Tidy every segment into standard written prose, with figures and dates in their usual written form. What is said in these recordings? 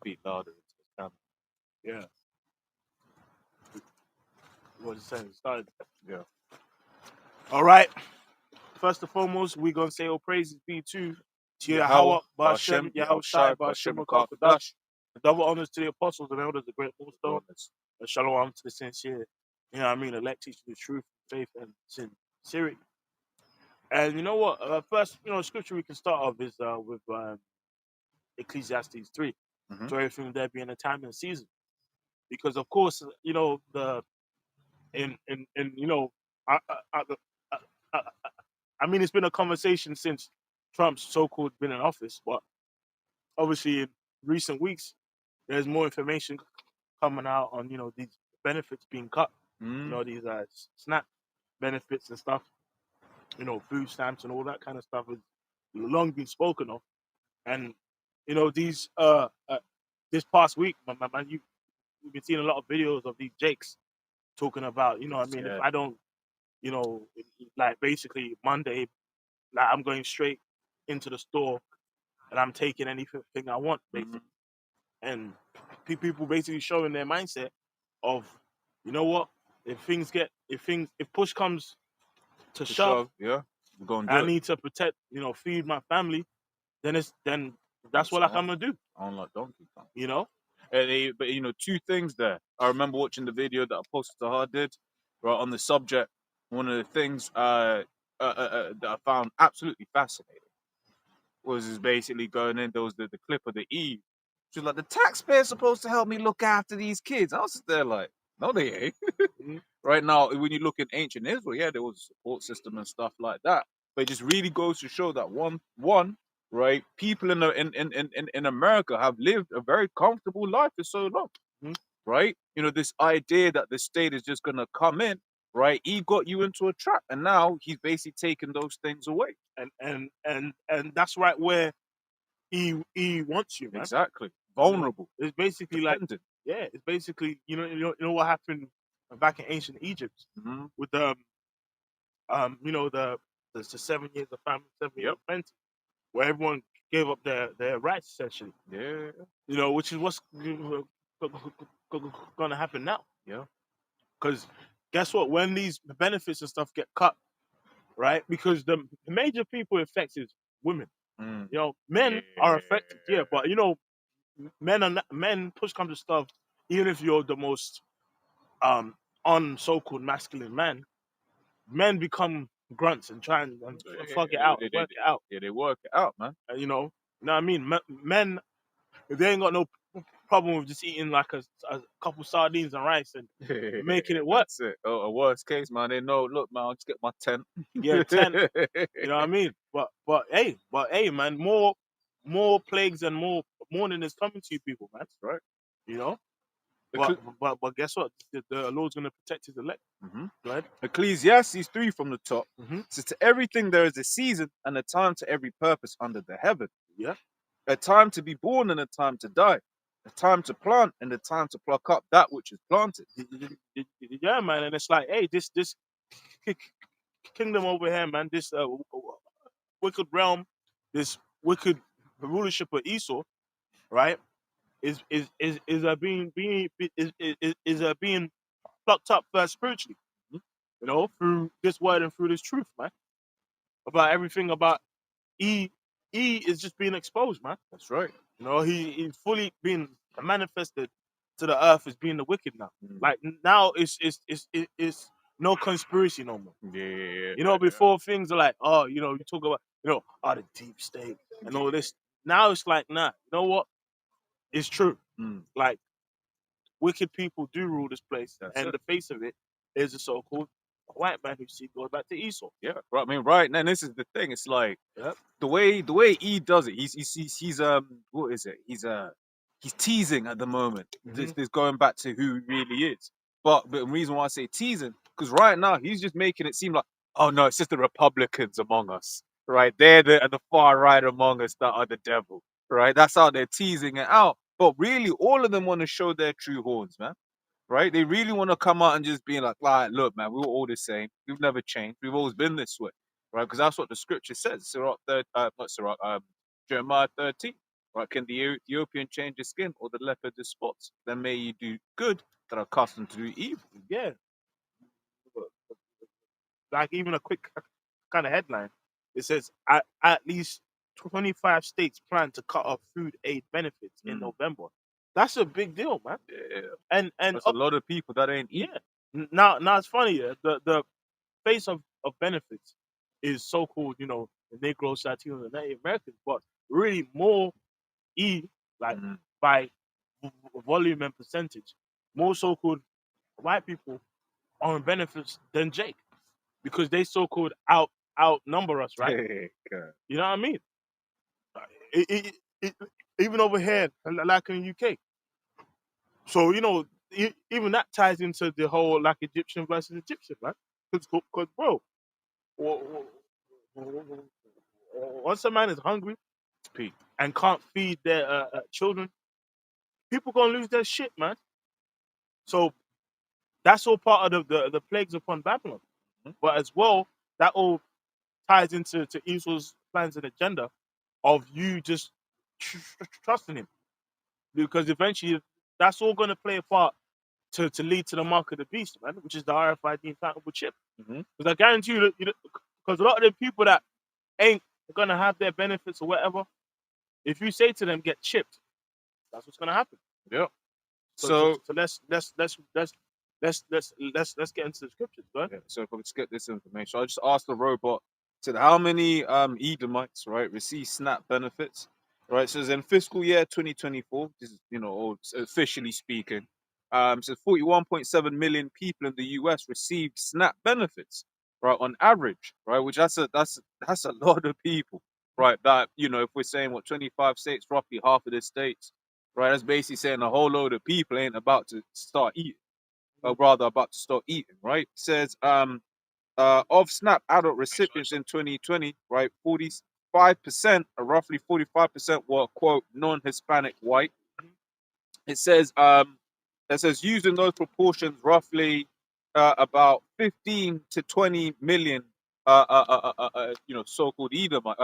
speak louder into the camera. Yeah. What is saying? Started. Yeah. All right. First and foremost, we're gonna say all praises be to Yahweh, Bashem, Yahweh Shai, Bashem, Rakakadash. Double honors to the apostles and elders, the great millstone. And shalom to the sincere, you know what I mean, elect teaching the truth, faith, and sincerity. And you know what? First, scripture we can start off is with Ecclesiastes 3. Mhm. So everything there being a time and season. Because of course, I, I, I, I, I, I mean, it's been a conversation since Trump's so-called been in office, but obviously in recent weeks, there's more information coming out on, these benefits being cut, these SNAP benefits and stuff, food stamps and all that kind of stuff has long been spoken of. And, these, this past week, man, you've been seeing a lot of videos of these Jakes talking about, if Yeah. I don't, like basically Monday, like I'm going straight into the store and I'm taking anything I want, basically. And people basically showing their mindset of, you know what, if push comes to shove, yeah, we're gonna do I it. need to protect, feed my family, then that's what I'm gonna do. On like Donkey Kong. You know? But two things there. I remember watching the video that Apostle Tahar did, right, on the subject. One of the things that I found absolutely fascinating was basically going in. There was the clip of the Eve. She was like, the taxpayer's supposed to help me look after these kids. I was just there like, no, they ain't. Right now, when you look in ancient Israel, yeah, there was a support system and stuff like that. But it just really goes to show that one, right, people in America have lived a very comfortable life for so long, right? This idea that the state is just gonna come in, right? He got you into a trap, and now he's basically taking those things away. And that's right where he wants you, man. Exactly. Vulnerable. It's basically Dependent. it's basically you know what happened back in ancient Egypt with the 7 years of famine, 7 years of plenty, where everyone gave up their rights essentially. Yeah. Which is what's gonna happen now. Yeah. Because guess what? When these benefits and stuff get cut, right? Because the major people affected is women. Men are affected, yeah, but men push comes to stuff. Even if you're the most on so-called masculine man, men become grunts and try and fuck it out, work it out. Yeah, they work it out, man. You know what I mean? Men, if they ain't got no problem with just eating like a couple sardines and rice and making it work. That's it. Oh, a worst case, man. They know. Look, man, I'll just get my tent. Yeah, tent. You know what I mean? But hey, man, more plagues and more mourning is coming to you people, man. That's right. You know. But guess what? The Lord's gonna protect his elect. Right? Ecclesiastes 3 from the top. So to everything there is a season and a time to every purpose under the heaven. Yeah. A time to be born and a time to die. A time to plant and a time to pluck up that which is planted. Yeah, man. And it's like, hey, this kingdom over here, man, this wicked realm, this wicked rulership of Esau, right? Is being plucked up first spiritually, through this word and through this truth, man. About everything about E is just being exposed, man. That's right. He's fully being manifested to the earth as being the wicked now. Like now, it's no conspiracy no more. Yeah. Before things are like, oh, you talk about, the deep state and all this. Now it's like, nah, you know what? It's true. Like, wicked people do rule this place, and the face of it is a so-called white man who goes back to Esau. Yeah, right. I mean, right now, this is the thing. It's like the way he does it. He's what is it? He's teasing at the moment. This going back to who he really is. But the reason why I say teasing, because right now he's just making it seem like, oh no, it's just the Republicans among us, right? They're the far right among us that are the devil, right? That's how they're teasing it out. But really, all of them want to show their true horns, man. Right? They really want to come out and just be like, look, man, we're all the same. We've never changed. We've always been this way, right? Because that's what the scripture says. Jeremiah 13. Right? Can the Ethiopian change his skin or the leopard his spots? Then may you do good that are accustomed to do evil. Yeah, like even a quick kind of headline. It says at least 25 states plan to cut off food aid benefits in Mm. November. That's a big deal, man. Yeah. And That's a lot of people that ain't eating. yeah. Now it's funny. Yeah, the face of benefits is so-called, the Negroes, Latinos, and Native Americans, but really more like Mhm. by volume and percentage, more so-called white people are on benefits than Jake because they so-called outnumber us, right? God. You know what I mean? It, even over here, like in UK. So even that ties into the whole like Egyptian versus Egyptian, right? Because bro, once a man is hungry Peak. and can't feed their children, people gonna lose their shit, man. So that's all part of the plagues upon Babylon. Mhm. But as well, that all ties into Esau's plans and agenda of you just trusting him, because eventually that's all gonna play a part to lead to the mark of the beast, man, which is the RFID implantable chip. Mhm. Because I guarantee you, because a lot of the people that ain't gonna have their benefits or whatever, if you say to them get chipped, that's what's gonna happen. Yep. So So let's get into the scriptures, bro. yeah, so if I could get this information, I just asked the robot, said how many Edomites, right, receive SNAP benefits, right? So in fiscal year 2024, this is officially speaking, so 41.7 million people in the US received SNAP benefits, right, on average, right, which that's a lot of people, right? That if we're saying 25 states, roughly half of the states, right, that's basically saying a whole load of people ain't about to start eating. Rather about to start eating, right? It says of SNAP adult recipients in 2020, right, 45%, or roughly 45% were quote non-Hispanic white. It says using those proportions, roughly about 15 to 20 million so-called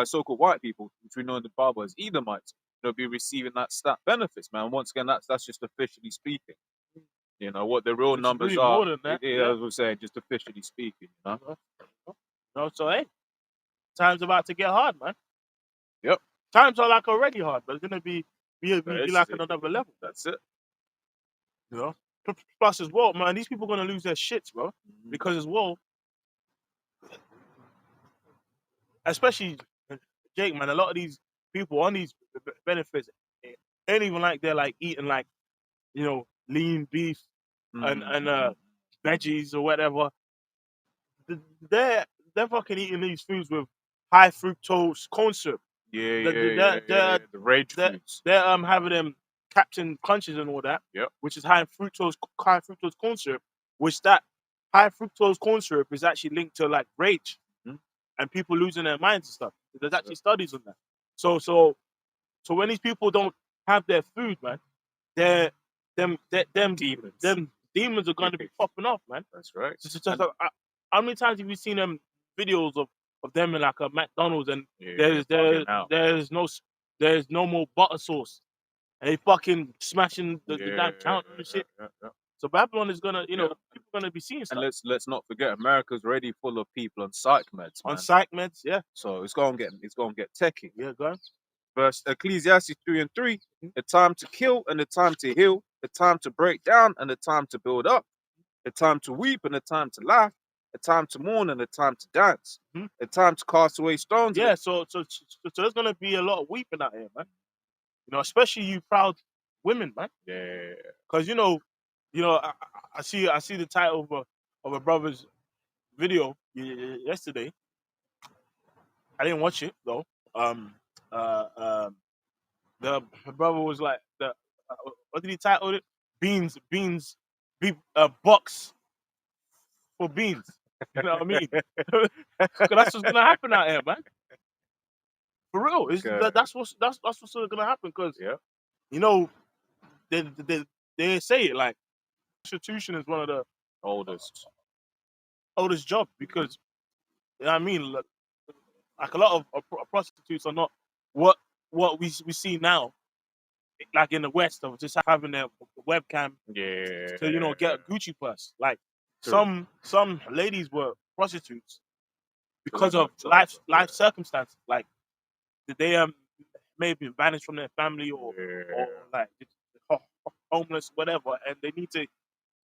so-called white people, which we know in the Bible as Edomites, they'll be receiving that SNAP benefits, man. Once again, that's just officially speaking. What the real Which is numbers really are. more than that. Yeah, as we're saying, just officially speaking. So hey, time's about to get hard, man. Yep. Times are like already hard, but it's gonna be It's- like on another level. That's it. You know. Plus as well, man, these people are gonna lose their shits, bro. Because as well, especially Jake, man, a lot of these people on these benefits ain't even like they're like eating like lean beef and veggies or whatever. They're fucking eating these foods with high fructose corn syrup. The rage foods. They're having them Captain Crunches and all that. Yep. Which is high fructose corn syrup. Which that high fructose corn syrup is actually linked to like rage and people losing their minds and stuff. There's actually studies on that. So when these people don't have their food, man, them demons are going to be popping off, man. That's right. How many times have you seen them videos of them in like a McDonald's and Yeah, there's no more butter sauce and they fucking smashing the damn counter and shit. Yeah. So Babylon is gonna, people are gonna be seeing stuff. And let's not forget, America's already full of people on psych meds, man. On psych meds, yeah. So it's gonna get techie. Yeah, go on. Verse Ecclesiastes 3:3, the time to kill and the time to heal, the time to break down and the time to build up, the time to weep and the time to laugh, the time to mourn and the time to dance, the time to cast away stones. Yeah, so there's gonna be a lot of weeping out here, man. Especially you proud women, man. Yeah. Because I see the title of a brother's video yesterday. I didn't watch it though. The brother was like what did he title it? Beans, box for beans. You know what I mean? Because that's what's gonna happen out here, man. For real, that's what's gonna happen. Because they say it like prostitution is one of the oldest jobs because I mean, like a lot of prostitutes are not what we see now like in the West of just having a webcam Yeah. to get a Gucci purse. Like True. some ladies were prostitutes because True. of life circumstances. Like they may have been banished from their family or Yeah. like homeless, whatever, and they need to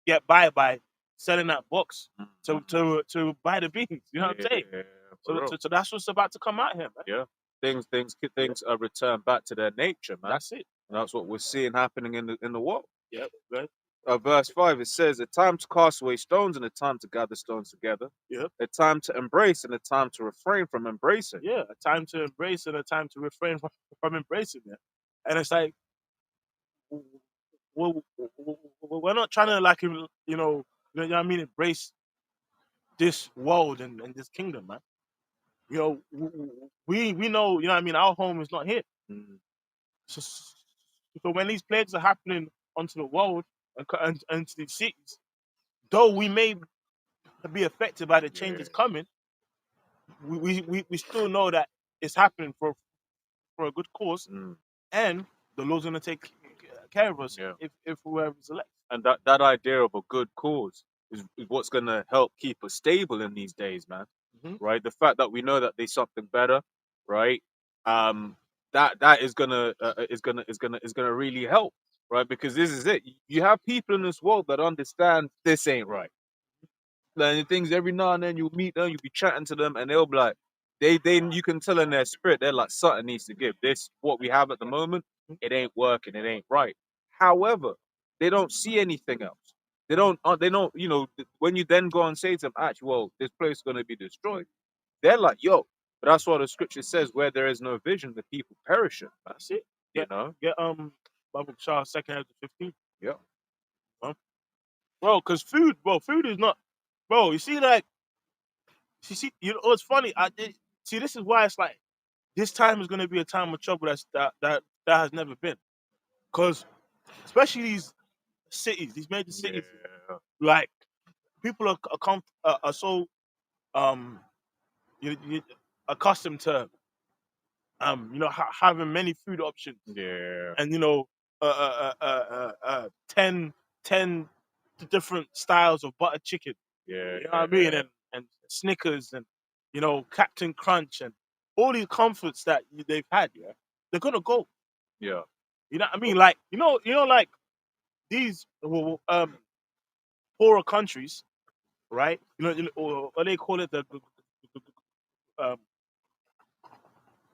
get by selling that box to buy the beans. You know what I'm saying? Yeah. So, For real. so that's what's about to come out here, man. Yeah. Things are returned back to their nature, man. That's it. And that's what we're seeing happening in the world. Yeah, right. Verse 5, it says, a time to cast away stones and a time to gather stones together. Yeah. A time to embrace and a time to refrain from embracing. Yeah, a time to embrace and a time to refrain from embracing it. And it's like, we're not trying to like, you know what I mean, embrace this world and this kingdom, man. We know, you know what I mean, our home is not here. Mm. So when these plagues are happening onto the world and to these cities, though we may be affected by the changes coming, we still know that it's happening for a good cause, and the Lord's gonna take care of us if whoever's elect. And that idea of a good cause is what's gonna help keep us stable in these days, man. Right? The fact that we know that there's something better, right? That is gonna really help, right? Because this is it. You have people in this world that understand this ain't right. And things every now and then you'll meet them, you'll be chatting to them, and they'll be like, they you can tell in their spirit, they're like, something needs to give. This what we have at the moment, it ain't working, it ain't right. However, they don't see anything else. They don't, when you then go and say to them, actually, well, this place is going to be destroyed. They're like, yo, but that's what the scripture says: where there is no vision, the people perishing. That's it. You know, Get Bible Charles 2nd 15. yeah, bro. Because food is not, bro. You see, like, it's funny. See, this is why it's like this time is gonna be a time of trouble that has never been. Because especially these cities, these major cities, like people are so accustomed to having many food options. And 10 different styles of butter chicken. You know what I mean? And Snickers and Captain Crunch and all these comforts that they've had, they're gonna go. Yeah. You know what I mean? Like, like these poorer countries, right? Or they call it the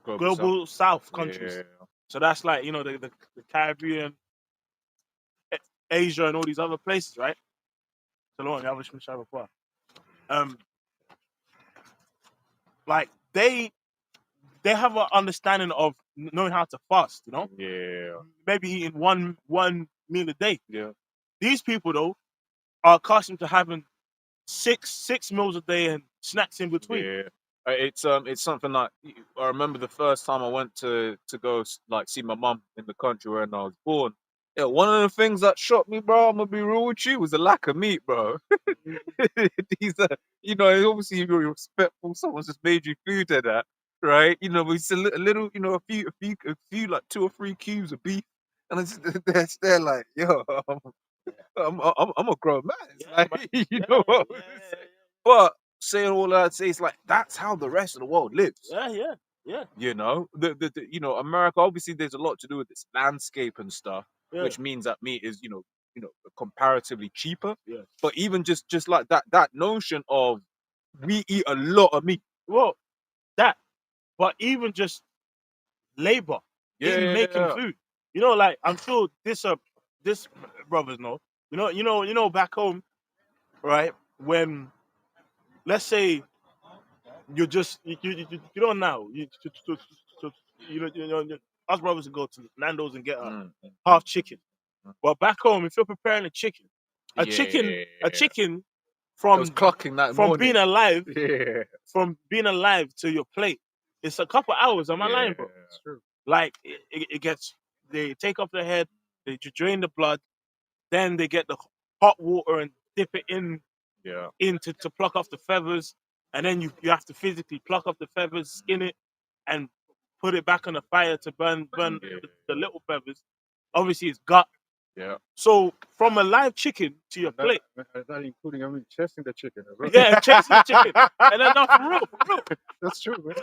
global South countries. Yeah. So that's like, the Caribbean, Asia, and all these other places, right? Like they have an understanding of knowing how to fast, Yeah. maybe eating one meal a day. Yeah. These people though are accustomed to having six meals a day and snacks in between. Yeah. It's something like I remember the first time I went to go like see my mum in the country where I was born. Yeah, one of the things that shocked me, bro, I'm gonna be real with you, was the lack of meat, bro. These obviously you're respectful, someone's just made you food and that, right? It's a little, a few like 2 or 3 cubes of beef, and they're like, yo, I'm a grown man. It's what I'm saying? But saying all that, say it's like that's how the rest of the world lives. Yeah. America, obviously there's a lot to do with its landscape and stuff, which means that meat is comparatively cheaper. Yeah. But even just like that notion of we eat a lot of meat. Well, but even just labor in making food. Like I'm sure this brothers know. Back home, right? When let's say you're just you don't know us brothers would go to Nando's and get a half chicken. But back home, if you're preparing a chicken from clocking that from morning. being alive, Yeah. from being alive to your plate, it's a couple hours. Am I lying, bro? It's true. Like it gets, they take off the head, they drain the blood, then they get the hot water and dip it in to pluck off the feathers, and then you have to physically pluck off the feathers, skin it, and put it back on the fire to burn the little feathers. obviously it's gut. Yeah. So from a live chicken to your plate, That including, chasing the chicken as well. yeah, chasing the chicken, and then no, for real. That's true, man.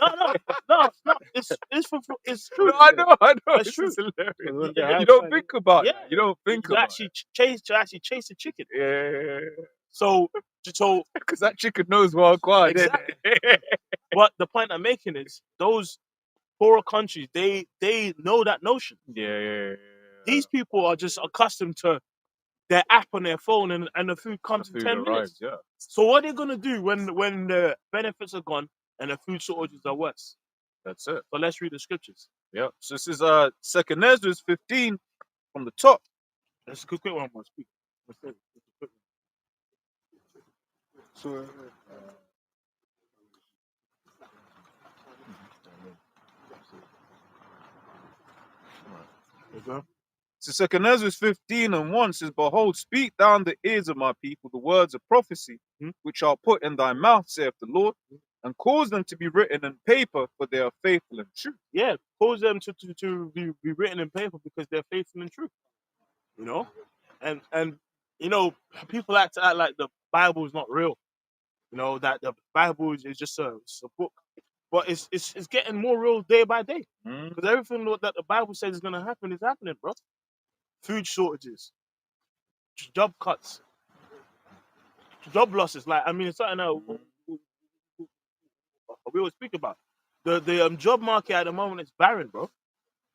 No, it's not. It's true. No, I know. That's It's true. just hilarious. Well, Yeah, You don't think about Yeah. that. You don't think to about actually chase the chicken. it. Yeah. So Because that chicken knows what I'm Exactly. But the point I'm making is those poorer countries, they know that notion. Yeah. These people are just accustomed to their app on their phone and the food comes in 10 minutes. arrives, yeah. So what are they gonna do when the benefits are gone and the food shortages are worse? That's it. So let's read the scriptures. Yeah. So this is 2nd Ezra 15 from the top. Let's quick one more speak. So, So 2nd Ezra 15 and 1 says, Behold, speak down the ears of my people the words of prophecy, which I'll put in thy mouth, saith the Lord, and cause them to be written in paper, for they are faithful and true. Yeah, cause them to be written in paper because they're faithful and true. You know? And you know, people like to act like the Bible is not real. You know, that the Bible is just a book. But it's getting more real day by day. Because everything that the Bible says is gonna happen is happening, bro. Food shortages, job cuts, job losses. Like, I mean, it's something that we will speak about. The job market at the moment is barren, bro.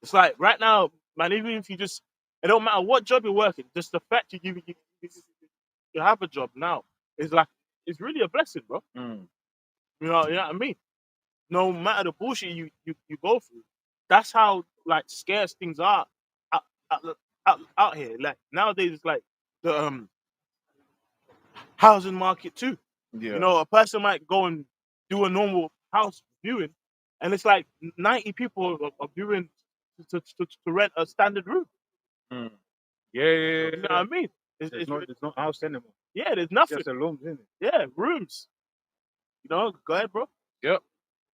It's like right now, man, even if you just, it don't matter what job you're working, just the fact you have a job now is like, it's really a blessing, bro. You know what I mean? No matter the bullshit you go through, that's how like scarce things are out here. Like nowadays, it's like the housing market too. Yeah. You know, a person might go and do a normal house viewing, and it's like 90 people are viewing to rent a standard room. Yeah. You know what I mean? There's no house anymore. Yeah, there's nothing. Just a room, isn't it? Yeah, rooms. You know, go ahead, bro. Yep.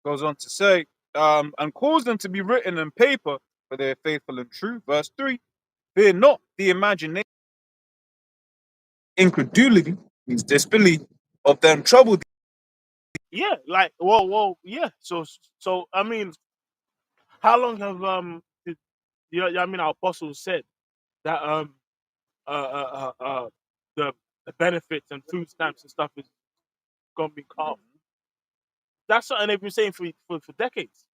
Goes on to say, and cause them to be written in paper, for they are faithful and true. Verse 3, fear not the imagination. Incredulity means disbelief of them troubled. Yeah, like, well, yeah. So I mean, how long have I mean, our apostles said that the benefits and food stamps and stuff is gonna be cut off. That's something they've been saying for decades.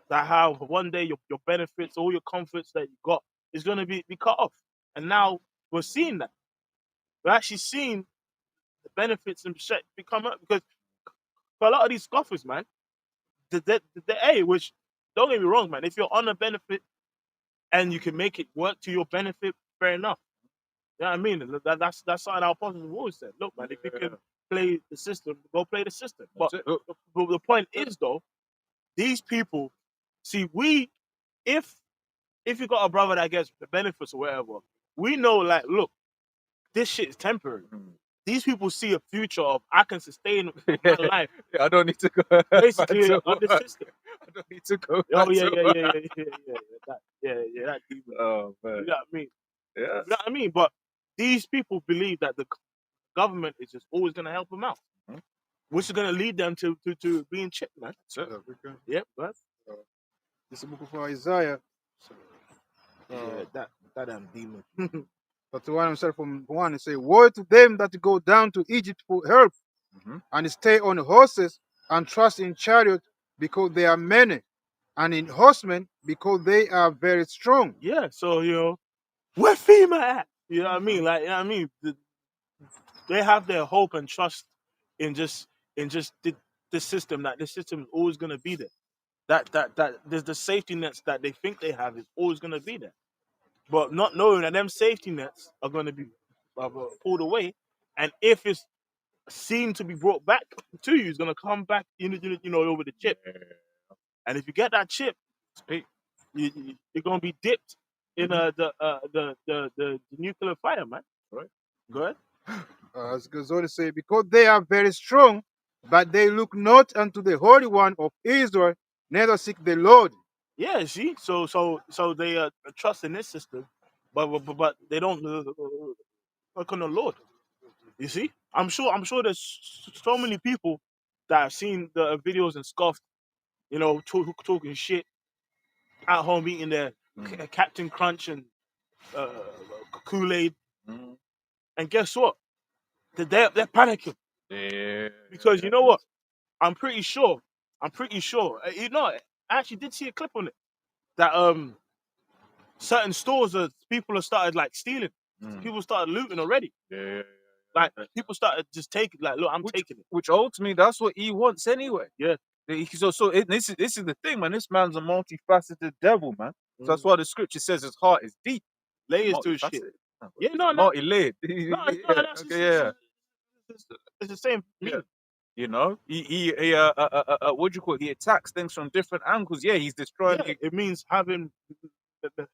That how one day your benefits, all your comforts that you got is gonna be cut off. And now we're seeing that. We're actually seeing the benefits and shit become up because for a lot of these scoffers, man, which don't get me wrong, man, if you're on a benefit and you can make it work to your benefit, fair enough. You know what I mean? That's something our apostles have always said. Look, man, if you can play the system, go play the system. But the point is, though, these people, see, if you got a brother that gets the benefits or whatever, we know, like, look, this shit is temporary. These people see a future of I can sustain my life. Yeah, I don't need to go. Basically, on the system. I don't need to go. Oh yeah. That demon. Oh man. You know what I mean? Yeah. You know what I mean? But these people believe that the government is just always going to help them out, which is going to lead them to being chipped, man. Yep, right. This is the book of Isaiah. That damn demon. But the one himself from one, he say, woe to them that go down to Egypt for help, and stay on horses and trust in chariots because they are many, and in horsemen because they are very strong. Yeah, so you know, where FEMA at? You know what I mean? Like, you know what I mean? They have their hope and trust in just the system. That the system is always gonna be there. That there's the safety nets that they think they have is always gonna be there. But not knowing that them safety nets are going to be pulled away, and if it's seen to be brought back to you, it's going to come back, you know, over the chip. And if you get that chip, you're going to be dipped in the nuclear fire, man. Right? Go ahead. As it goes on to say, because they are very strong, but they look not unto the Holy One of Israel, neither seek the Lord. Yeah, see, so they trust in this system, but they don't look on the Lord. You see, I'm sure there's so many people that have seen the videos and scoffed, talking shit at home, eating their Captain Crunch and uh, Kool-Aid, and guess what? They're panicking Yeah. because you know what? I'm pretty sure. I actually did see a clip on it that certain stores people have started like stealing. People started looting already. Yeah. Like people started just taking. Like, look, I'm taking it. Which ultimately, that's what he wants anyway. Yeah. This is the thing, man. This man's a multifaceted devil, man. So that's why the scripture says his heart is deep, Layers to his shit. multifaceted. Yeah, no. Multi-layered. No, that's Okay, it's the same meaning. You know, he what do you call it? He attacks things from different angles. Yeah, he's destroying. Yeah, it means having the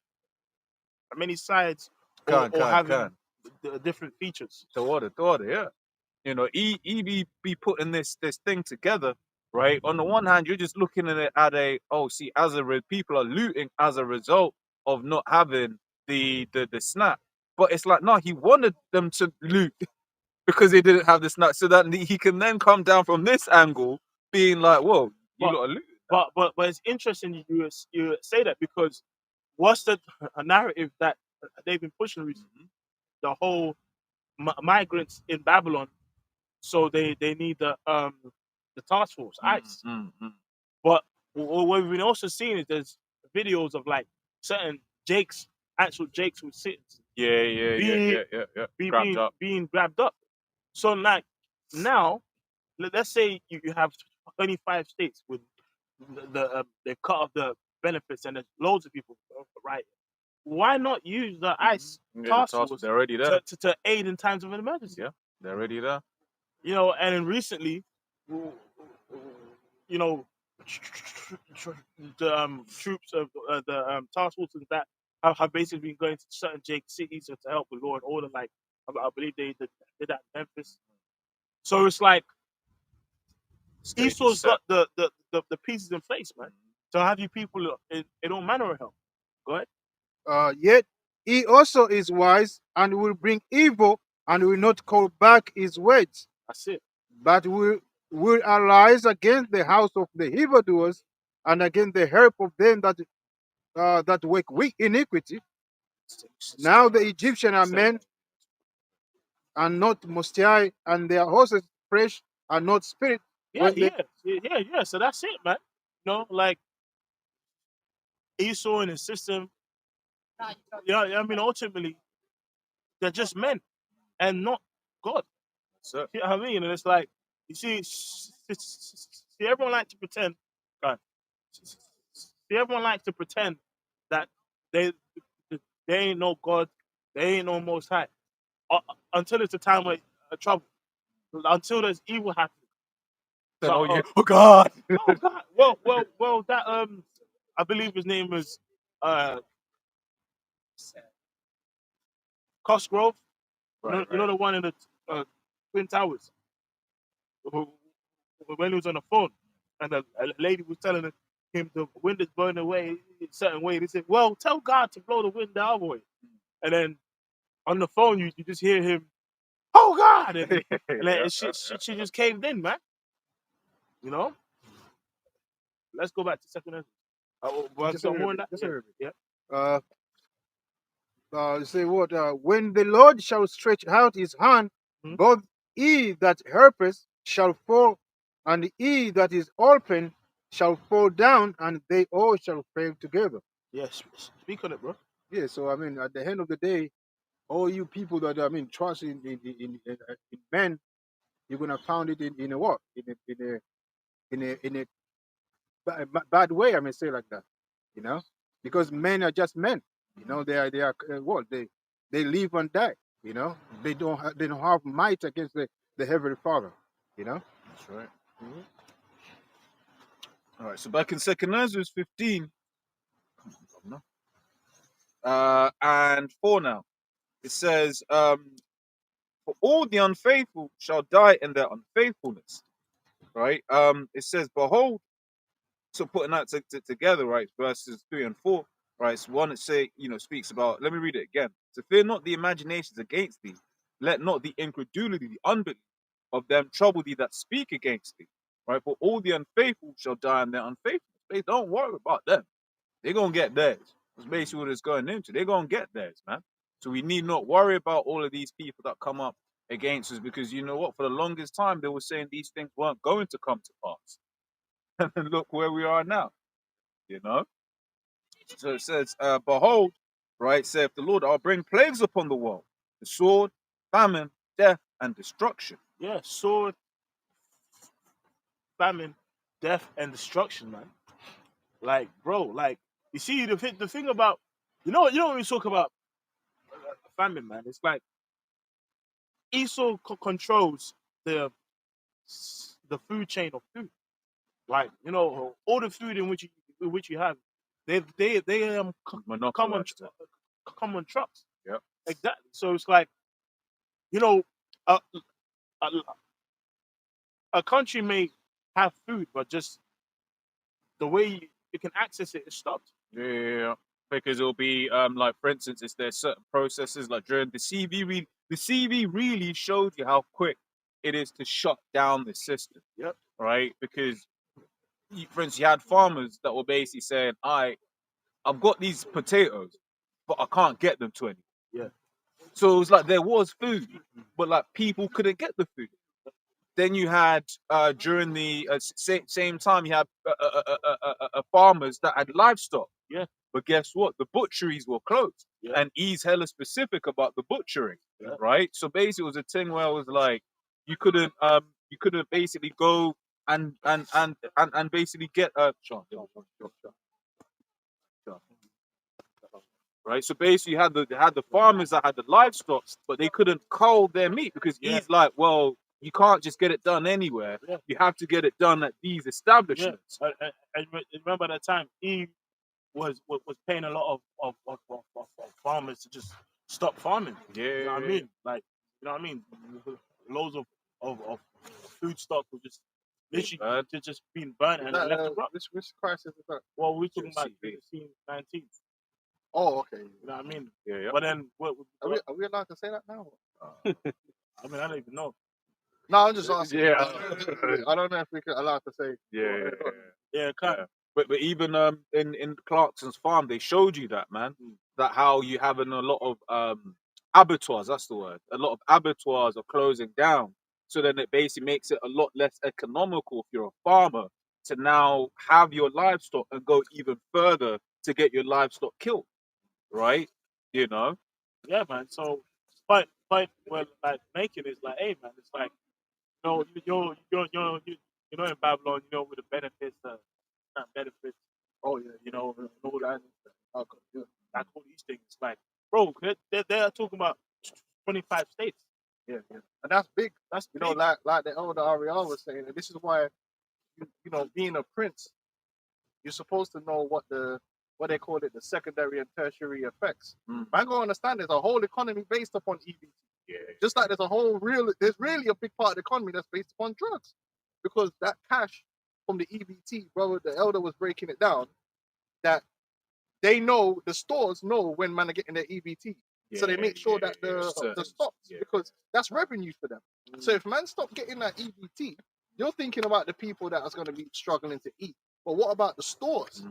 many sides Can. having the different features. To order, yeah. You know, he be putting this thing together, right? On the one hand, you're just looking at it people are looting as a result of not having the snap. But it's like, no, he wanted them to loot because they didn't have the snap, so that he can then come down from this angle, being like, whoa, you lot are looting. But it's interesting you say that, because what's the narrative that they've been pushing recently? The whole migrants in Babylon, so they need the task force, ICE. But what we've been also seeing is there's videos of like certain actual Jakes with citizens. Being grabbed up. So like now, let's say you have 25 states with they cut off the benefits, and there's loads of people, right? Why not use the ICE task force? They're already there to aid in times of an emergency. Yeah, they're already there. You know, and then recently, you know, the troops of the task forces that have basically been going to certain cities to help with law and order. Like I believe they did that in Memphis. So it's like Esau's got the pieces in place, man. So have you people in all manner of help. Go ahead. Yet he also is wise and will bring evil and will not call back his words. That's it. But will arise against the house of the evildoers and against the help of them that work iniquity. Now the Egyptians are men and not Most High, and their horses fresh and not spirit. Yeah. So that's it, man. You know, like Esau and his system. Yeah, I mean, ultimately, they're just men and not God. So, you know what I mean? And it's like, you see, everyone likes to pretend. God, everyone likes to pretend that they ain't no God, they ain't no Most High, until it's a time of trouble, until there's evil happening. Oh God! Oh God! Well, that I believe his name is Cosgrove. Right. You know the one in the Twin Towers. When he was on the phone, and a lady was telling him the wind is blowing away a certain way. He said, "Well, tell God to blow the wind the other way." And then on the phone, you just hear him, "Oh God!" And she just caved in, man. You know. Let's go back to second Ezra. Say what? When the Lord shall stretch out his hand, both he that helpeth shall fall, and he that is open shall fall down, and they all shall fail together. Yes, speak on it, bro. Yeah, so I mean, at the end of the day, all you people that trust in men, you're gonna find it in a what? In a bad way. I mean, say like that, because men are just men. They are what they live and die. They don't have might against the Heavenly Father. That's right. All right. So back in 2 Ezra 15, and 4 now, it says, "For all the unfaithful shall die in their unfaithfulness." Right. It says, "Behold." So putting that together, right? Verses 3 and 4. right? So one that speaks about. Let me read it again. To fear not the imaginations against thee, let not the incredulity, the unbelief of them trouble thee that speak against thee, right? For all the unfaithful shall die in their unfaithfulness. They don't worry about them. They're gonna get theirs. That's basically what it's going into. They're gonna get theirs, man. So we need not worry about all of these people that come up against us, because you know what? For the longest time, they were saying these things weren't going to come to pass. And then look where we are now, you know? So it says, behold, right, saith the Lord, I'll bring plagues upon the world, the sword, famine, death, and destruction. Yeah, sword, famine, death, and destruction, man. Like, bro, like, you see, the thing about, when we talk about famine, man, it's like Esau controls the food chain of food. Like, all the food in which you have, they come on trucks. Yep. Exactly. So it's like, a, a, a country may have food, but just the way you can access it is stopped. Yeah, because it'll be like, for instance, is there certain processes like during the CV? The CV really showed you how quick it is to shut down the system. Yep. Right, because for instance, you had farmers that were basically saying, I've got these potatoes, but I can't get them to any. Yeah. So it was like there was food, but like people couldn't get the food. Then you had during the same time, you had farmers that had livestock. Yeah. But guess what? The butcheries were closed. Yeah. And he's hella specific about the butchering. Yeah. Right? So basically it was a thing where it was like you couldn't basically go and basically get right. So basically you had the farmers that had the livestock, but they couldn't cull their meat because he's like, well, you can't just get it done anywhere. Yeah. You have to get it done at these establishments. Yeah. I remember that time he was paying a lot of farmers to just stop farming. Yeah. You know what I mean? Like, you know what I mean? Loads of food stock was just literally just being burnt and left to rot. Which crisis is that? Well, we're talking about 2019. Oh, okay. You know what I mean? Yeah. But then, are we allowed to say that now? I mean, I don't even know. No, I'm just asking. Yeah. I don't know if we could allowed to say. Yeah, kind of. But even in Clarkson's farm, they showed you that, man. That how you having a lot of abattoirs. That's the word. A lot of abattoirs are closing down. So then it basically makes it a lot less economical if you're a farmer to now have your livestock and go even further to get your livestock killed, right? You know. Yeah, man. So point we're like making is like, hey, man, it's like, you're in Babylon, with the benefits, not benefits. Oh yeah, all that. Like all these things, like, bro, they're talking about 25 states. Yeah, and that's big. That's big. Like the elder Ariel was saying, and this is why, being a prince, you're supposed to know what they call it, the secondary and tertiary effects. Man, gotta understand there's a whole economy based upon EBT. Yeah. Just like there's really a big part of the economy that's based upon drugs, because that cash from the EBT, brother, the elder was breaking it down, that they know, the stores know when man are getting their EBT. So they make sure that the stops, because that's revenue for them. So if man stop getting that EBT, you're thinking about the people that are going to be struggling to eat. But what about the stores?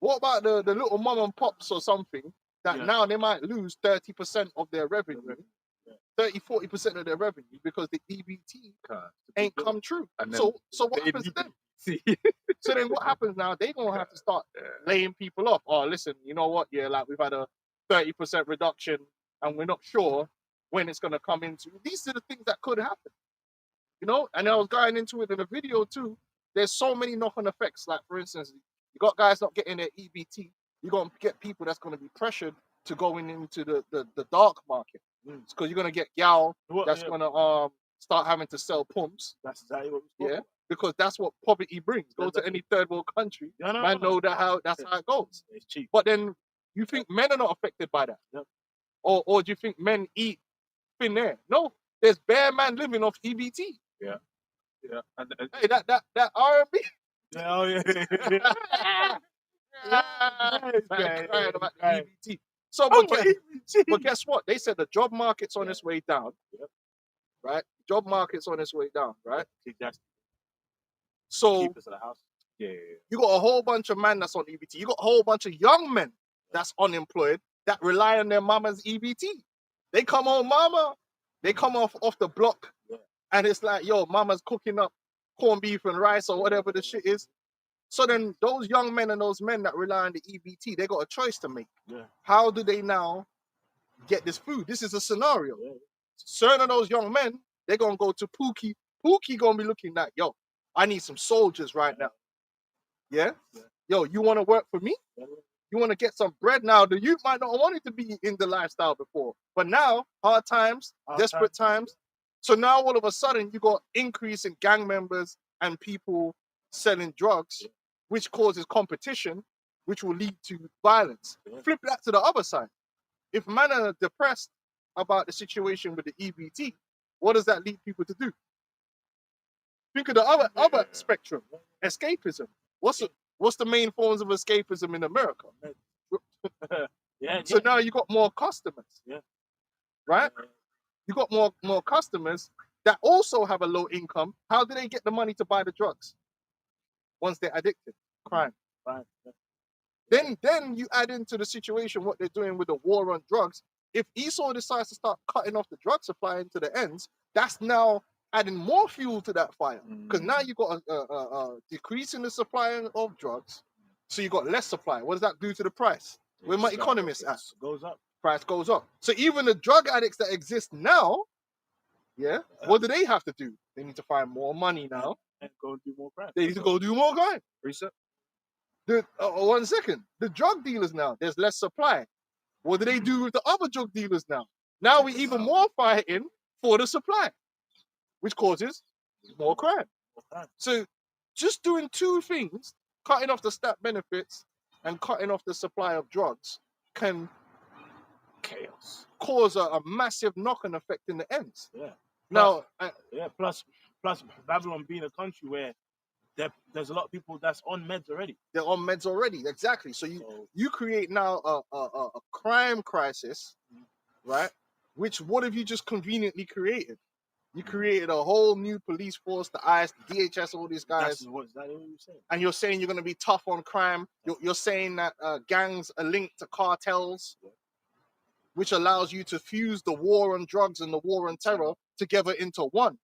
What about the little mom and pops or something that now they might lose 30% of their revenue, 30-40% of their revenue, because the EBT ain't come true. So what happens to them? So then what happens now? They're going to have to start laying people off. Oh, listen, you know what? Yeah, like we've had a 30% reduction and we're not sure when it's going to come into. These are the things that could happen. And I was going into it in a video too. There's so many knock-on effects. Like, for instance, you got guys not getting their EBT. You're going to get people that's going to be pressured to going into the dark market. Because you're going to get gal that's going to start having to sell pumps. That's exactly what we're talking about. Because that's what poverty brings. Go to any third world country, know that's how it goes. It's cheap. But then you think men are not affected by that? Yep. Or do you think men eat thin air? No, there's bare man living off EBT. Yeah. And, hey, that R&B. Oh yeah. Nice, Man, crying about the nice. EBT. So, Oh, but guess what? They said the job market's on its way down, right? Job market's on its way down, right? So keep us at the house. Yeah. you got a whole bunch of men that's on EBT. You got a whole bunch of young men that's unemployed that rely on their mama's EBT. They come home, mama. They come off the block, and it's like, yo, mama's cooking up corned beef and rice or whatever the shit is. So then those young men and those men that rely on the EBT, they got a choice to make. Yeah. How do they now get this food? This is a scenario. Yeah. Certain of those young men, they're gonna go to Pookie. Pookie gonna be looking like, yo, I need some soldiers right now. Yeah? Yo, you wanna work for me? You wanna get some bread now? The youth might not want it to be in the lifestyle before. But now, hard times, desperate times. So now all of a sudden you got increase in gang members and people selling drugs, which causes competition, which will lead to violence. Flip that to the other side. If men are depressed about the situation with the EBT, what does that lead people to do? Think of the other spectrum, escapism. What's the main forms of escapism in America? So now you got more customers. Right? You got more customers that also have a low income. How do they get the money to buy the drugs? Once they're addicted, crime. Then you add into the situation what they're doing with the war on drugs. If Esau decides to start cutting off the drug supply into the ends, that's now adding more fuel to that fire. Because now you got a decrease in the supply of drugs, so you got less supply. What does that do to the price? Where my economists at? Goes up. Price goes up. So even the drug addicts that exist now, what do they have to do? They need to find more money now. And go and do more crime. They need to go do more crime. Reset. 1 second. The drug dealers now, there's less supply. What do they do with the other drug dealers now? Now we're even more fighting for the supply, which causes more crime. So just doing two things, cutting off the stat benefits and cutting off the supply of drugs, can cause a massive knock-on effect in the ends. Now, plus Babylon being a country where there's a lot of people that's on meds already. They're on meds already, exactly. So you create now a crime crisis, right? Which what have you just conveniently created? You created a whole new police force, the ICE, the DHS, all these guys. Is that what you're saying? And you're saying you're going to be tough on crime. You're saying that gangs are linked to cartels, which allows you to fuse the war on drugs and the war on terror together into one.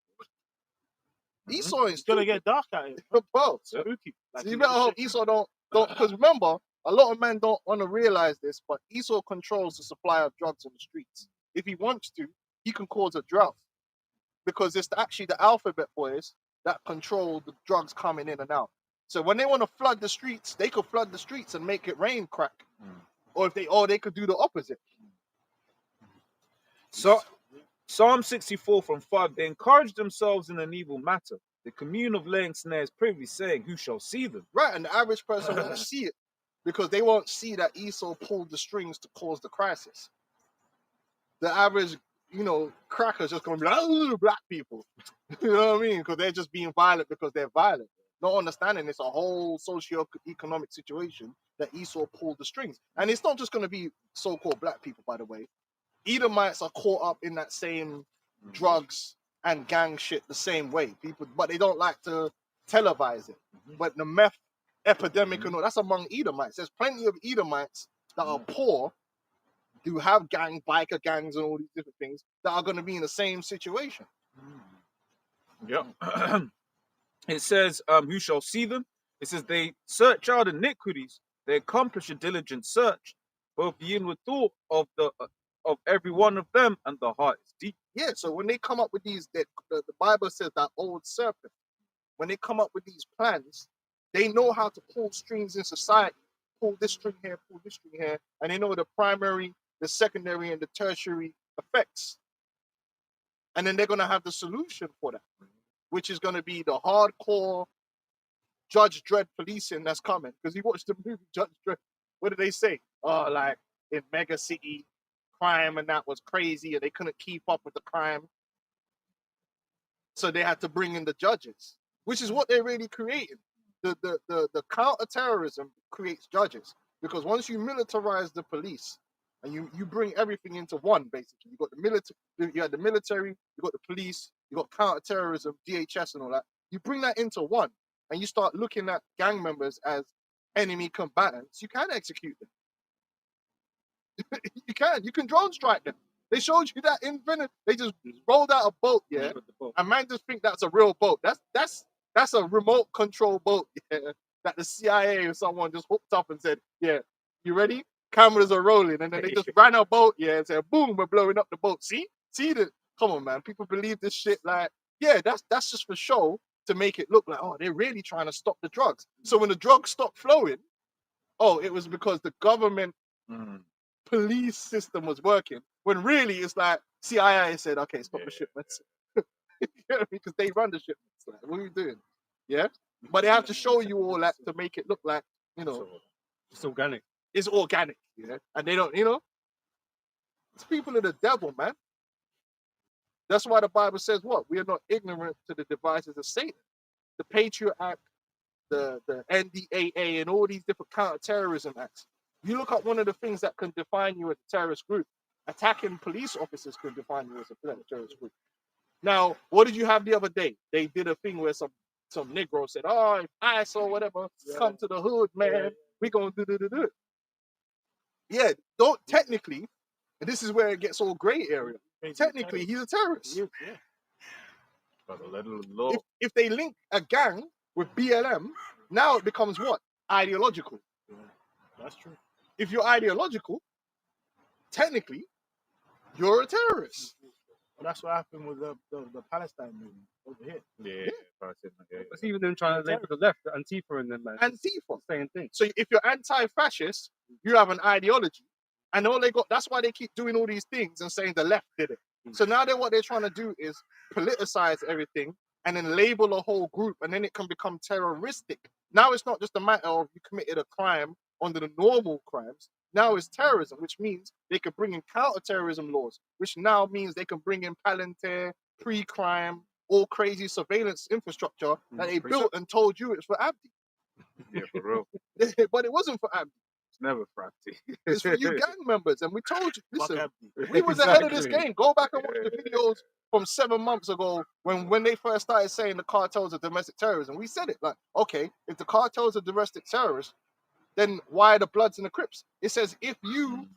Esau is gonna get dark at it. Bro, spooky. So you better hope Esau don't because remember, a lot of men don't want to realize this, but Esau controls the supply of drugs on the streets. If he wants to, he can cause a drought. Because it's actually the alphabet boys that control the drugs coming in and out. So when they want to flood the streets, they could flood the streets and make it rain crack. Or they could do the opposite. So Psalm 64 from 5, they encourage themselves in an evil matter. The commune of laying snares privy, saying, who shall see them? Right, and the average person won't see it because they won't see that Esau pulled the strings to cause the crisis. The average, cracker's just going to be like, oh, black people. You know what I mean? Because they're just being violent because they're violent. Not understanding it's a whole socio-economic situation that Esau pulled the strings. And it's not just going to be so-called black people, by the way. Edomites are caught up in that same drugs and gang shit the same way. But they don't like to televise it. But the meth epidemic and all, that's among Edomites. There's plenty of Edomites that are poor, who have biker gangs and all these different things that are going to be in the same situation. Yep. It says, who shall see them? It says they search out iniquities, they accomplish a diligent search, both the inward thought of every one of them, and the heart is deep. Yeah, so when they come up with these, the Bible says that old serpent, when they come up with these plans, they know how to pull strings in society, pull this string here, and they know the primary, the secondary, and the tertiary effects. And then they're going to have the solution for that, which is going to be the hardcore Judge Dredd policing that's coming. Because you watched the movie Judge Dredd. What did they say? Oh, like in Mega City, crime and that was crazy and they couldn't keep up with the crime. So they had to bring in the judges, which is what they're really creating. the counter-terrorism creates judges, because once you militarize the police and you bring everything into one, basically, you got the military, you got the police, you got counter-terrorism, DHS and all that. You bring that into one, and you start looking at gang members as enemy combatants. You can execute them. You can drone strike them. They showed you that in Venice. They just rolled out a boat, yeah, and man just think that's a real boat. That's a remote control boat, yeah, that the CIA or someone just hooked up and said, yeah, you ready? Cameras are rolling, and then they just ran a boat, yeah, and said, boom, we're blowing up the boat. See the, come on, man, people believe this shit. Like, yeah, that's just for show to make it look like, oh, they're really trying to stop the drugs. So when the drugs stopped flowing, oh, it was because the government police system was working, when really it's like CIA said, okay, stop the shipments. You know what I mean? Because they run the shipments. Like, what are you doing? Yeah, but they have to show you all that to make it look like, you know, It's organic. it's organic. Yeah, and they don't, you know, these people are the devil, man. That's why the Bible says what? We are not ignorant to the devices of Satan. The Patriot Act, the NDAA, and all these different counter-terrorism acts. You look at one of the things that can define you as a terrorist group. Attacking police officers can define you as a terrorist group. Now, what did you have the other day? They did a thing where some Negro said, "Oh, if ICE or whatever come to the hood, man, we gonna do." Yeah, don't technically. And this is where it gets all gray area. Technically, he's a terrorist. By the letter of the law. If they link a gang with BLM, now it becomes what? Ideological. That's true. If you're ideological, technically, you're a terrorist. Well, that's what happened with the Palestine movement over here. Yeah. It's even them trying to label the left, the Antifa and them, man. Antifa. Same thing. So if you're anti-fascist, you have an ideology. And all they got, that's why they keep doing all these things and saying the left did it. So now what they're trying to do is politicize everything and then label a whole group, and then it can become terroristic. Now it's not just a matter of you committed a crime under the normal crimes. Now it's terrorism, which means they could bring in counter-terrorism laws, which now means they can bring in Palantir, pre-crime, all crazy surveillance infrastructure that they built and told you it's for Abdi. Yeah, for real. But it wasn't for Abdi. It's never fracty. It's for you gang members. And we told you, listen, Fuck we was ahead of this Exactly. game. Go back and watch the videos from 7 months ago when they first started saying the cartels are domestic terrorism. We said it like, okay, if the cartels are domestic terrorists, then why are the Bloods and the Crips? It says if you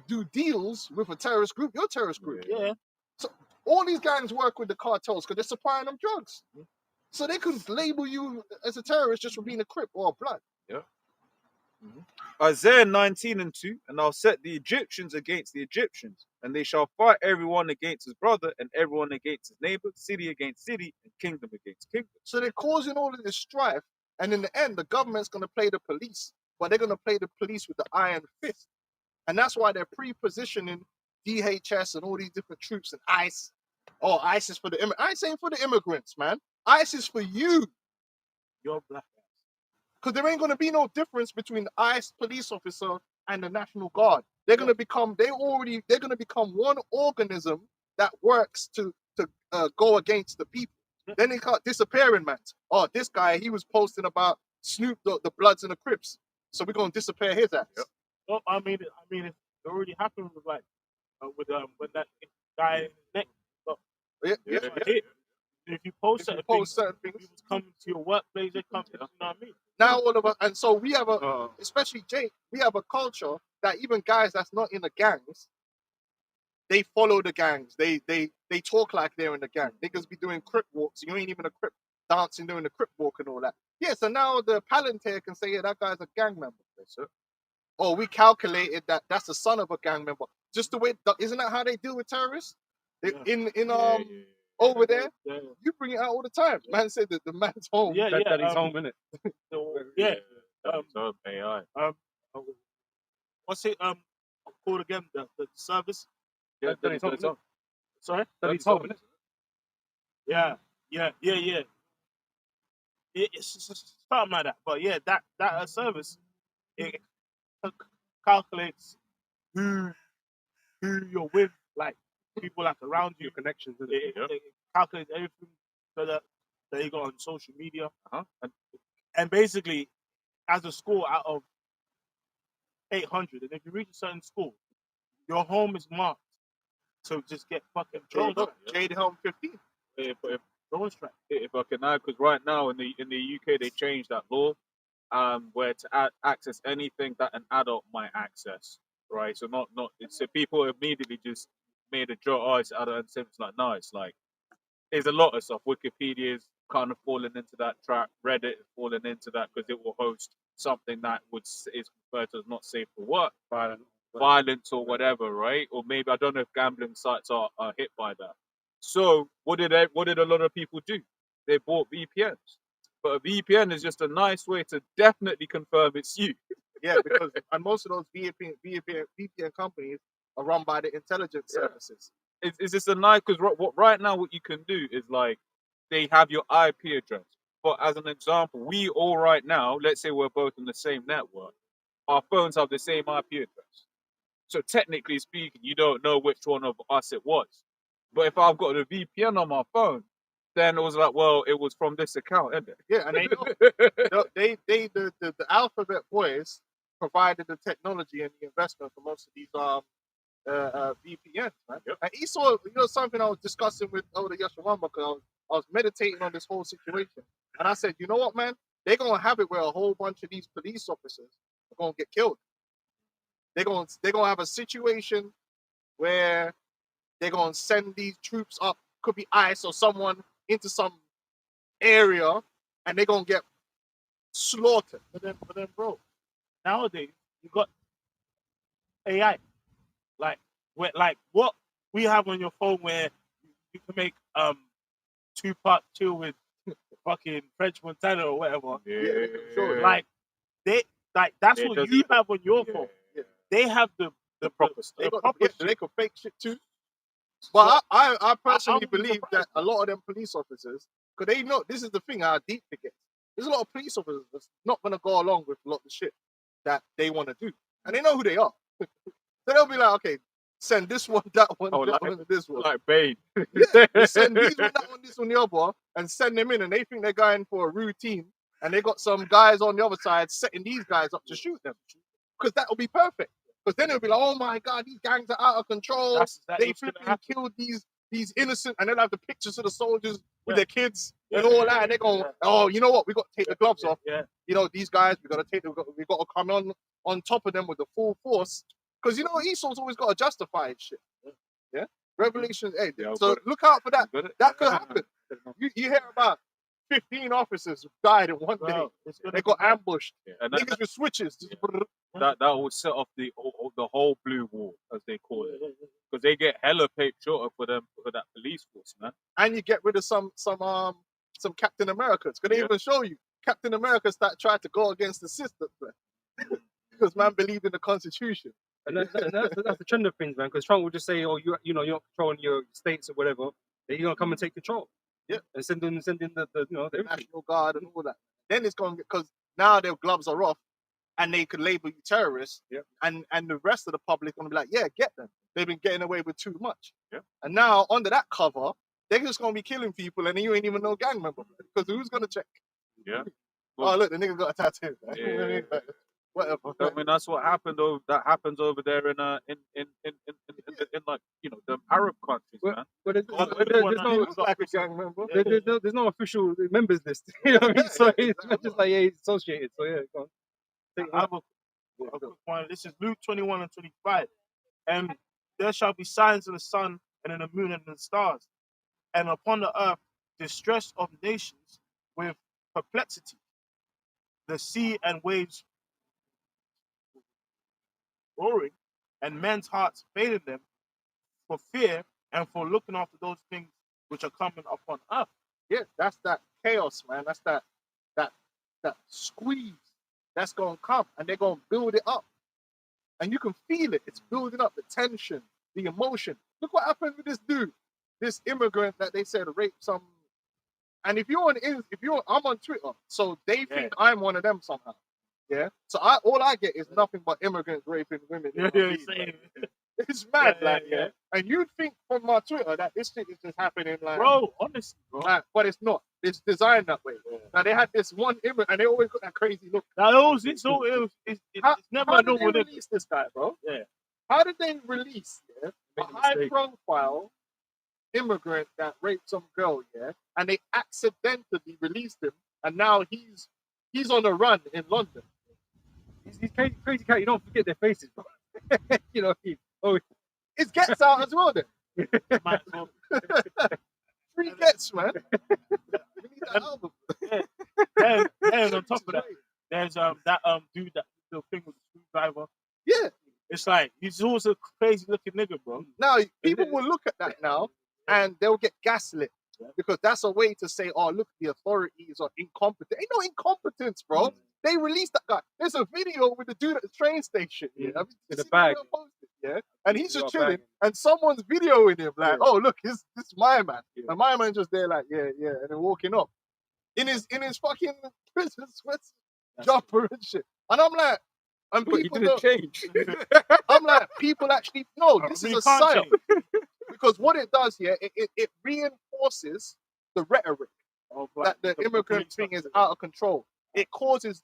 do deals with a terrorist group, you're a terrorist group. Yeah. So all these gangs work with the cartels because they're supplying them drugs. So they could label you as a terrorist just for being a Crip or a Blood. Isaiah 19:2, and I'll set the Egyptians against the Egyptians, and they shall fight everyone against his brother, and everyone against his neighbor, city against city, and kingdom against kingdom. So they're causing all of this strife, and in the end, the government's going to play the police, but they're going to play the police with the iron fist. And that's why they're pre-positioning DHS and all these different troops and ICE. Oh, ICE is for the immigrants. ICE ain't for the immigrants, man. ICE is for you. You're black. Because there ain't going to be no difference between the ICE police officer and the National Guard. They're going to become, they're going to become one organism that works to go against the people. Then they start disappearing, man. Oh, this guy, he was posting about Snoop, the Bloods and the Crips. So we're going to disappear his ass. Yep. Well, I mean, it already happened with like with that guy in his neck. Yeah. Hit. If you post If you certain post certain things, things. people come to your workplace, they come to, you know what I mean? Now all of us, and so we have especially Jake, we have a culture that even guys that's not in the gangs, they follow the gangs. They talk like they're in the gang. Niggas be doing Crip walks. You ain't even a Crip, dancing doing the Crip walk and all that. Yeah, so now the Palantir can say, yeah, that guy's a gang member. Or we calculated that that's the son of a gang member. Just the way, isn't that how they deal with terrorists? Over there, Yeah. you bring it out all the time. Man said that the man's home. Yeah, yeah. Daddy's home, innit? Yeah. AI. What's it called again? The service? Yeah, Daddy's home, innit? Sorry? Daddy's home, innit? Yeah. It's something like that. But yeah, that service, it calculates who you're with, like people like around you. Your connections, innit? It calculates everything so that that you got on social media. And And basically, as a score out of 800, and if you reach a certain score, your home is marked to just get fucking drone Look, strike. Jade Helm 15. if Drone strike. I can add, because right now in the UK they changed that law, where to access anything that an adult might access, right? So not so people immediately just made a joke. Oh, it's adult and it's like no, it's like there's a lot of stuff. Wikipedia's kind of fallen into that trap. Reddit is fallen into that because it will host something that is referred to as not safe for work, violence or whatever, right? Or maybe I don't know if gambling sites are hit by that. So what did a lot of people do? They bought VPNs. But a VPN is just a nice way to definitely confirm it's you. Yeah, because and most of those VPN companies are run by the intelligence services. It's just a nice, because right now what you can do is like they have your IP address. But as an example, we all right now, let's say we're both on the same network, our phones have the same IP address. So technically speaking, you don't know which one of us it was. But if I've got a VPN on my phone, then it was like, well, it was from this account, isn't it? Yeah, and they know the Alphabet boys provided the technology and the investment for most of these VPNs, man. Yep. And he saw, something I was discussing with Oda Yashawama, because I was meditating on this whole situation, and I said, you know what, man, they're gonna have it where a whole bunch of these police officers are gonna get killed. They're gonna have a situation where they're gonna send these troops up, could be ICE or someone, into some area, and they're gonna get slaughtered. But then, bro, nowadays you got AI, like what we have on your phone, where you can make two-part chill with fucking French Montana or whatever. Yeah. Sure. Like that's It what does- you have on your Yeah. phone. Yeah. they have the proper stuff. They got proper yeah, shit. they could fake shit too. But I personally I'm believe surprised, that a lot of them police officers, because they know this is the thing, how deep it gets. There's a lot of police officers that's not gonna go along with a lot of the shit that they want to do, and they know who they are. So they'll be like, okay, send this one, that one, Oh, that like- one, and this one. Like Bane. Yeah, they send these one, that one, this one, the other, and send them in, and they think they're going for a routine, and they got some guys on the other side setting these guys up to shoot them, because that will be perfect. Because then it'll be like, oh my god, these gangs are out of control. That's exactly They what's gonna flipping happen. killed these innocent, and they'll have the pictures of the soldiers with Yeah. their kids and Yeah. all that, and they're going, Yeah. oh, you know what? We got to take the gloves off. Yeah. These guys, we got to come on top of them with the full force. Because Esau's always got to justify his shit. Yeah. Revelation 8. Yeah, I've So got it. look out for that. Got it? That could happen. You hear about 15 officers who died in one day. Bro, it's gonna They got ambushed. Yeah, and Niggas with switches. that will set off the whole blue wall, as they call it, because they get hella paid shorter for that police force, man. And you get rid of some Captain Americas. Because they Yeah. even show you Captain America tried to go against the system, man. Because man believed in the Constitution. And that's the trend of things, man. Because Trump will just say, "Oh, you're not controlling your states or whatever. Then you're gonna come and take control." Yeah. And send in the The everything. National Guard and all that. Then it's going, because now their gloves are off, and they could label you terrorists. Yeah. And the rest of the public gonna be like, yeah, get them. They've been getting away with too much. Yeah. And now under that cover, they're just gonna be killing people, and you ain't even no gang member, because who's gonna check? Yeah. Oh look, the nigga got a tattoo. Yeah. Whatever. I mean, that's what happened. That happens over there in like the Arab countries, Well, man. But there's Oh, no He looks like a gang member. there's no official members list. You know what I mean? Yeah, So yeah, it's exactly. just like he's associated. So yeah, go on. Take I have a quick one. This is Luke 21 and 25. And there shall be signs in the sun and in the moon and in the stars, and upon the earth distress of nations with perplexity, the sea and waves roaring, and men's hearts failing them for fear and for looking after those things which are coming upon earth. Yeah, that's that chaos, man. That's that squeeze that's gonna come, and they're gonna build it up, and you can feel it. It's building up, the tension, the emotion. Look what happened with this dude, this immigrant that they said raped some. And I'm on Twitter, so they think I'm one of them somehow. Yeah. So all I get is nothing but immigrants raping women. in my feed, same. man. It's mad, Yeah, like, yeah, yeah. yeah. And you'd think from my Twitter that this shit is just happening, like, Bro, honestly, bro. but it's not. It's designed that way. Now they had this one image, and they always got that crazy look. Now, it's never How a did they normal nigga. release this guy, bro? Yeah. How did they release a Made a mistake. high-profile immigrant that raped some girl, and they accidentally released him, and now he's on a run in London. These crazy cat, you don't forget their faces, bro. You know what I mean? Oh, It gets out as well, then. Might as well. Free gets, man. We need that album. Then on top of that, there's that dude that the thing with the screwdriver. Yeah. It's like he's also a crazy looking nigga, bro. Now people will look at that now, and they'll get gaslit because that's a way to say, "Oh, look, the authorities are incompetent." Ain't no incompetence, bro. They released that guy. There's a video with the dude at the train station. Yeah, I mean, In you the see bag. video posted, yeah, and he's He's just got chilling, bag. and someone's videoing him like, Yeah. "Oh, look, this is my man," Yeah. and my man just there like, "Yeah, yeah," and then walking up in his fucking prison sweat jumper and shit, and I'm like, and What, he people didn't don't. change. I'm like, people actually no, this Really is a can't psyop. change. Because what it does here, it reinforces the rhetoric Oh, that the immigrant police thing is stuff. out of control. It causes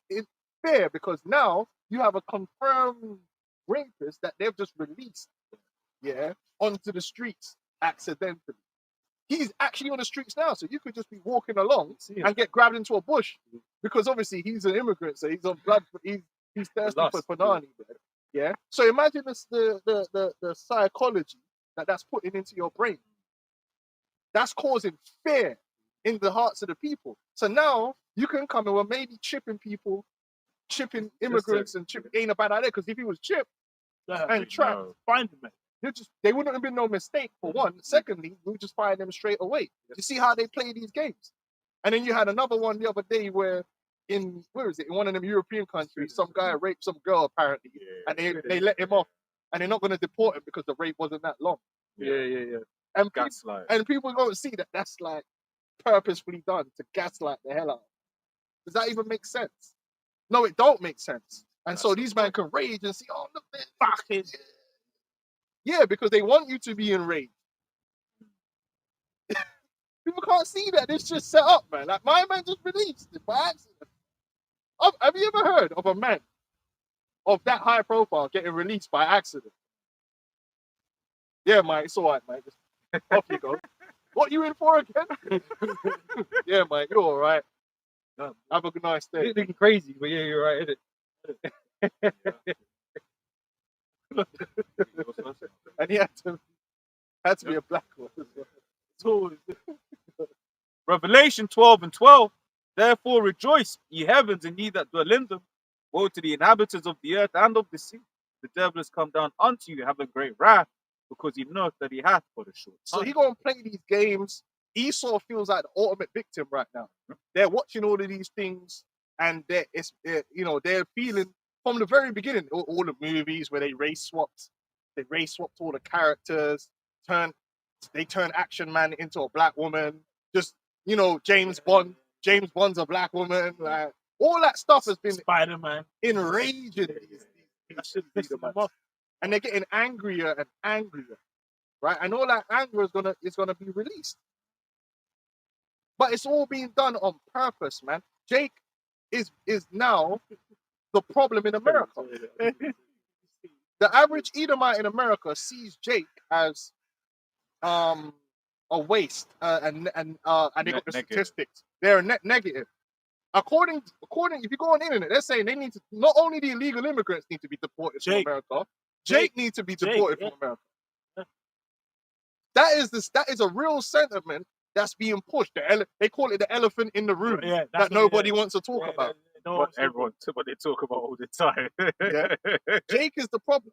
fear because now you have a confirmed rapist that they've just released, onto the streets accidentally. He's actually on the streets now, so you could just be walking along See him. and get grabbed into a bush because obviously he's an immigrant, so he's on blood. He's thirsty for Lust, Panani, yeah. So imagine this, the psychology that's putting into your brain. That's causing fear in the hearts of the people. So now you can come and we're maybe chipping immigrants and chipping ain't a bad idea because if he was chipped and trapped, Find him, man. they wouldn't have been no mistake for one. Secondly, we would just fire them straight away. You see how they play these games. And then you had another one the other day where in one of them European countries, some guy raped some girl apparently, and they let him off, and they're not going to deport him because the rape wasn't that long. Yeah. And Gaslight. and people go and see that that's like purposefully done to gaslight the hell out of them. Does that even make sense? No, it don't make sense. And so these men can rage and see, oh look, man, Fucking. yeah, because they want you to be enraged. People can't see that. It's just set up, man. Like my man just released it by accident. Have you ever heard of a man of that high profile getting released by accident? Yeah, Mike, it's all right, mate. Just off you go. What you in for again? Yeah, mate, you're all right. Have a good nice day. They're looking crazy, but yeah, you're right, isn't it? And he had to be a black one as well. Revelation 12:12. Therefore rejoice, ye heavens, and ye that dwell in them. Woe to the inhabitants of the earth and of the sea. The devil is come down unto you, having great wrath, because he knoweth that he hath but a short time. So he gonna play these games. Esau feels like the ultimate victim right now. They're watching all of these things, and they're feeling from the very beginning, all the movies where they race swapped all the characters, they turn Action Man into a black woman. Just James Bond's a black woman. Like all that stuff has been Spider-Man. enraging these and they're getting angrier and angrier, right? And all that anger is gonna be released. But it's all being done on purpose, man. Jake is now the problem in America. The average Edomite in America sees Jake as a waste, and they got the Negative. statistics. They're a net negative. According, if you go on the internet, they're saying they need to, not only the illegal immigrants need to be deported from America, Jake needs to be deported from America. That is a real sentiment that's being pushed. They call it the elephant in the room that nobody wants to talk about. What they talk about all the time. Yeah. Jake is the problem.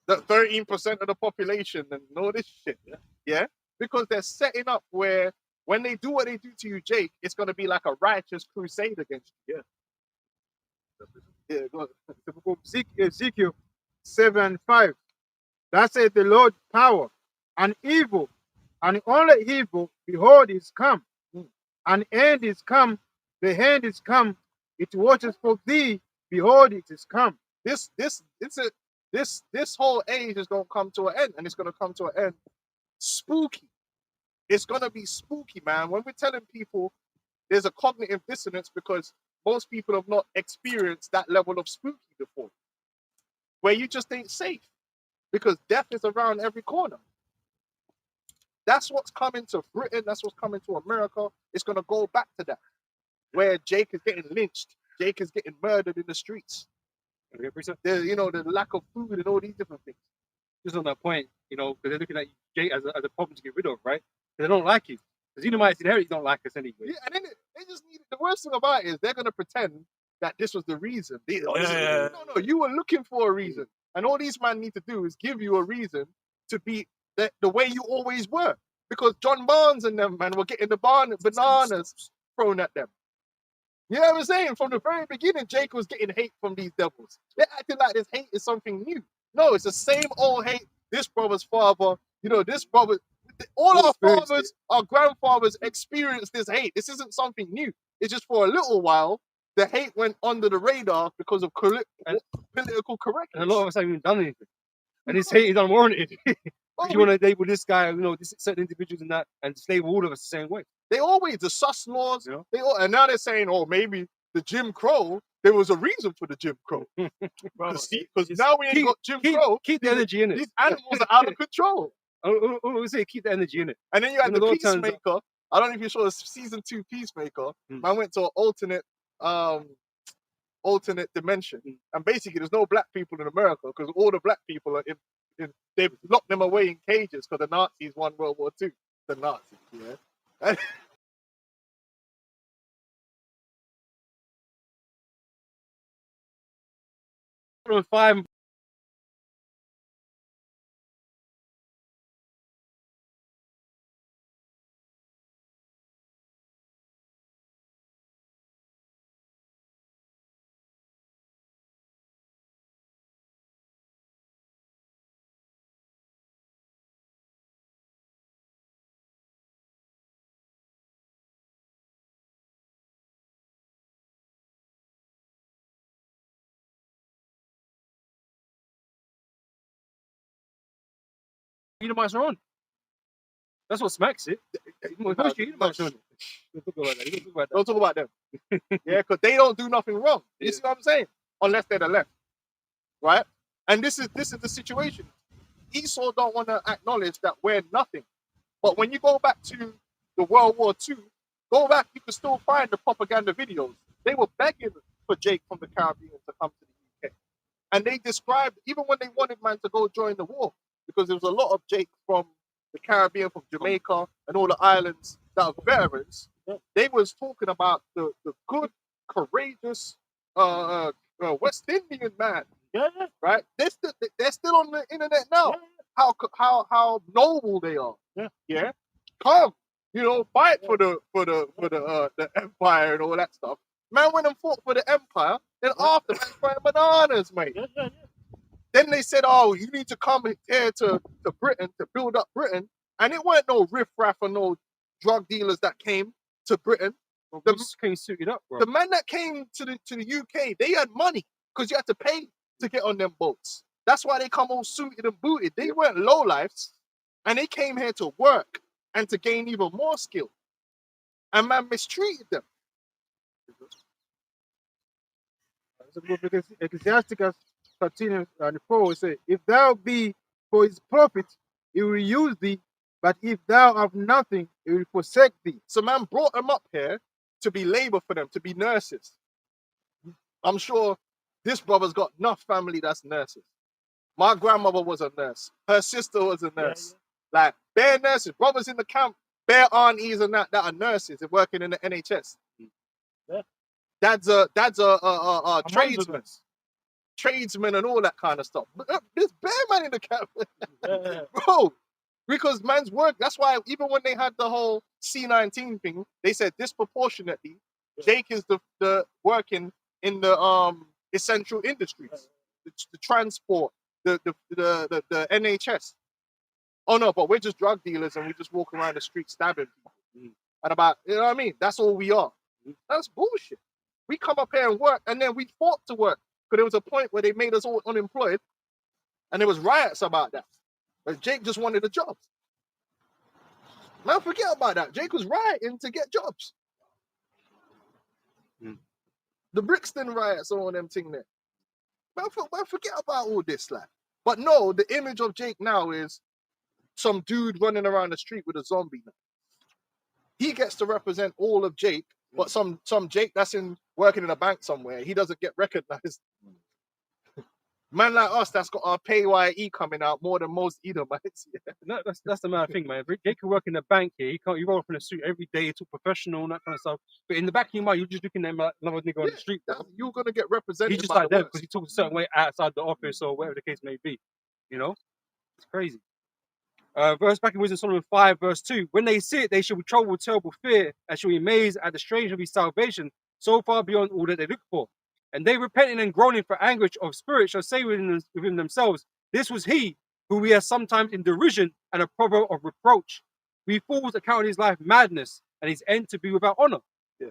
That 13% of the population and all this shit. Yeah. Because they're setting up where when they do what they do to you, Jake, it's going to be like a righteous crusade against you. Yeah. Go on. Ezekiel 7:5. That says the Lord power and evil, and only evil, behold, is come. An end is come, the hand is come, it watches for thee, behold, it is come. It's this whole age is gonna come to an end, and it's gonna come to an end spooky. It's gonna be spooky, man. When we're telling people there's a cognitive dissonance because most people have not experienced that level of spooky before, where you just ain't safe because death is around every corner. That's what's coming to Britain. That's what's coming to America. It's gonna go back to that, where Jake is getting lynched, Jake is getting murdered in the streets. There's, the lack of food and all these different things. Just on that point, because they're looking at Jake as a problem to get rid of, right? They don't like you. Because Edomites inherently don't like us anyway. Yeah, and then they just need, the worst thing about it is they're gonna pretend that this was the reason. No, you were looking for a reason. And all these men need to do is give you a reason to be the way you always were. Because John Barnes and them, man, were getting the bananas thrown at them. You know what I'm saying? From the very beginning, Jake was getting hate from these devils. They're acting like this hate is something new. No, it's the same old hate. This brother's father, this brother, all our fathers, our grandfathers experienced this hate. This isn't something new. It's just for a little while, the hate went under the radar because of political correctness. And a lot of us haven't even done anything. And this hate is unwarranted. You want to label this guy, this certain individuals and that, and just label all of us the same way. They always, the sus laws, and now they're saying, oh, maybe the Jim Crow, there was a reason for the Jim Crow. Because now we ain't got Jim Crow. Keep the energy in it. These animals are out of control. I say keep the energy in it. And then you had the Peacemaker. I don't know if you saw the season 2 Peacemaker. Man went to an alternate dimension. And basically there's no black people in America because all the black people are they've locked them away in cages because the Nazis won World War II. The Nazis, yeah. 5. Edomites are on. That's what smacks it. Edomites are on. Don't talk about them. Yeah, because they don't do nothing wrong. You see what I'm saying? Unless they're the left, right? And this is the situation. Esau don't want to acknowledge that we're nothing. But when you go back to the World War II, go back, you can still find the propaganda videos. They were begging for Jake from the Caribbean to come to the UK. And they described, even when they wanted man to go join the war, because there was a lot of Jake from the Caribbean, from Jamaica, and all the islands that are veterans. They was talking about the good, courageous West Indian man. Right? They're still on the internet now. How noble they are. Yeah. Come, fight for the empire and all that stuff. Man went and fought for the empire. Then after, man, trying bananas, mate. Then they said, oh, you need to come here to Britain to build up Britain. And it weren't no riffraff or no drug dealers that came to Britain. Well, the came suited up, bro. The man that came to the UK, they had money because you had to pay to get on them boats. That's why they come all suited and booted. They weren't lowlifes. And they came here to work and to gain even more skill. And man mistreated them. Ecclesiasticus 13:4 say, if thou be for his profit, he will use thee, but if thou have nothing, he will forsake thee. So man brought them up here to be labor for them, to be nurses. I'm sure this brother's got enough family that's nurses. My grandmother was a nurse. Her sister was a nurse. Like, bare nurses, brothers in the camp, bare aunties and that are nurses and working in the NHS. Dad's a tradesman. Tradesmen and all that kind of stuff. There's bare man in the camp. Bro, because man's work, that's why even when they had the whole C-19 thing, they said disproportionately, Jake is the working in the essential industries, the transport, the NHS. Oh no, but we're just drug dealers and we just walk around the street stabbing people. And about, you know what I mean? That's all we are. That's bullshit. We come up here and work, and then we fought to work. Because there was a point where they made us all unemployed. and there was riots about that. But Jake just wanted a job. Man, forget about that. Jake was rioting to get jobs. The Brixton riots and all them thing there. Man, forget about all this, like. But no, the image of Jake now is some dude running around the street with a zombie. He gets to represent all of Jake, but some Jake that's working in a bank somewhere, he doesn't get recognized. Man like us, that's got our PAYE coming out more than most Edomites. Yeah. No, that's the mad thing, man. Jake can work in the bank here. You roll up in a suit every day, it's all professional and that kind of stuff. But in the back of your mind, you're just looking at him like another nigga on the street. You're gonna get represented. He's just by like the them worst. because he talks a certain way outside the office or whatever the case may be. You know, it's crazy. Verse back in Wisdom Solomon 5, verse 2. When they see it, they shall be troubled with terrible fear and shall be amazed at the strange of his salvation, so far beyond all that they look for. And they repenting and groaning for anguish of spirit shall say within themselves, this was he who we are sometimes in derision and a proverb of reproach. We fools account his life madness and his end to be without honor. Yeah.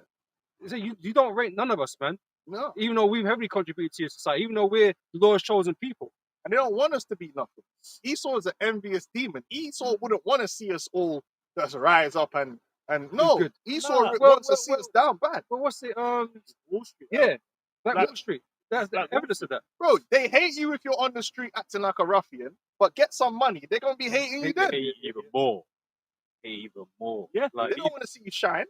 So you don't rate none of us, man. No. Even though we've heavily contributed to your society, even though we're the Lord's chosen people. And they don't want us to be nothing. Esau is an envious demon. Esau wouldn't want to see us all just rise up and no. Good. Esau wants to see us down bad. But what's it? Wall Street. Yeah, like Like- Wall Street. That's the like evidence of that. Bro, they hate you if you're on the street acting like a ruffian, but get some money. They're gonna be hating you then. Hey, even more. Hey, even more. Yeah. Like, They don't want to see you shine.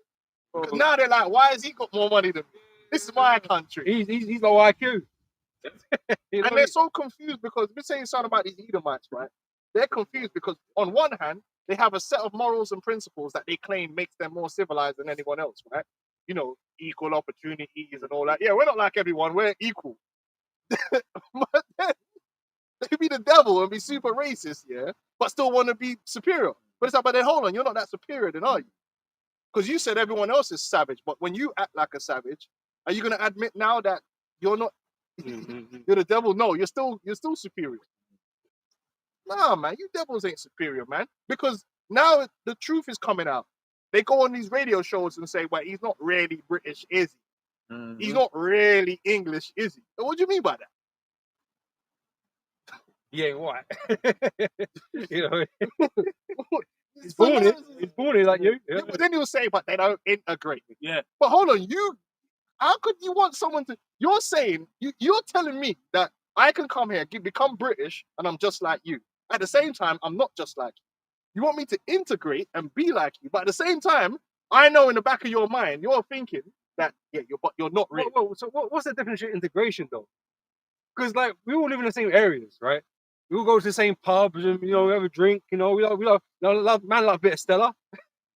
Because now they're like, why has he got more money than me? This is my country. He's low IQ. You know, And they're so confused because we're saying something about these Edomites, right? They're confused because on one hand, they have a set of morals and principles that they claim makes them more civilized than anyone else, right? You know, equal opportunities and all that. Yeah, we're not like everyone, we're equal. But then they be the devil and be super racist, yeah, but still want to be superior. But it's like, but then hold on, you're not that superior then, are you? Because you said everyone else is savage, but when you act like a savage, are you gonna admit now that you're not you're the devil? No, you're still superior. Nah, man, you devils ain't superior, man. Because now the truth is coming out. They go on these radio shows and say, well, he's not really British, is he? He's not really English, is he? So what do you mean by that? he ain't white. You know, He's he's born here like you. Yeah. But then he'll say, but they don't integrate. Yeah. But hold on, how could you want someone to? You're saying you're telling me that I can come here, become British, and I'm just like you. At the same time, I'm not just like you. You want me to integrate and be like you, but at the same time, I know in the back of your mind, you're thinking that you're not really. Whoa, so what's the definition of integration though? Because like we all live in the same areas, right? We all go to the same pubs and we have a drink. We love man like a bit of Stella.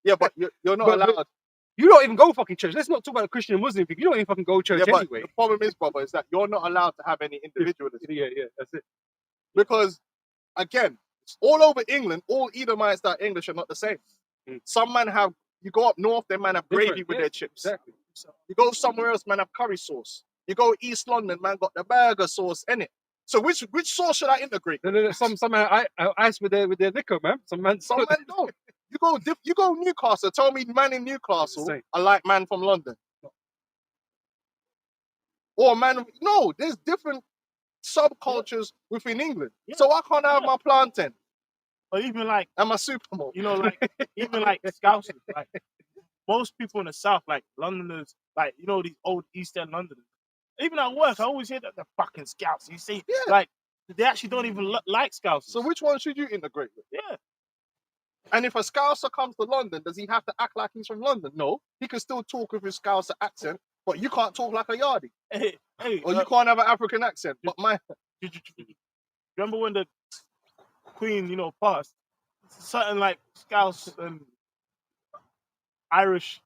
Yeah, but you're not But- allowed. You don't even go fucking church. Let's not talk about the Christian and Muslim thing. You don't even fucking go to church Yeah, but anyway. the problem is, brother, is that you're not allowed to have any individualism Yeah, that's it. because, again, all over England, all Edomites that are English are not the same. Some man have. You go up north, they man have gravy Different, with yeah, their chips. Exactly. You go somewhere else, man have curry sauce. You go East London, man got the burger sauce in it. So which sauce should I integrate? No. Some man I ice with their liquor, man. Some man. Some man don't. You go Newcastle. Tell me, man in Newcastle, Same. I like man from London. Or man, no. There's different subcultures within England. Yeah. So I can't have my plantain Or even like, and my supermodel. you know, like even like Scousers, like most people in the South, like Londoners, like you know these old East End Londoners. Even at work, I always hear that they're fucking Scouts. You see, Yeah. like they actually don't even like Scouts. So which one should you integrate with? yeah, And if a Scouser comes to London, does he have to act like he's from London? No. He can still talk with his Scouser accent, but you can't talk like a yardie. hey, Or you can't have an African accent. But remember when the Queen, you know, passed? Certain like Scouts and Irish,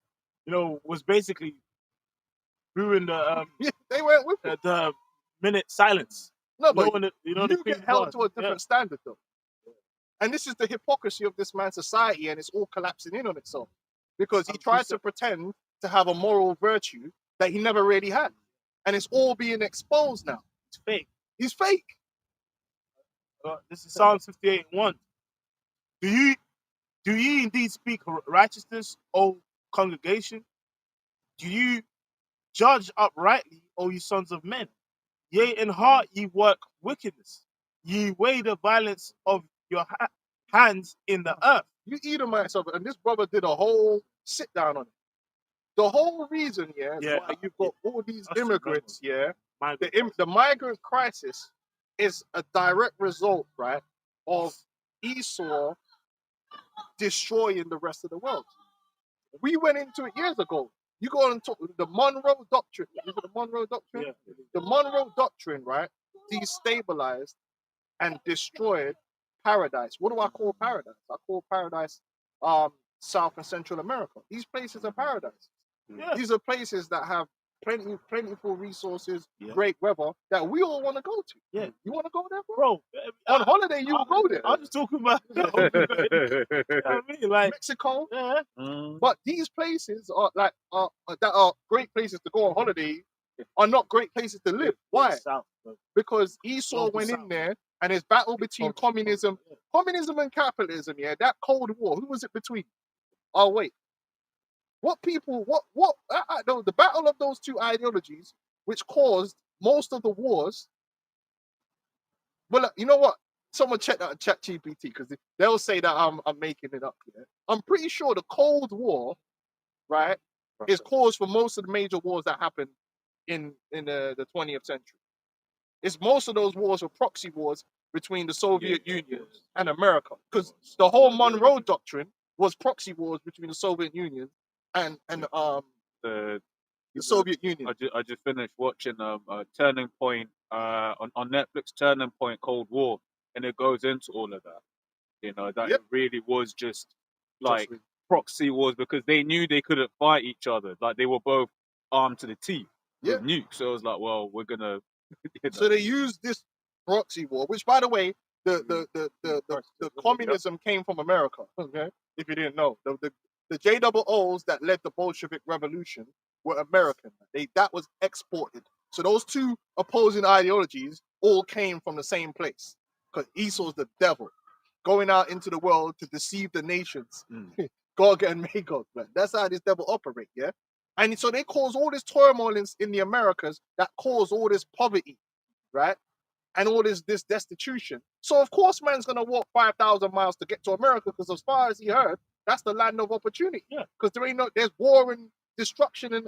you know, was basically ruined they went with it. the minute silence. No, but When the you Queen get held passed. to a different standard, though. And this is the hypocrisy of this man's society, and it's all collapsing in on itself. Because he tried to pretend to have a moral virtue that he never really had. And it's all being exposed now. It's fake. He's fake. This is Psalm 58:1. Do ye indeed speak righteousness, O congregation? Do you judge uprightly, O you sons of men? Yea, in heart ye work wickedness. ye weigh the violence of your hands in the earth. You Edomites of it, and this brother did a whole sit down on it. The whole reason, Yeah, why you've got all these that's immigrants, My the migrant crisis is a direct result, right, of Esau destroying the rest of the world. We went into it years ago. You go and talk the Monroe Doctrine. Is it the Monroe Doctrine? Yeah. The Monroe Doctrine, right, destabilized and destroyed paradise. What do I call paradise? I call paradise South and Central America. These places are paradise. Yeah. These are places that have plentiful resources, Yeah. great weather that we all want to go to. Yeah. You want to go there, bro? Bro, On holiday, you will go there. I'm just talking about you know what I mean? Like Mexico. yeah. But these places are like that are great places to go on holiday are not great places to live. Why? South, bro. Because Esau Global went in South. there and his battle between communism and capitalism, that Cold War, who was it between? Oh wait. The battle of those two ideologies, which caused most of the wars. Well, you know what? Someone check that on ChatGPT because they'll say that I'm making it up here. I'm pretty sure the Cold War, right, is cause for most of the major wars that happened in the 20th century. It's most of those wars were proxy wars between the Soviet Union and America, because the whole Monroe Doctrine was proxy wars between the Soviet Union and the Soviet Union. I just finished watching Turning Point on Netflix, Turning Point Cold War, and it goes into all of that. You know, that it really was just like proxy wars because they knew they couldn't fight each other. Like they were both armed to the teeth with nukes. So it was like, well, we're gonna. So they used this proxy war, which, by the way, the communism came from America. Okay, if you didn't know, the JOOs that led the Bolshevik Revolution were American. That was exported. So those two opposing ideologies all came from the same place. Because Esau's the devil, going out into the world to deceive the nations. Gog and Magog, man. That's how this devil operate, yeah? And so they cause all this turmoil in the Americas that cause all this poverty, right? And all this destitution. So of course man's gonna walk 5,000 miles to get to America because as far as he heard, that's the land of opportunity. Yeah. Because there's war and destruction and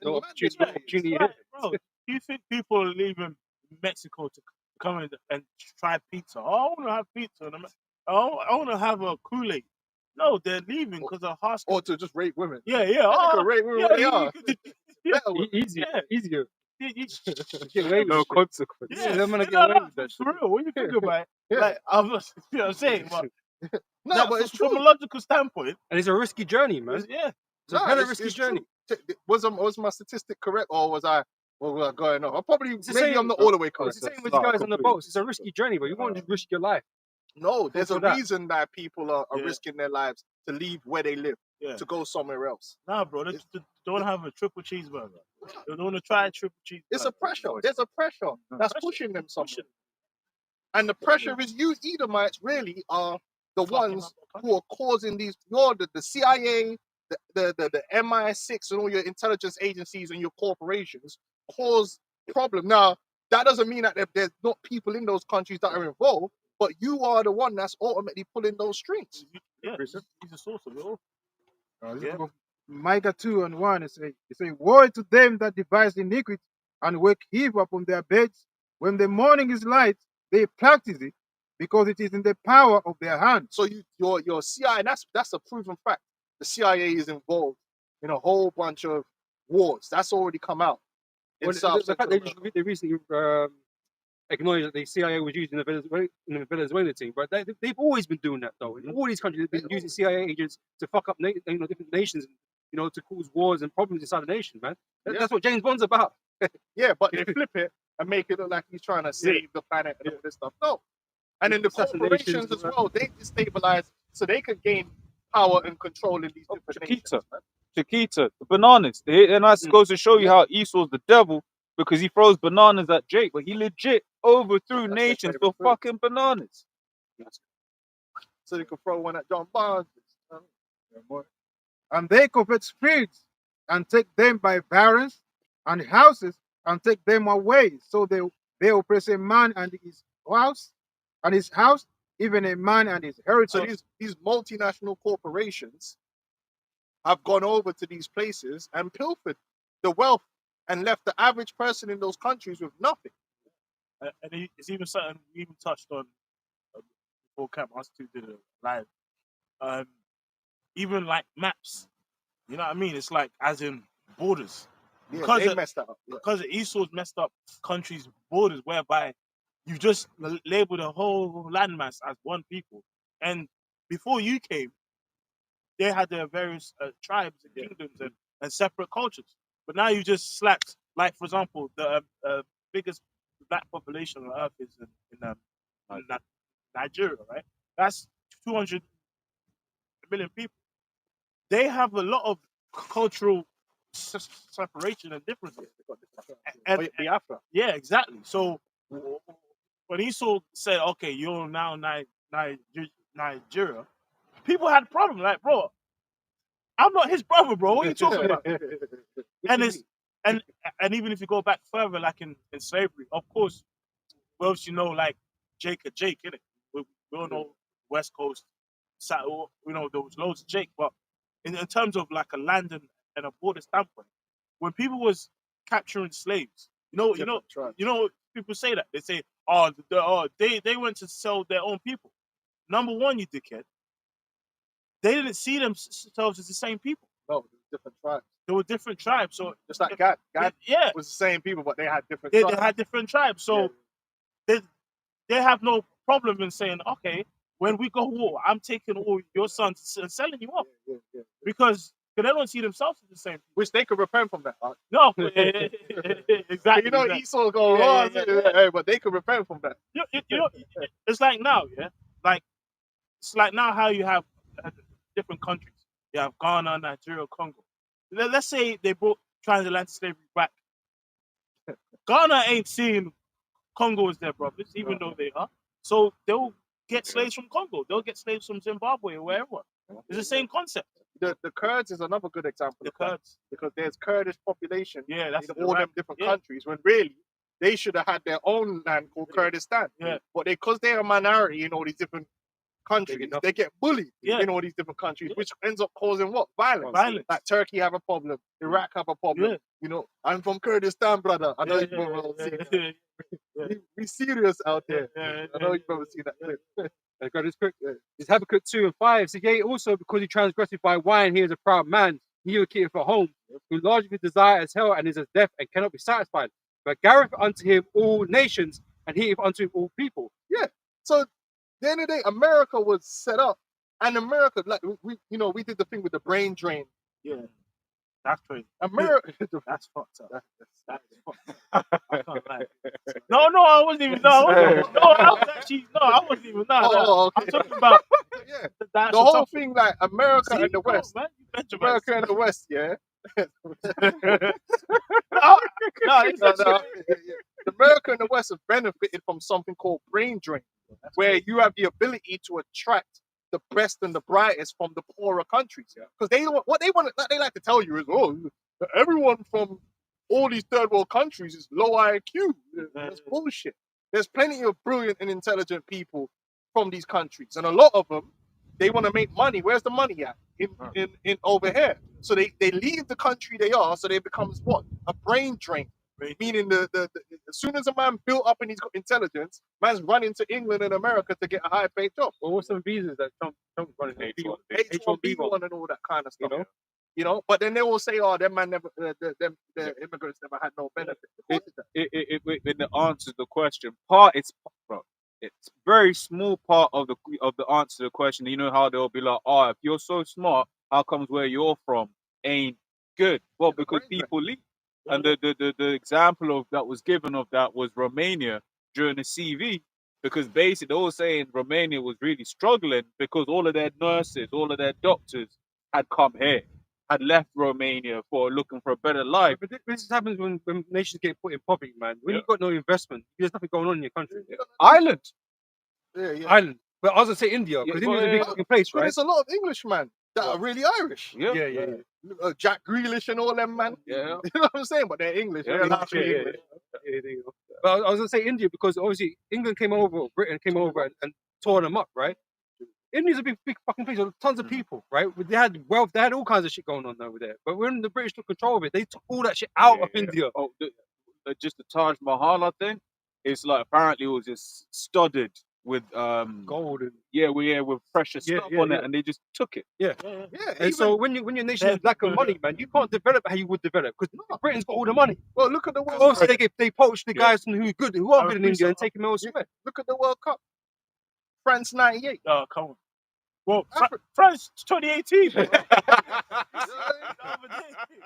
opportunity. Right, bro. Do you think people are leaving Mexico to come and try pizza? Oh, I want to have pizza. I want to have a Kool-Aid. No, they're leaving because of harsh. Or to just rape women. Yeah. Rape women. Easier. No consequence. Yeah, they're gonna get away with that for shit. real. When you think about it, Yeah. like you know what I'm saying, but No, but it's from true. a logical standpoint, And it's a risky journey, man. yeah. It's a very risky journey. True. Was my statistic correct, or was I going on? It's the Maybe same- I'm not all the way correct. It's the same with you guys on the boats. It's a risky journey, but you won't just risk your life. No, there's a for that. reason that people are Yeah. risking their lives to leave where they live Yeah. to go somewhere else. Nah, bro, they don't have a triple cheeseburger. They don't want to try a triple cheeseburger. It's a pressure. There's a pressure that's pushing them somewhere. And the pressure is you Edomites really are the ones who are causing these. You're the CIA, the MI6, and all your intelligence agencies and your corporations cause problem. Now that doesn't mean that there's not people in those countries that are involved, but you are the one that's ultimately pulling those strings. Yeah, he's a source of it all. Micah 2:1, it say, woe to them that devise iniquity and wake evil upon their beds. When the morning is light, they practice it, because it is in the power of their hand. So your CIA, that's a proven fact. The CIA is involved in a whole bunch of wars. That's already come out. In Well, South the fact Central they recently acknowledged that the CIA was using the Venezuela team, but they've always been doing that though. In all these countries, they've been using CIA agents to fuck up different nations, to cause wars and problems inside the nation, man. That's what James Bond's about. Yeah, but they flip it and make it look like he's trying to save the planet and all this stuff. No. And then the corporations as well, they destabilize so they can gain power and control in these different nations. Man. Chiquita, the bananas. And that goes to show you how Esau's the devil because he throws bananas at Jake, but he legit overthrew nations for fucking bananas. So they can throw one at John Barnes. And they covet spirits and take them by violence, and houses and take them away. So they oppress a man and his house, and his house, even a man and his So heritage. these multinational corporations have gone over to these places and pilfered the wealth and left the average person in those countries with nothing. And it's even something we even touched on before camp. Us two did it live. Even like maps, you know what I mean? It's like as in borders. Yeah, Because they of- messed that up. Yeah. Because Esau's messed up countries' borders, whereby you just label the whole landmass as one people. And before you came, they had their various tribes and kingdoms and separate cultures. But now you just slapped, like for example, the biggest black population on earth is in Nigeria, right? That's 200 million people. They have a lot of cultural separation and differences. And, Biafra. yeah, exactly. So when Esau said, "Okay, you're now Nigeria," people had a problem. Like, bro, I'm not his brother, bro. What are you talking about? And it's and even if you go back further, like in slavery, of course, well, you know, like Jake, innit? We all know West Coast, South, you know, there was loads of Jake, but in terms of like a land and a border standpoint, when people was capturing slaves, people say that they say, they went to sell their own people. Number one, you dickhead, they didn't see themselves as the same people. No, different tribes. There were different tribes, so Just like Gad. Gad yeah, was the same people, but they had different they tribes. had different tribes. So they have no problem in saying, okay, when we go war, I'm taking all your sons and selling you off Yeah. because they don't see themselves as the same. Which they could repent from that. No, exactly. You know, exactly. Esau going on, but they could repent from that. You know, it's like now, yeah, like it's like now how you have different countries. You have Ghana, Nigeria, Congo. Let's say they brought transatlantic slavery back. Ghana ain't seeing Congo as their brothers, even though they are. So they'll get slaves from Congo. They'll get slaves from Zimbabwe or wherever. It's the same concept. The Kurds is another good example The of that, Kurds. because there's Kurdish population Yeah, that's in all them different yeah. countries, when really they should have had their own land called Kurdistan. Yeah. But because they're a minority in all these different countries, they get bullied Yeah. in all these different countries, which ends up causing what? Violence. Violence. Like Turkey have a problem, Iraq have a problem. Yeah. You know, I'm from Kurdistan, brother. I know you've ever seen that. We serious out there. I know you've ever seen that clip. I got this quick. It's Habakkuk 2 and 5. So, yea, also because he transgressed by wine, he is a proud man. He who keepeth for home, who largely his desire as hell and is as death and cannot be satisfied. But gathereth unto him all nations, and heateth unto him all people. Yeah. So the end of the day, America was set up, and America, like we did the thing with the brain drain. Yeah. That's crazy. America, That's fucked up. That's fucked up. I can't lie. No, I wasn't even. No, I wasn't even. Okay. I'm talking about yeah. the The whole thing, like America See, and the go, West, man. You Benjamin. America and the West, yeah. America and the West have benefited from something called brain drain, where you have the ability to attract the best and the brightest from the poorer countries. Because they like to tell you is, everyone from all these third world countries is low IQ. That's bullshit. There's plenty of brilliant and intelligent people from these countries, and a lot of them, they want to make money. Where's the money at? In over here. So they leave the country they are, so they becomes what? A brain drain. Meaning the as soon as a man built up and he's got intelligence, man's running to England and America to get a high paid job. Well, what's some visas that Trump's running? H1B1 and all that kind of stuff. You know, but then they will say, "Oh, them man never, the immigrants never had no benefit." When the answer to the question, it's very small part of the answer to the question. You know how they'll be like, "Oh, if you're so smart, how comes where you're from ain't good?" Well, because people leave. And the example of that was given of that was Romania during the CV, because basically they were saying Romania was really struggling because all of their nurses, all of their doctors had come here, had left Romania for looking for a better life. But this happens when nations get put in poverty, man. When you've got no investment, there's nothing going on in your country. Ireland. Ireland. But I was going to say India, because India's a big fucking place, But right? there's a lot of Englishmen that are really Irish. Yeah. Jack Grealish and all them, man. Yeah. You know what I'm saying? But they're English. They're allowed to be English. But I was gonna say India because obviously England came over, Britain came over and tore them up, right? India's a big fucking place. There were tons of people, right? They had wealth, they had all kinds of shit going on over there. But when the British took control of it, they took all that shit out of India. Oh, just the Taj Mahal, I think. It's like apparently it was just studded with Gold and with precious stuff on it, and they just took it. yeah. Yeah, And so when your nation is lack of money, man, you can't develop how you would develop because Britain's got all the money. well, look at the World Obviously, Cup. they poach the guys who are good in India and take them elsewhere. Look at the World Cup. France '98. Oh, come on. Well, Afri- France 2018.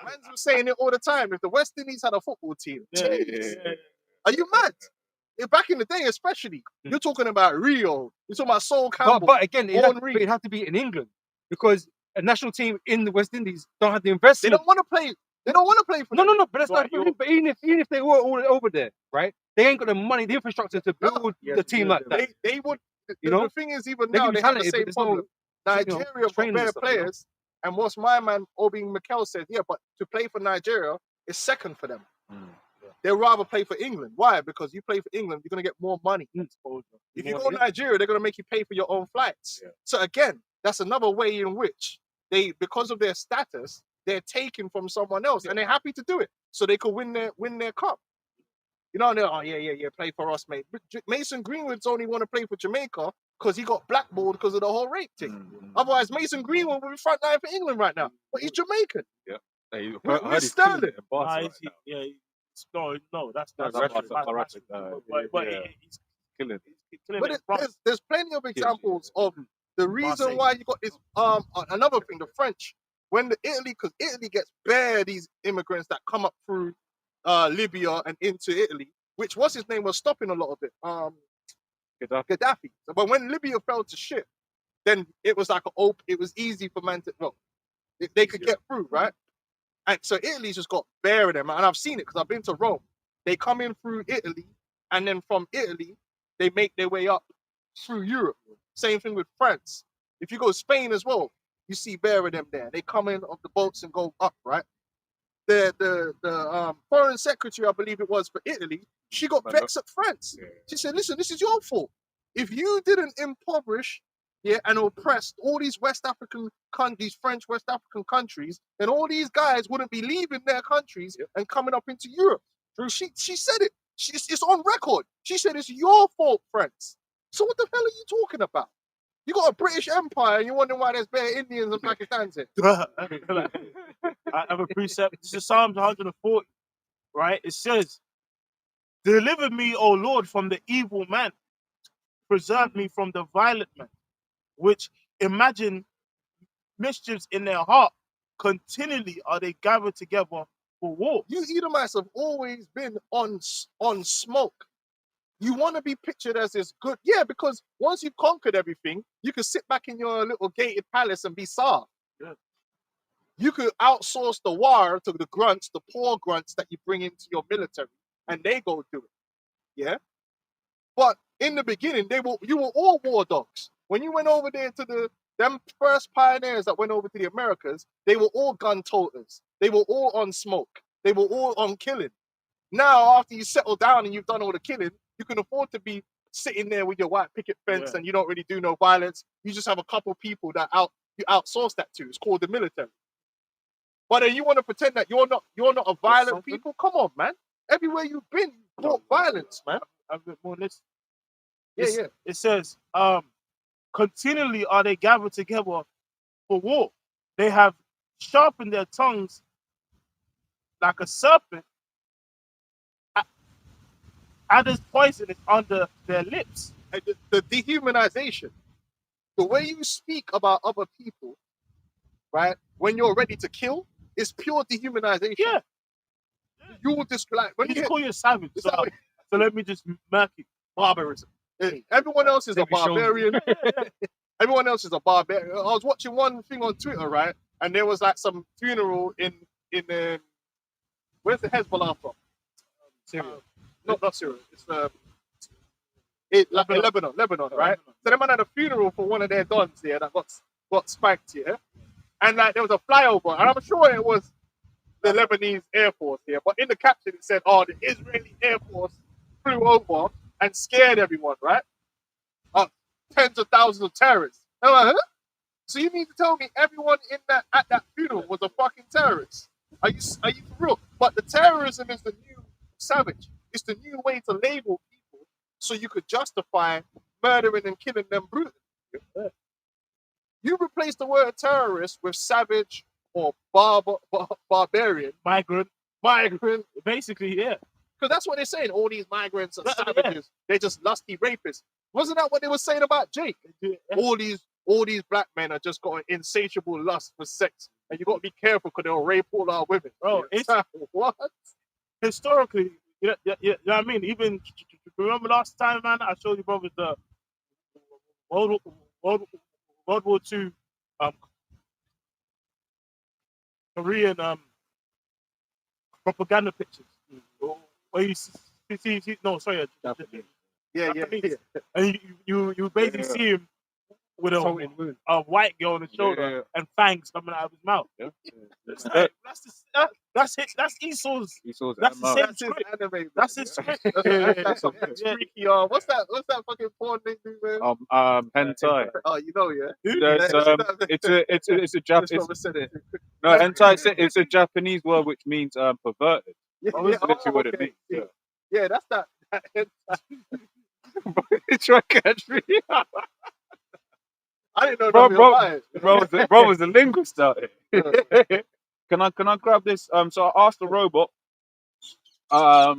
Mans was saying it all the time. If the West Indies had a football team, jeez. Are you mad? Back in the day, especially, you're talking about Rio. You're talking about Sol Campbell. But again, Vaughan Reed. it'd have to be in England because a national team in the West Indies don't have the They investment. don't want to play. They don't want to play for. No, but that's Right, not. But even if they were all over there, right? They ain't got the money, the infrastructure to build the team like that. They would. You know? The thing is, even They now can be they have the talented, same but there's no, problem. Nigeria got training and better stuff, you know? players, and what's my man Obi Mikel said, yeah, but to play for Nigeria is second for them. They'd rather play for England. Why? Because you play for England, you're gonna get more money. If you go to Nigeria, they're gonna make you pay for your own flights. Yeah. So again, that's another way in which they, because of their status, they're taken from someone else, and they're happy to do it so they could win their cup. You know, they're, oh yeah, play for us, mate. But Mason Greenwood's only want to play for Jamaica because he got blackballed because of the whole rape thing. Otherwise, Mason Greenwood would be front line for England right now, but he's Jamaican. Hey, Where's Sterling? No, that's Rashford. But Yeah. he's Killing it. killing But it. France. there's plenty of examples of the reason Marseille. why you got this. Another thing, the French, when Italy, because Italy gets bare these immigrants that come up through Libya and into Italy, which what's his name was stopping a lot of it. Gaddafi. But when Libya fell to shit, then it was like it was easy for man to they could get through, right? And so Italy's just got bare of them, and I've seen it because I've been to Rome. They come in through Italy, and then from Italy, they make their way up through Europe. Same thing with France. If you go to Spain as well, you see bare of them there. They come in off the boats and go up, right? The foreign secretary, I believe it was for Italy, she got vexed at France. She said, listen, this is your fault. If you didn't impoverish and oppressed all these West African countries, French West African countries, then all these guys wouldn't be leaving their countries and coming up into Europe. She said it. It's on record. She said it's your fault, France. So what the hell are you talking about? You got a British Empire and you're wondering why there's bare Indians and Pakistanis here. I have a precept. This is Psalms 140, right? It says, deliver me, O Lord, from the evil man. Preserve me from the violent man, which imagine mischiefs in their heart. Continually are they gathered together for war. You Edomites have always been on smoke. You want to be pictured as this good, because once you've conquered everything, you can sit back in your little gated palace and be soft. Yeah. You could outsource the war to the grunts, the poor grunts that you bring into your military, and they go do it. Yeah. But in the beginning, you were all war dogs. When you went over there to them first pioneers that went over to the Americas, they were all gun toters. They were all on smoke. They were all on killing. Now, after you settle down and you've done all the killing, you can afford to be sitting there with your white picket fence and you don't really do no violence. You just have a couple people that you outsource that to. It's called the military. But then you want to pretend that you're not a violent people? Come on, man. Everywhere you've been, you brought violence, man. A bit more. Yeah. It says, continually are they gathered together for war. They have sharpened their tongues like a serpent. And there's poison under their lips. And the dehumanization, the way you speak about other people, right, when you're ready to kill, is pure dehumanization. Yeah. You will just like when You call you a savage. So let me just mark it. barbarism. Everyone else is a barbarian. Everyone else is a barbarian. I was watching one thing on Twitter, right, and there was like some funeral in where's the Hezbollah from? Syria. Not Syria. It's Lebanon, right? So they man had a funeral for one of their dons here that got spanked here, and like there was a flyover, and I'm sure it was the Lebanese Air Force here, but in the caption it said, "Oh, the Israeli Air Force flew over and scared everyone, right? Tens of thousands of terrorists. I'm like, huh? So you mean to tell me everyone at that funeral was a fucking terrorist? Are you for real? But the terrorism is the new savage. It's the new way to label people so you could justify murdering and killing them brutally. You replace the word terrorist with savage or barbarian, Migrant. Basically, yeah. because that's what they're saying. All these migrants are Yeah. savages. They're just lusty rapists. Wasn't that what they were saying about Jake? Yeah. All these black men are just got an insatiable lust for sex, and you got to be careful because they'll rape all our women. Bro, it's what? historically, you know what I mean? Even remember last time, man, I showed you, brother, the World War II Korean propaganda pictures. Where you see no, sorry, Yeah. and you basically see him with Salted wound. a white girl on his shoulder Yeah. and fangs coming out of his mouth. Yeah. It's like, that's it. That's Esau's. He saw That's the that. same That's his script. anime. That's his script. That's fucking Yeah. freaky. What's that fucking porn name, man? Hentai. Oh, you know, yeah. There's, it's a Jap. This brother said it. No, hentai. It's a Japanese word which means perverted. Yeah, That's literally what it okay. means. Yeah, that's that. Try catch me. I didn't know Bro, nothing about it. Bro was a linguist out here. Can I grab this? So I asked the robot. Because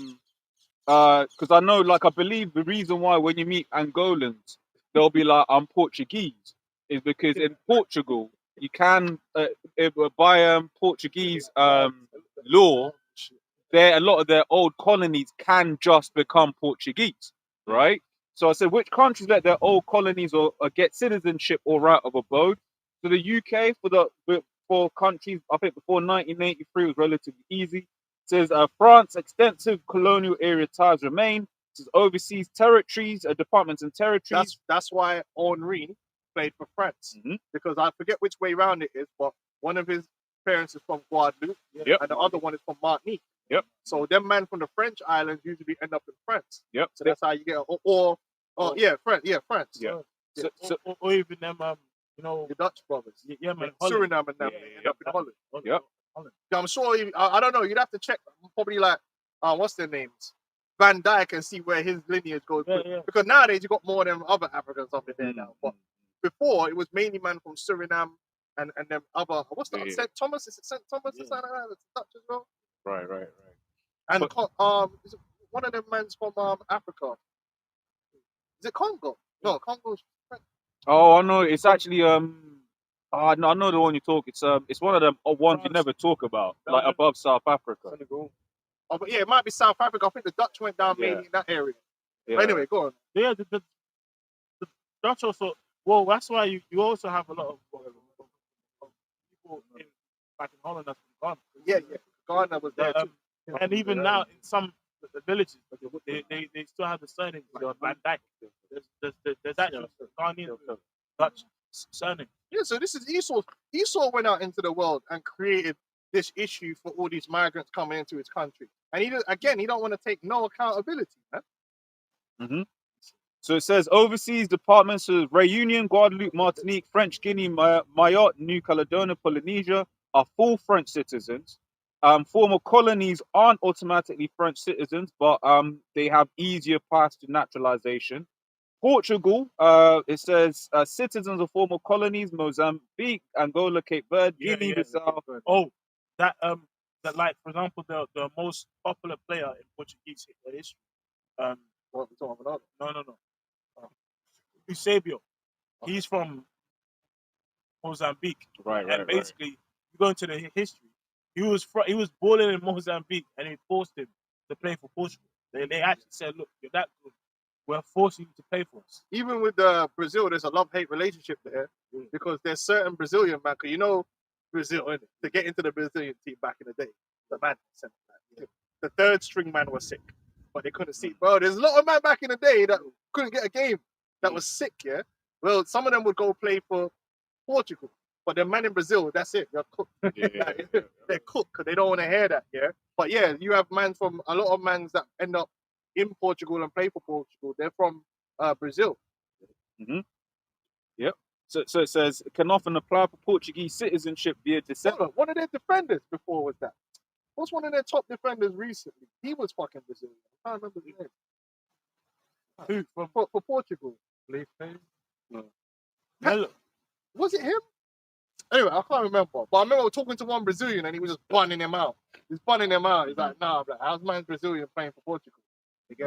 I know, like, I believe the reason why when you meet Angolans, they'll be like, "I'm Portuguese," is because in Portugal you can by Portuguese law, a lot of their old colonies can just become Portuguese, right? So I said, which countries let their old colonies or get citizenship or right of abode? So the UK for countries, I think before 1983 was relatively easy. It says France, extensive colonial area ties remain. It says overseas territories, departments and territories. That's why Henri played for France, because I forget which way round it is, but one of his parents is from Guadeloupe, and the other one is from Martinique. Yep. So them men from the French islands usually end up in France. Yep. So that's how you get France. Yeah. Or even them, you know, The Dutch brothers. yeah, man, Suriname and them Yeah, end up in Holland. Yep. Yeah, I'm sure. I don't know. You'd have to check. Probably like, what's their names? Van Dyke, and see where his lineage goes. Yeah. Because nowadays you got more than other Africans up in there now. But before it was mainly man from Suriname and them other. What's that? Yeah. St. Thomas? Is it St. Thomas? Yeah. Is that Dutch as well? Right. And But- is it one of them men's from Africa? Is it Congo? No, Congo's. Oh, I know. It's actually I know the one you talk. It's one of them ones you never talk about, like above South Africa. Senegal. Oh, but yeah, it might be South Africa. I think the Dutch went down Yeah. mainly in that area. Yeah. But anyway, go on. Yeah, the Dutch also. Well, that's why you also have a lot of people back in Holland that's from Ghana. Yeah. Ghana was there too. And even now, in some the villages, they still have the surname Van Dyke. There's actually Ghanaian Dutch surname. Yeah, so this is Esau. Esau went out into the world and created this issue for all these migrants coming into his country. And he don't want to take no accountability, man. So it says overseas departments of Réunion, Guadeloupe, Martinique, French Guinea, Mayotte, New Caledonia, Polynesia are full French citizens. Former colonies aren't automatically French citizens, but they have easier paths to naturalization. Portugal, it says citizens of former colonies, Mozambique, Angola, Cape Verde, Guinea, Bissau. Oh, that like for example the most popular player in Portuguese history. What we talking about? No. Eusebio. He's from Mozambique. Right. And basically, you go into the history. He was born in Mozambique, and they forced him to play for Portugal. They actually said, "Look, you're that good. We're forcing you to play for us." Even with Brazil, there's a love-hate relationship there because there's certain Brazilian man. Cause you know Brazil, innit? To get into the Brazilian team back in the day, the man sent that. The third string man was sick, but they couldn't see. Bro, there's a lot of men back in the day that couldn't get a game that was sick. Yeah. Well, some of them would go play for Portugal. But the man in Brazil, that's it. They're cooked. They're cooked because they don't want to hear that, yeah. But yeah, you have a lot of mans that end up in Portugal and play for Portugal. They're from Brazil. Yep. So it says can often apply for Portuguese citizenship via descent. Hold on, one of their defenders before was that. What's one of their top defenders recently? He was fucking Brazilian. I can't remember his name. Who? For Portugal. Melo. Was it him? Anyway, I can't remember. But I remember talking to one Brazilian and he was just bunning him out. He's bunning him out. He's like, nah, bro, how's man's Brazilian playing for Portugal? I think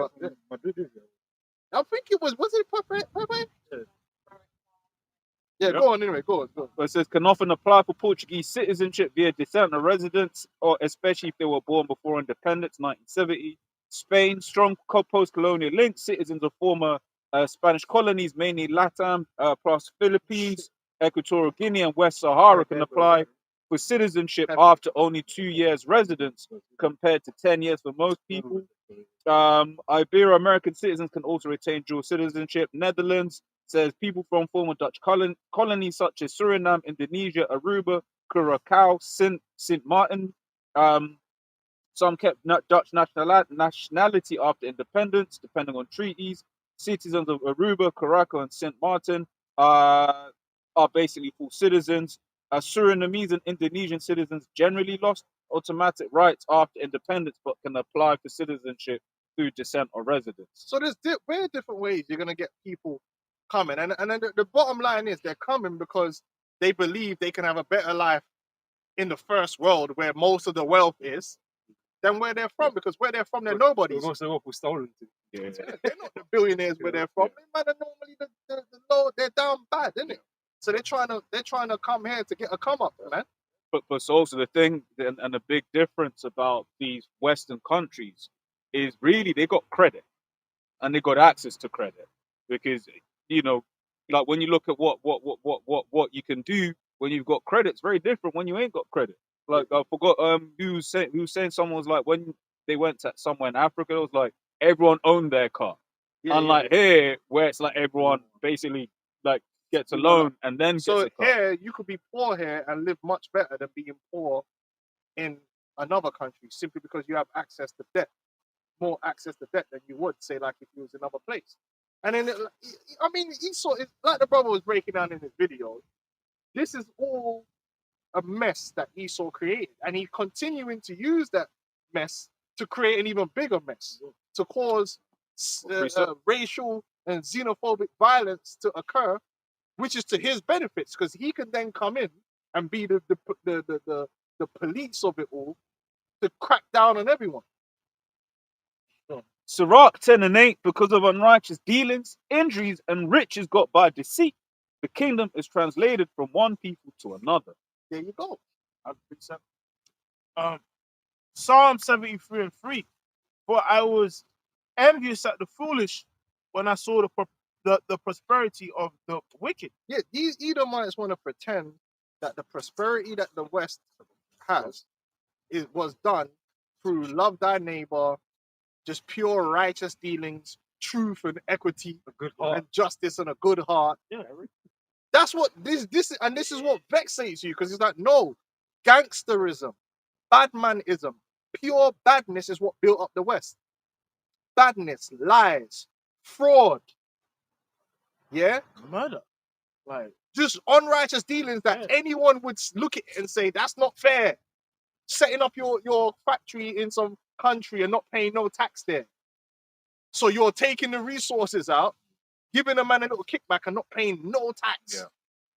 it was it Pepe? Yeah, Yep. go on anyway, go on. But it says can often apply for Portuguese citizenship via descent or residence, or especially if they were born before independence, 1970. Spain, strong post-colonial links, citizens of former Spanish colonies, mainly Latam, plus Philippines, Equatorial Guinea, and West Sahara can apply for citizenship after only 2 years residence, compared to 10 years for most people. Ibero-American citizens can also retain dual citizenship. Netherlands says people from former Dutch colonies such as Suriname, Indonesia, Aruba, Curacao, Sint Maarten. Some kept Dutch nationality after independence, depending on treaties. Citizens of Aruba, Curacao, and Sint Maarten are basically full citizens. Surinamese and Indonesian citizens generally lost automatic rights after independence, but can apply for citizenship through descent or residence. So there's very different ways you're going to get people coming. And then the bottom line is they're coming because they believe they can have a better life in the first world where most of the wealth is than where they're from, because where they're from, they're nobodies. Most of the wealth was stolen. They're not the billionaires where they're from. They are normally the low, they're down bad, isn't it? So they're trying to come here to get a come up, man. But it's also the thing, and the big difference about these Western countries is really they got credit, and they got access to credit, because like when you look at what you can do when you've got credit, it's very different when you ain't got credit. Like I forgot who was saying someone was like when they went to somewhere in Africa, it was like everyone owned their car. Unlike here, where it's like everyone basically like gets a loan and then gets a car. Here you could be poor here and live much better than being poor in another country, simply because you have access to debt, more access to debt than you would say like if you was in another place. And then I mean, Esau is like the brother was breaking down in his video. This is all a mess that Esau created, and he's continuing to use that mess to create an even bigger mess, to cause racial and xenophobic violence to occur, which is to his benefits, because he can then come in and be the police of it all to crack down on everyone. Sirach 10 and 8, because of unrighteous dealings, injuries, and riches got by deceit, the kingdom is translated from one people to another. There you go. Psalm 73 and 3. For I was envious at the foolish when I saw the prosperity of the wicked. Yeah, these Edomites want to pretend that the prosperity that the West has was done through love thy neighbor, just pure righteous dealings, truth and equity, A good heart. and justice and a good heart. Yeah. That's what this is what vexates you, because it's like, no, gangsterism, badmanism, pure badness is what built up the West. Badness, lies, fraud, yeah, Murder. like just unrighteous dealings that anyone would look at and say that's not fair. Setting up your factory in some country and not paying no tax there, so you're taking the resources out, giving a man a little kickback and not paying no tax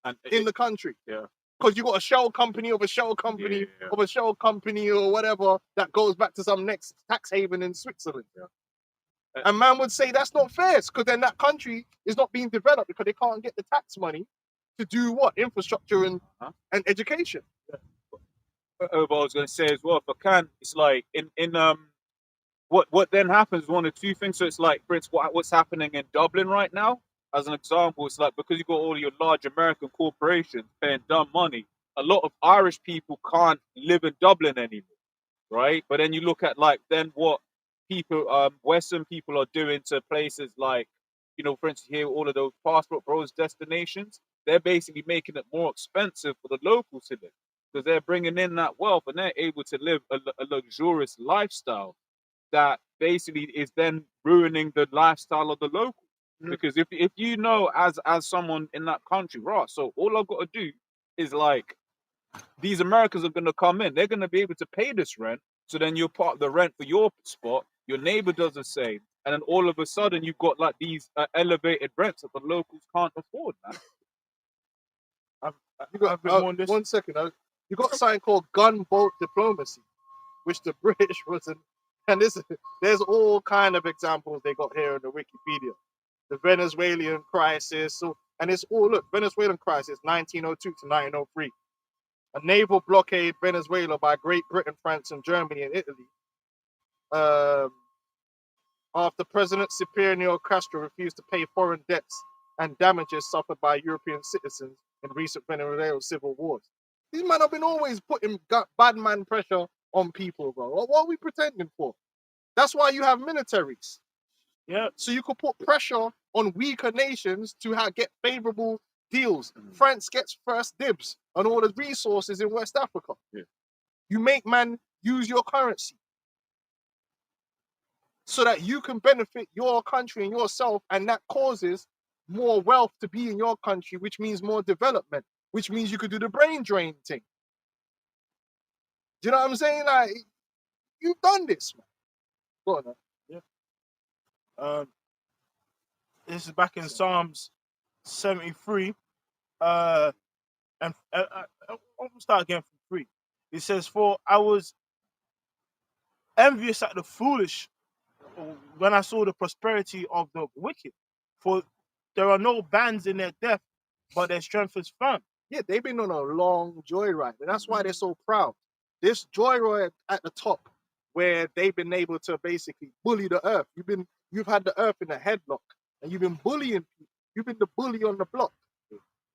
And in the country. Yeah. Because you got a shell company of a shell company of a shell company or whatever that goes back to some next tax haven in Switzerland. And man would say that's not fair, because then that country is not being developed because they can't get the tax money to do what? Infrastructure and education. What I was going to say as well, if I can, it's like in what then happens, one of two things. So it's like, for instance, what's happening in Dublin right now, as an example, it's like because you got all your large American corporations paying dumb money, a lot of Irish people can't live in Dublin anymore, right? But then you look at like then what people, Western people are doing to places like, for instance, here all of those passport bros destinations, they're basically making it more expensive for the locals to live, because they're bringing in that wealth and they're able to live a luxurious lifestyle that basically is then ruining the lifestyle of the local. Because if you know as someone in that country, right? So all I've got to do is like these Americans are going to come in. They're going to be able to pay this rent. So then you're part of the rent for your spot. Your neighbor does the same, and then all of a sudden you've got like these elevated rents that the locals can't afford, man. You got a bit more on this. 1 second. You got something called gunboat diplomacy, which the British wasn't. And there's all kind of examples they got here in the Wikipedia. The Venezuelan crisis. And it's all, look, Venezuelan crisis, 1902 to 1903. A naval blockade Venezuela by Great Britain, France, and Germany and Italy. After President Cipriano Castro refused to pay foreign debts and damages suffered by European citizens in recent Venezuelan civil wars. These men have been always putting bad man pressure on people, bro. What are we pretending for? That's why you have militaries. Yeah. So you could put pressure on weaker nations to get favorable deals. France gets first dibs on all the resources in West Africa. Yeah. You make man use your currency so that you can benefit your country and yourself, and that causes more wealth to be in your country, which means more development, which means you could do the brain drain thing. Do you know what I'm saying? Like, you've done this, man. Go on, man. This is back in Psalms 73. I'll start again from 3. It says, "For I was envious at the foolish when I saw the prosperity of the wicked. For there are no bands in their death, but their strength is firm." Yeah, they've been on a long joyride, and that's why they're so proud. This joyride at the top, where they've been able to basically bully the earth. You've had the earth in a headlock, and you've been bullying people. You've been the bully on the block.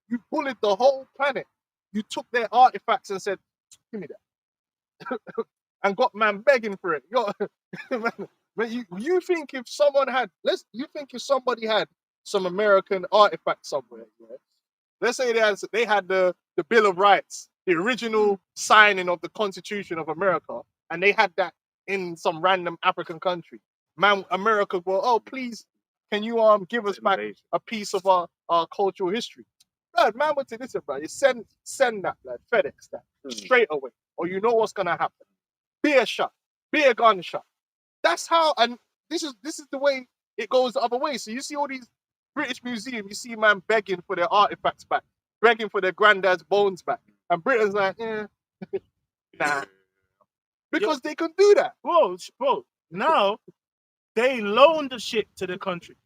You bullied the whole planet. You took their artifacts and said, "Give me that," and got man begging for it. You think if someone had, if somebody had some American artifact somewhere, yeah? Let's say they had the Bill of Rights, the original signing of the Constitution of America, and they had that in some random African country. Man, America will, "Oh, please, can you give us back a piece of our cultural history?" Blood, man would say, "Listen, bro, you send that, blood, FedEx that straight away, or you know what's gonna happen. Be a shot, be a gunshot." That's how, and this is the way it goes the other way. So you see all these British museums, you see man begging for their artifacts back, begging for their granddad's bones back, and Britain's like, nah, because they can do that. Bro, now they loan the shit to the country.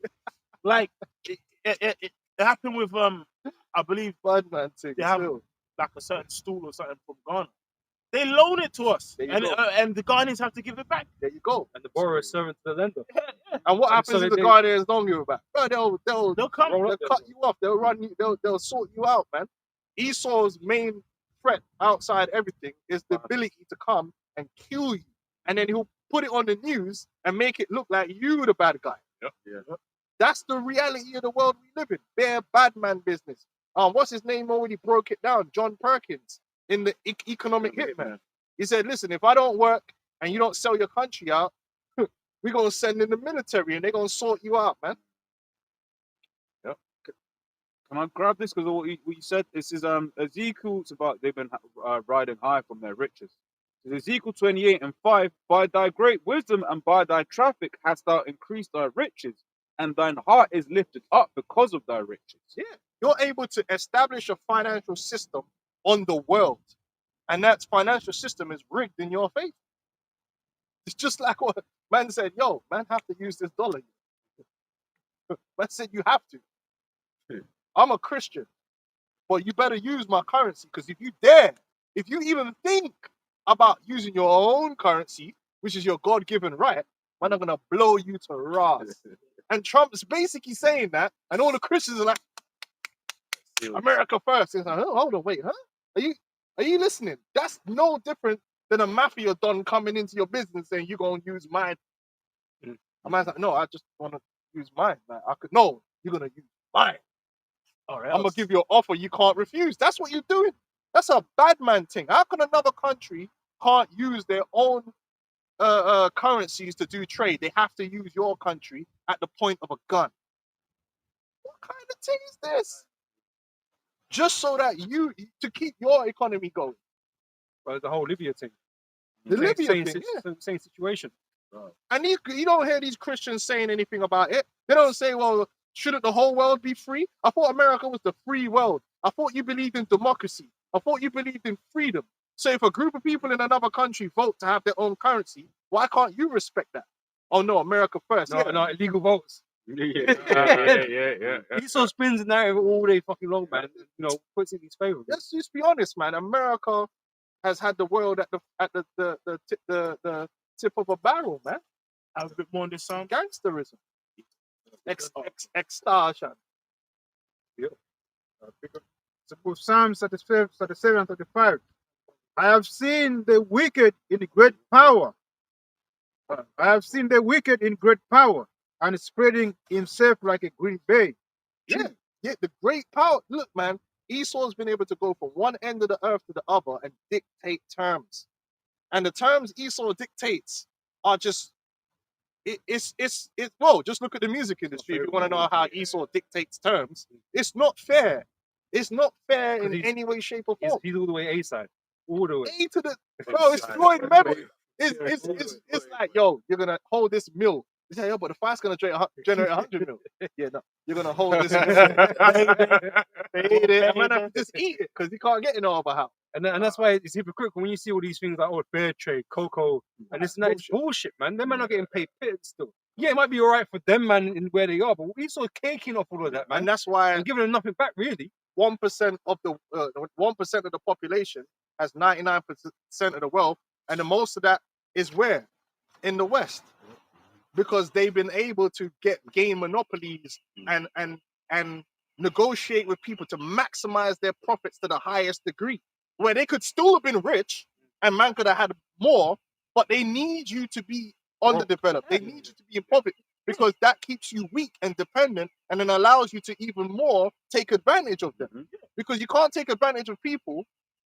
Like it happened with I believe Birdman thing. they have like a certain stool or something from Ghana. They loan it to us, and the Ghanaians have to give it back. There you go. And the borrower is servant to the lender. And what happens if the Ghanaians don't give it back? Bro, they'll come. They'll cut you off. They'll run you. They'll sort you out, man. Esau's main threat outside everything is the ability to come and kill you, and then he'll put it on the news and make it look like you the bad guy. Yeah. That's the reality of the world we live in. Bare bad man business. What's his name already broke it down? John Perkins in the Economic Hitman. He said, "Listen, if I don't work and you don't sell your country out, we're gonna send in the military and they're gonna sort you out, man." Yep. Can I grab this? Because what you said, this is Ezekiel's about they've been riding high from their riches. It's Ezekiel 28:5. "By thy great wisdom and by thy traffic hast thou increased thy riches, and thine heart is lifted up because of thy riches." Yeah, you're able to establish a financial system on the world, and that financial system is rigged in your favor. It's just like what man said, "Yo, man have to use this dollar." Man said, "You have to." I'm a Christian, but you better use my currency, because if you even think about using your own currency, which is your God-given right, man, I'm gonna blow you to ras. And Trump's basically saying that, and all the Christians are like, "America first." It's like, "Oh, hold on, wait, huh? Are you listening?" That's no different than a mafia don coming into your business saying you're gonna use mine. A man's like, "No, I just wanna use mine." Like, no, you're gonna use mine. All right, I'm gonna give you an offer you can't refuse. That's what you're doing. That's a bad man thing. How can another country can't use their own currencies to do trade, they have to use your country at the point of a gun. What kind of thing is this? Just so that to keep your economy going. But the whole Libya thing. The Libya same, thing, yeah. Same situation. And you don't hear these Christians saying anything about it. They don't say, well, shouldn't the whole world be free? I thought America was the free world. I thought you believed in democracy. I thought you believed in freedom. So if a group of people in another country vote to have their own currency, why can't you respect that? Oh no, America first. No, no, illegal votes. Yeah. Esau spins the narrative all day fucking long, man. You know, puts it in his favor. Let's just be honest, man. America has had the world at the tip of a barrel, man. Have a bit more on this song. Gangsterism. Extortion. So with Psalm 37 and 35. I have seen the wicked in great power. I have seen the wicked in great power and spreading himself like a green bay. Yeah, the great power. Look, man, Esau's been able to go from one end of the earth to the other and dictate terms. And the terms Esau dictates are just, well, just look at the music industry. If you want to know how Esau dictates terms, it's not fair. It's not fair in any way, shape, or form. He's all the way A side. All the way. A to the, bro, it's Floyd Mayweather. It's like, yo, you're going to hold this mill. You say, yo, but the fight's going to generate 100 mil. Yeah, no, you're going to hold this mill. Just eat it because you can't get it no other how. And that's why it's hypocritical when you see all these things like, oh, fair trade, cocoa, and this and that. It's bullshit, man. Them men are getting paid pits still. Yeah, it might be all right for them, man, in where they are, but we sort of caking off all of that, man. And that's why, and giving them nothing back, really. 1% of the 1% of the population has 99% of the wealth, and the most of that is where? In the West, because they've been able to gain monopolies and negotiate with people to maximize their profits to the highest degree, where they could still have been rich and man could have had more, but they need you to be underdeveloped. They need you to be in poverty because that keeps you weak and dependent, and then allows you to even more take advantage of them. Because you can't take advantage of people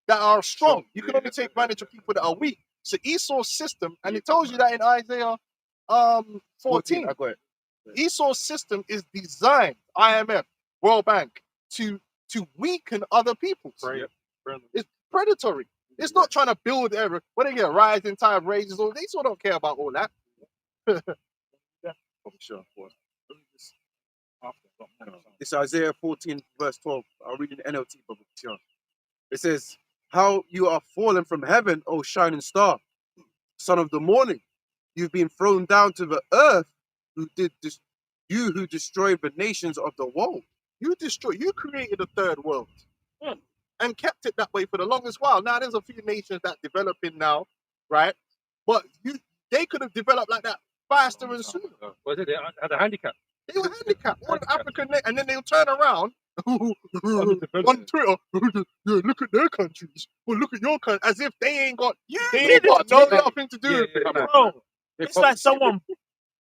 that are strong. You can only take advantage of people that are weak. So Esau's system, and it tells you that in Isaiah 14. I got it. Esau's system is designed, IMF, World Bank, to weaken other people's. It's predatory. It's not trying to build ever. When they get rising tide raises, they still don't care about all that. It's Isaiah 14, verse 12. I'll read in NLT, Brother Tian. It says, how you are fallen from heaven, O shining star, son of the morning. You've been thrown down to the earth, who destroyed the nations of the world. You created a third world and kept it that way for the longest while. Now there's a few nations that developing now, right? But they could have developed like that faster and sooner. They had a handicap. They were handicapped. One African, and then they'll turn around on Twitter. Yeah, look at their countries. Well, look at your country, as if they ain't got nothing to do with it. Bro, it's like someone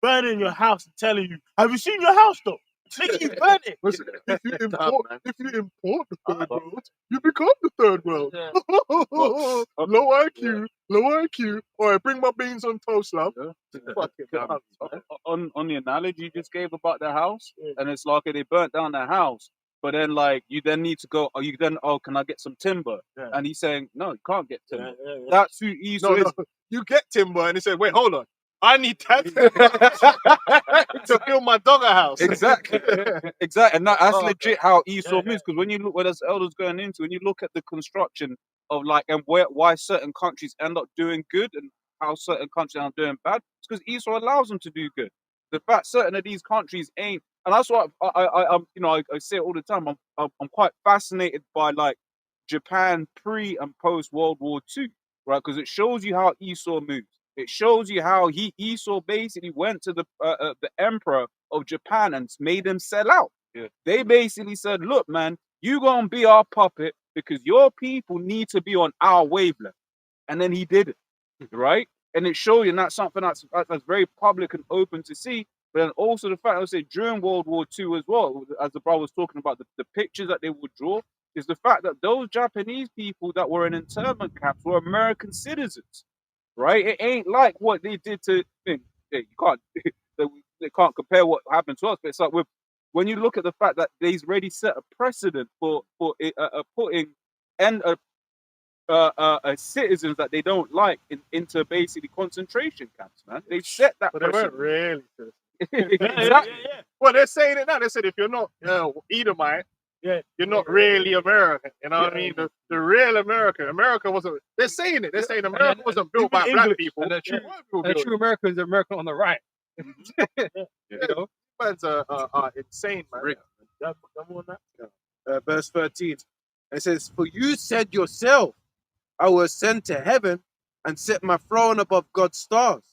burning your house and telling you, "Have you seen your house though? Nigga, you burn it." Listen, if you import the third world, you become the third world. Low IQ. All right, bring my beans on toast, love. On the analogy you just gave about the house, and it's like they burnt down the house, but then like you then need to go. Can I get some timber? Yeah. And he's saying, no, you can't get timber. Yeah. That's who Esau is. No, you get timber, and he said, wait, hold on. I need that to build my dogger house. Exactly. And that's legit how Esau moves. Because when you look where there's elders going into, when you look at the construction of like and why certain countries end up doing good and how certain countries are doing bad, it's because Esau allows them to do good. The fact certain of these countries ain't, and that's why I say it all the time. I'm quite fascinated by like Japan pre and post World War II, right? Because it shows you how Esau moves. It shows you how Esau basically went to the emperor of Japan and made him sell out. Yeah. They basically said, look, man, you gonna be our puppet because your people need to be on our wavelength. And then he did it, right? And it showed you, and that's something that's very public and open to see. But then also the fact, I would say, during World War II as well, as the brother was talking about the pictures that they would draw, is the fact that those Japanese people that were in internment camps were American citizens. right? It ain't like what they did to thing. You can't they can't compare what happened to us. But it's like when you look at the fact that they've already set a precedent for putting and citizens that they don't like into basically concentration camps, man. They've set that But they weren't precedent. really. Exactly. Yeah. Well, they're saying it now. They said if you're not Edomite, Yeah. you're not really American. You know what I Yeah. mean? The real America wasn't. They're saying it. They're saying America wasn't built by even black English, people. and the true- White people And the built true Americans are American on the right. it. You know? Man's are insane, man. Rick. Yeah, come on now. Verse 13. It says, "For you said yourself, I will ascend to heaven and set my throne above God's stars.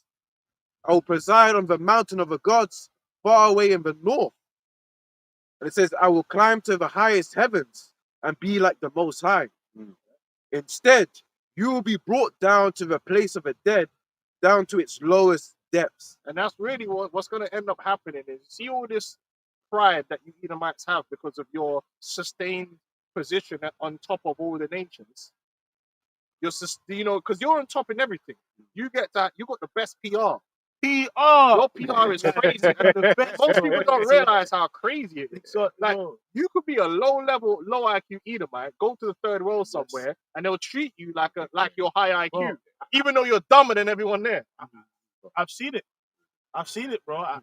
I will preside on the mountain of the gods far away in the north." And it says, "I will climb to the highest heavens and be like the Most High. Instead, you will be brought down to the place of the dead, down to its lowest depths." And that's really what's going to end up happening is see all this pride that you Edomites have because of your sustained position on top of all the nations. Because you're on top in everything. You get that. You got the best PR. Your PR is crazy. And most people don't realize how crazy it is. So, like, you could be a low IQ Edomite, go to the third world somewhere, and they'll treat you like you're high IQ, even though you're dumber than everyone there. I've seen it. Bro. I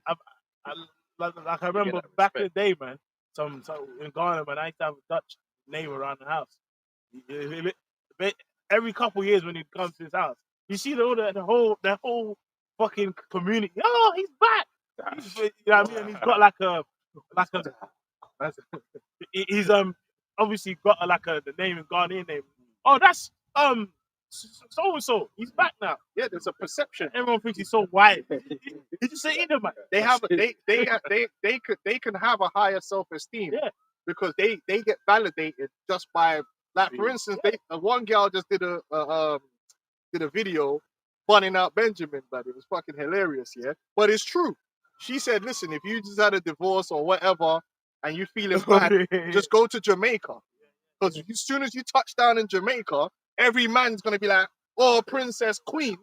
remember back in the day, man. Some in Ghana, man, I used to have a Dutch neighbor around the house. Every couple years when he comes to his house, you see the whole fucking community. Oh, he's back. You know what I mean? And he's got he's obviously got the name in Ghanaian name. Oh, that's so and so. He's back now. Yeah, there's a perception. Everyone thinks he's so white. He just say Edomite. They have they can have a higher self-esteem because they get validated just by, like, for instance, one girl just did a video bunning out Benjamin, but it was fucking hilarious, yeah. But it's true. She said, listen, if you just had a divorce or whatever and you feeling bad, just go to Jamaica. Because as soon as you touch down in Jamaica, every man's gonna be like, oh, princess, queen.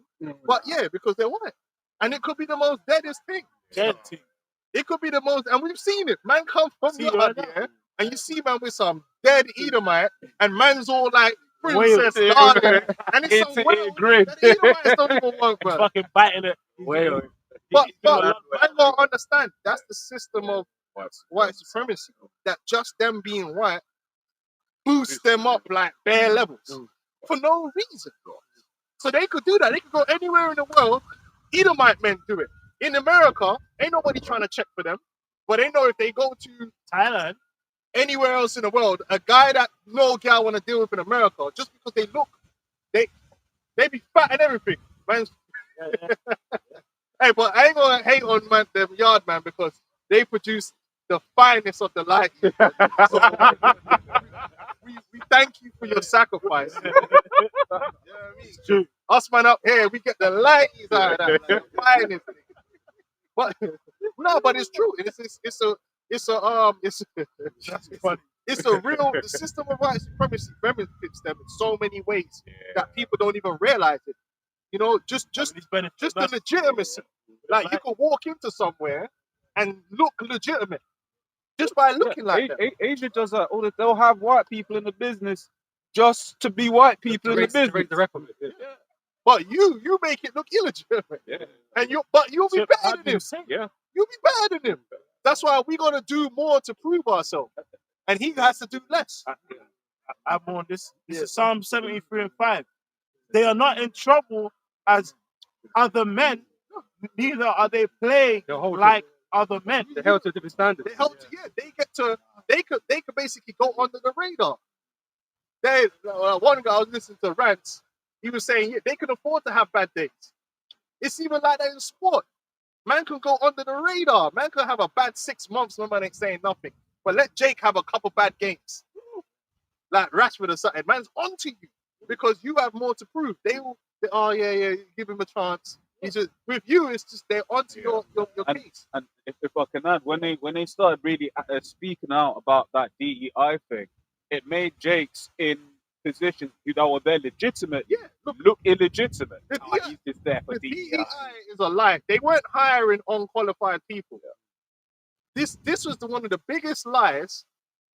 But yeah, because they're white. And it could be the most deadest thing. It could be the most, and we've seen it. Man come from the other, and you see man with some dead Edomite, and man's all like princess, darling, and it's some Wales that Edomites don't even want, bro. Fucking biting it. But man don't understand. That's the system of white supremacy. That just them being white boosts them up like bare levels for no reason. So they could do that. They could go anywhere in the world. Edomite men do it. In America, ain't nobody trying to check for them. But they know if they go to Thailand, anywhere else in the world, a guy that no girl want to deal with in America, just because they look, they be fat and everything. Man's Hey, but I ain't gonna hate on the yard man because they produce the finest of the light. we thank you for your sacrifice. You know what I mean? True. Us man up here, we get the lights out of that, like, the finest thing. But no, but it's true. It's a real the system of white supremacy benefits them in so many ways that people don't even realize it. You know, just the legitimacy. Like you could walk into somewhere and look legitimate just by looking like that. Asia does that. They'll have white people in the business just to be white people in the business. The record. But you make it look illegitimate. Yeah. And you'll be better than him. Yeah. You'll be better than him. That's why we're gonna do more to prove ourselves. And he has to do less. I'm on this. This is Psalm 73 and 5. They are not in trouble as other men, neither are they plagued like other men. They're held to a different standard. They could basically go under the radar. One guy I was listening to rants, he was saying they can afford to have bad days. It's even like that in sport. Man can go under the radar. Man can have a bad 6 months, no man ain't saying nothing. But let Jake have a couple bad games. Like Rashford or something. Man's onto you because you have more to prove. Give him a chance. He's just, with you, it's just they're onto your case. And if I can add, when they started really speaking out about that DEI thing, it made Jake's in positions that were there legitimate Yeah, look illegitimate. The Oh, he's just there for the DEI. DEI is a lie. They weren't hiring unqualified people. This was one of the biggest lies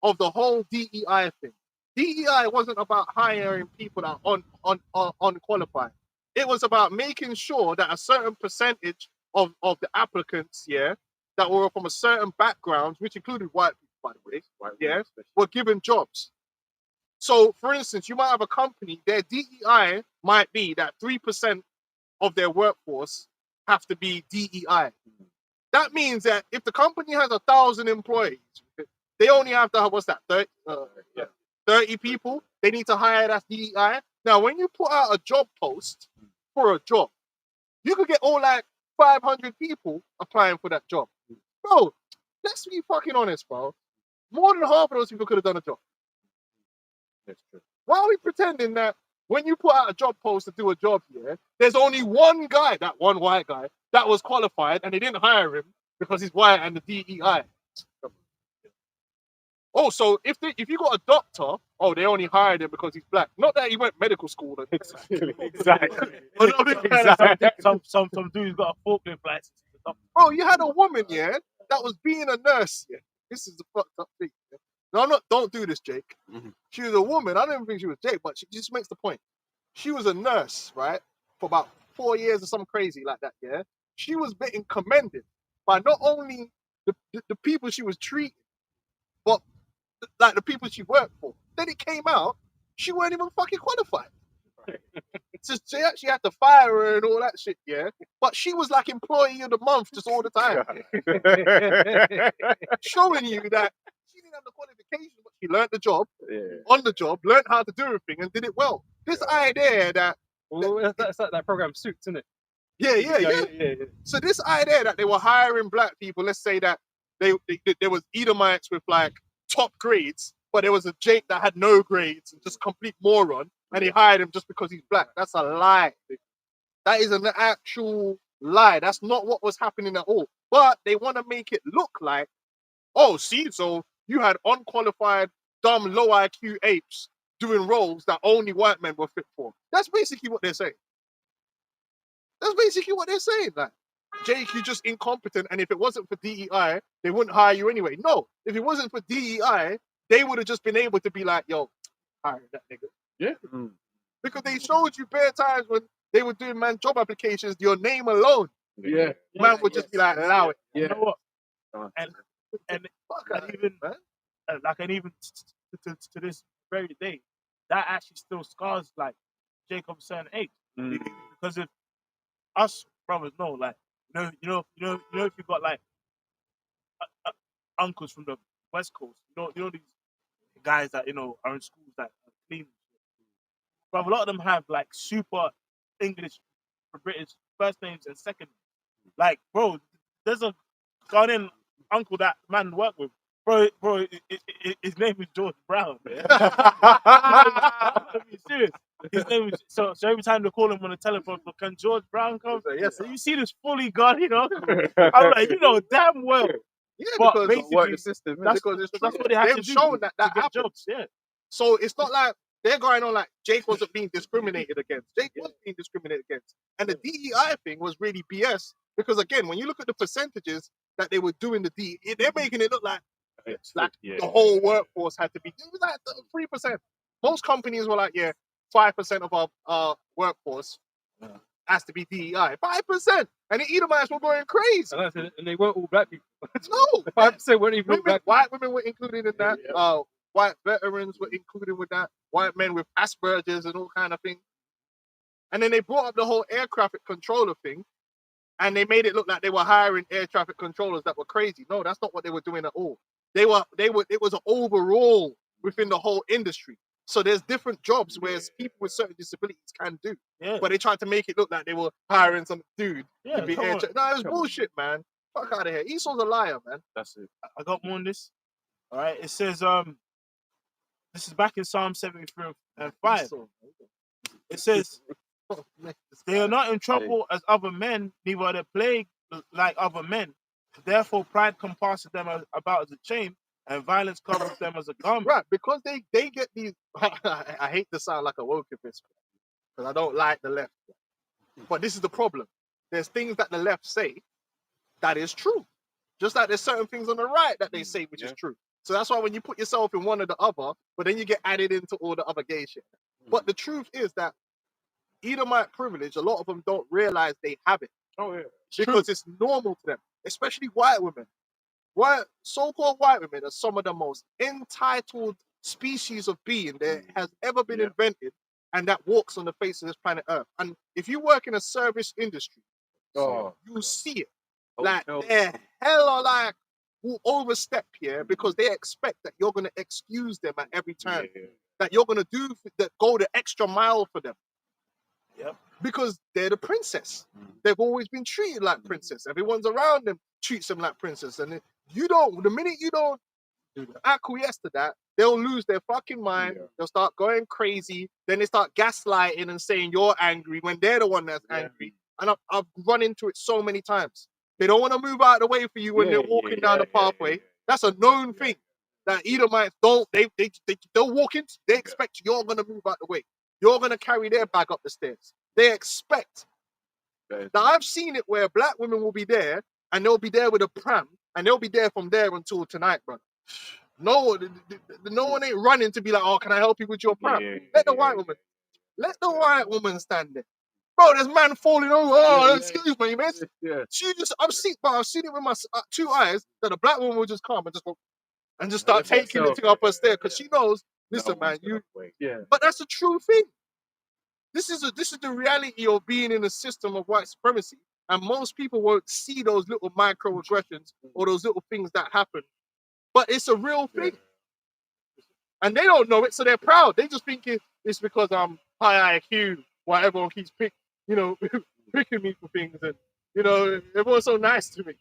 of the whole DEI thing. DEI wasn't about hiring people that are unqualified. It was about making sure that a certain percentage of the applicants, that were from a certain background, which included white people, by the way, were given jobs. So, for instance, you might have a company, their DEI might be that 3% of their workforce have to be DEI. That means that if the company has 1,000 employees, they only have to have, 30 people they need to hire that's DEI. Now, when you put out a job post for a job, you could get all like 500 people applying for that job. Bro, let's be fucking honest, bro. More than half of those people could have done a job. That's true. Why are we pretending that when you put out a job post to do a job here, there's only one guy, that one white guy, that was qualified and they didn't hire him because he's white and the DEI? Oh, so if you got a doctor, they only hired him because he's black. Not that he went medical school. Exactly. Some dude's got a forklift license. Bro, you had a woman, that was being a nurse. This is the fucked up thing. No, don't do this, Jake. She was a woman. I don't even think she was Jake, but she just makes the point. She was a nurse, right, for about 4 years or something crazy like that. She was being commended by not only the people she was treating, but like the people she worked for. Then it came out she weren't even fucking qualified. So they actually had to fire her and all that shit, but she was like employee of the month just all the time. Showing you that she didn't have the qualification, but she learned the job, on the job, learned how to do everything and did it well. This idea that that's like that program Suits, isn't it? Yeah. So this idea that they were hiring black people, let's say that there was Edomites with like top grades, but there was a Jake that had no grades and just complete moron, and he hired him just because he's black. That's a lie. That is an actual lie. That's not what was happening at all. But they want to make it look like, so you had unqualified, dumb, low IQ apes doing roles that only white men were fit for. That's basically what they're saying. Like, Jake, you're just incompetent, and if it wasn't for DEI, they wouldn't hire you anyway. No, if it wasn't for DEI, they would have just been able to be like, yo, hire that nigga. Yeah. Because they showed you bare times when they were doing job applications, your name alone. Yeah. Man would just be like, allow it. You know what? And even to this very day, that actually still scars like Jacob's certain age. Because if us brothers know, like, you know, if you got like uncles from the West Coast, you know these guys that are in schools that are clean. But a lot of them have like super English, British first names and second names. Like, bro, there's a Ghanaian uncle that man worked with. Bro, his name is George Brown. I'm being serious. His name is so every time they call him on the telephone, can George Brown come? Yes. So you see this fully Ghanaian uncle. I'm like, damn well. Yeah, But because basically, the system. that's because it's what they have to they've do. shown that to get happens. jobs. Yeah. So it's not like they're going on like Jake wasn't being discriminated against. Jake was being discriminated against. And the DEI thing was really BS. Because again, when you look at the percentages that they were doing the DEI, they're making it look like the whole workforce had to be. It was like 3%. Most companies were like, 5% of our workforce has to be DEI. 5%. And the Edomites were going crazy. And they weren't all black people. No. 5% weren't even all black. White women were included in that. White veterans were included with that. White men with Asperger's and all kind of things. And then they brought up the whole air traffic controller thing, and they made it look like they were hiring air traffic controllers that were crazy. No, that's not what they were doing at all. It was an overall within the whole industry. So there's different jobs where people with certain disabilities can do. Yeah. But they tried to make it look like they were hiring some dude to be air traffic. No, it was bullshit, man. Fuck out of here. Esau's a liar, man. That's it. I got more on this. All right. It says, this is back in Psalm 73 and 5. It says, they are not in trouble as other men, neither are they plagued like other men. Therefore, pride compasses them about as a chain, and violence covers them as a garment. Right, because they get these. I hate to sound like a woke because I don't like the left, but this is the problem. There's things that the left say that is true, just like there's certain things on the right that they say which is true. So that's why when you put yourself in one or the other, but then you get added into all the other gay shit. But the truth is that Edomite privilege, a lot of them don't realize they have it. Oh yeah. Because it's normal to them, especially white women. So-called white women are some of the most entitled species of being that has ever been invented, and that walks on the face of this planet Earth. And if you work in a service industry, you see it. Like they're hella like will overstep here because they expect that you're gonna excuse them at every turn, that you're gonna go the extra mile for them. Yep. Because they're the princess. They've always been treated like princess. Everyone's around them treats them like princess. And the minute you don't acquiesce to that, they'll lose their fucking mind. They'll start going crazy. Then they start gaslighting and saying you're angry when they're the one that's angry. And I've run into it so many times. They don't want to move out of the way for you when they're walking down the pathway. That's a known thing. That Edomites don't, they'll walk in, they expect you're going to move out the way. You're going to carry their bag up the stairs. They expect. Now, I've seen it where black women will be there, and they'll be there with a pram, and they'll be there from there until tonight, brother. No, no one ain't running to be like, oh, can I help you with your pram? Let the white woman stand there. Bro, there's man falling over. Oh, excuse me, miss. I've seen it with my 2 eyes that a black woman will just come and just start taking the thing up her stair because she knows. Listen, man, But that's a true thing. This is the reality of being in a system of white supremacy, and most people won't see those little microaggressions or those little things that happen. But it's a real thing, and they don't know it, so they're proud. They just think it's because I'm high IQ, why everyone keeps picking me for things, and everyone's so nice to me.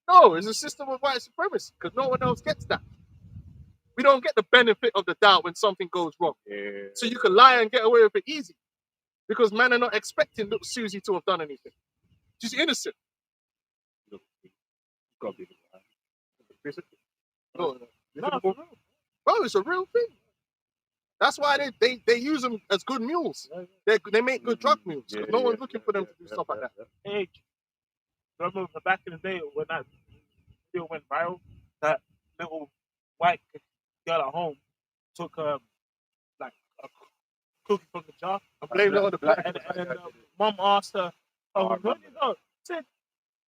No, it's a system of white supremacy because no one else gets that. We don't get the benefit of the doubt when something goes wrong. So you can lie and get away with it easy. Because man are not expecting little Susie to have done anything. She's innocent. No, bro, it's a real thing. That's why they use them as good mules. They make good drug mules. Because no one's looking for them to do stuff like that. Hey, remember back in the day when that video went viral, that little white girl at home took like a cookie from the jar and blamed it on the black. And then mom asked her, "Oh, where did it go?" She said,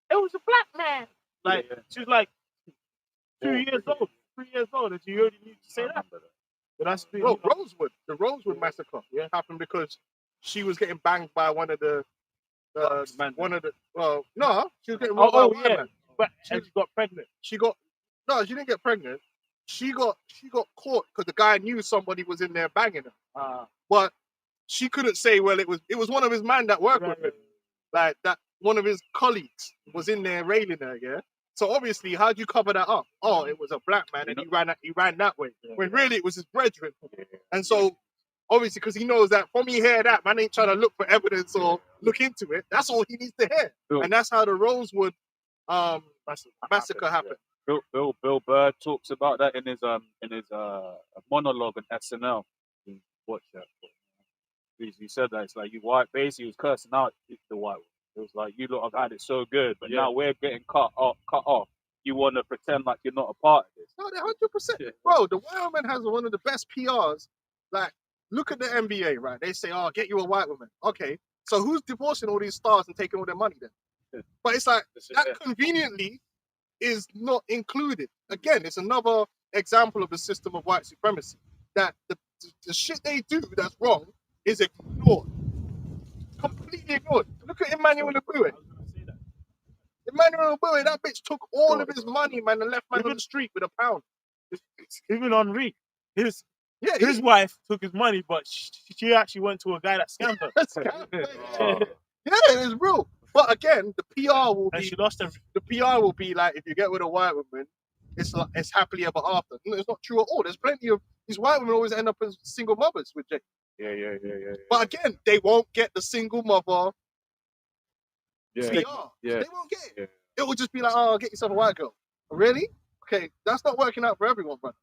"It was a black man." Like she was like 2 years old, 3 years old, and she already knew to say that. But that's the Rosewood. The Rosewood massacre happened because she was getting banged by one of the she was getting robbed by a man. But she got pregnant. She didn't get pregnant. She got caught because the guy knew somebody was in there banging her. But she couldn't say, well, it was one of his men that worked with him. Like that, one of his colleagues was in there railing her, yeah? So obviously, how do you cover that up? Oh, it was a black man and he ran that way. When really it was his brethren. And so obviously, because he knows that from he hear that, man ain't trying to look for evidence or look into it. That's all he needs to hear. And that's how the Rosewood massacre happened. Bill Burr talks about that in his monologue on SNL. Watch that. He said that it's like you white. Basically, he was cursing out the white. It was like you lot have had it so good, but now we're getting cut off. You want to pretend like you're not a part of this. No, 100%, bro. The white woman has one of the best PRs. Like, look at the NBA, right? They say, "Oh, get you a white woman." Okay, so who's divorcing all these stars and taking all their money then? But it's like that conveniently is not included. Again, it's another example of the system of white supremacy. That the shit they do that's wrong is ignored. Completely ignored. Look at Emmanuel Abuwe. Emmanuel Abuwe, that bitch took all of his money, man, and left man on the street with £1. Even Henri, his wife took his money, but she actually went to a guy that scammed her. Yeah, it's real. But again, the PR will be. And she lost everything. The PR will be like, if you get with a white woman, it's happily ever after. No, it's not true at all. There's plenty of these white women always end up as single mothers with Jake. Yeah. But again, they won't get the single mother PR. Yeah. They won't get it. It will just be like, oh, get yourself a white girl. Really? Okay, that's not working out for everyone, brother.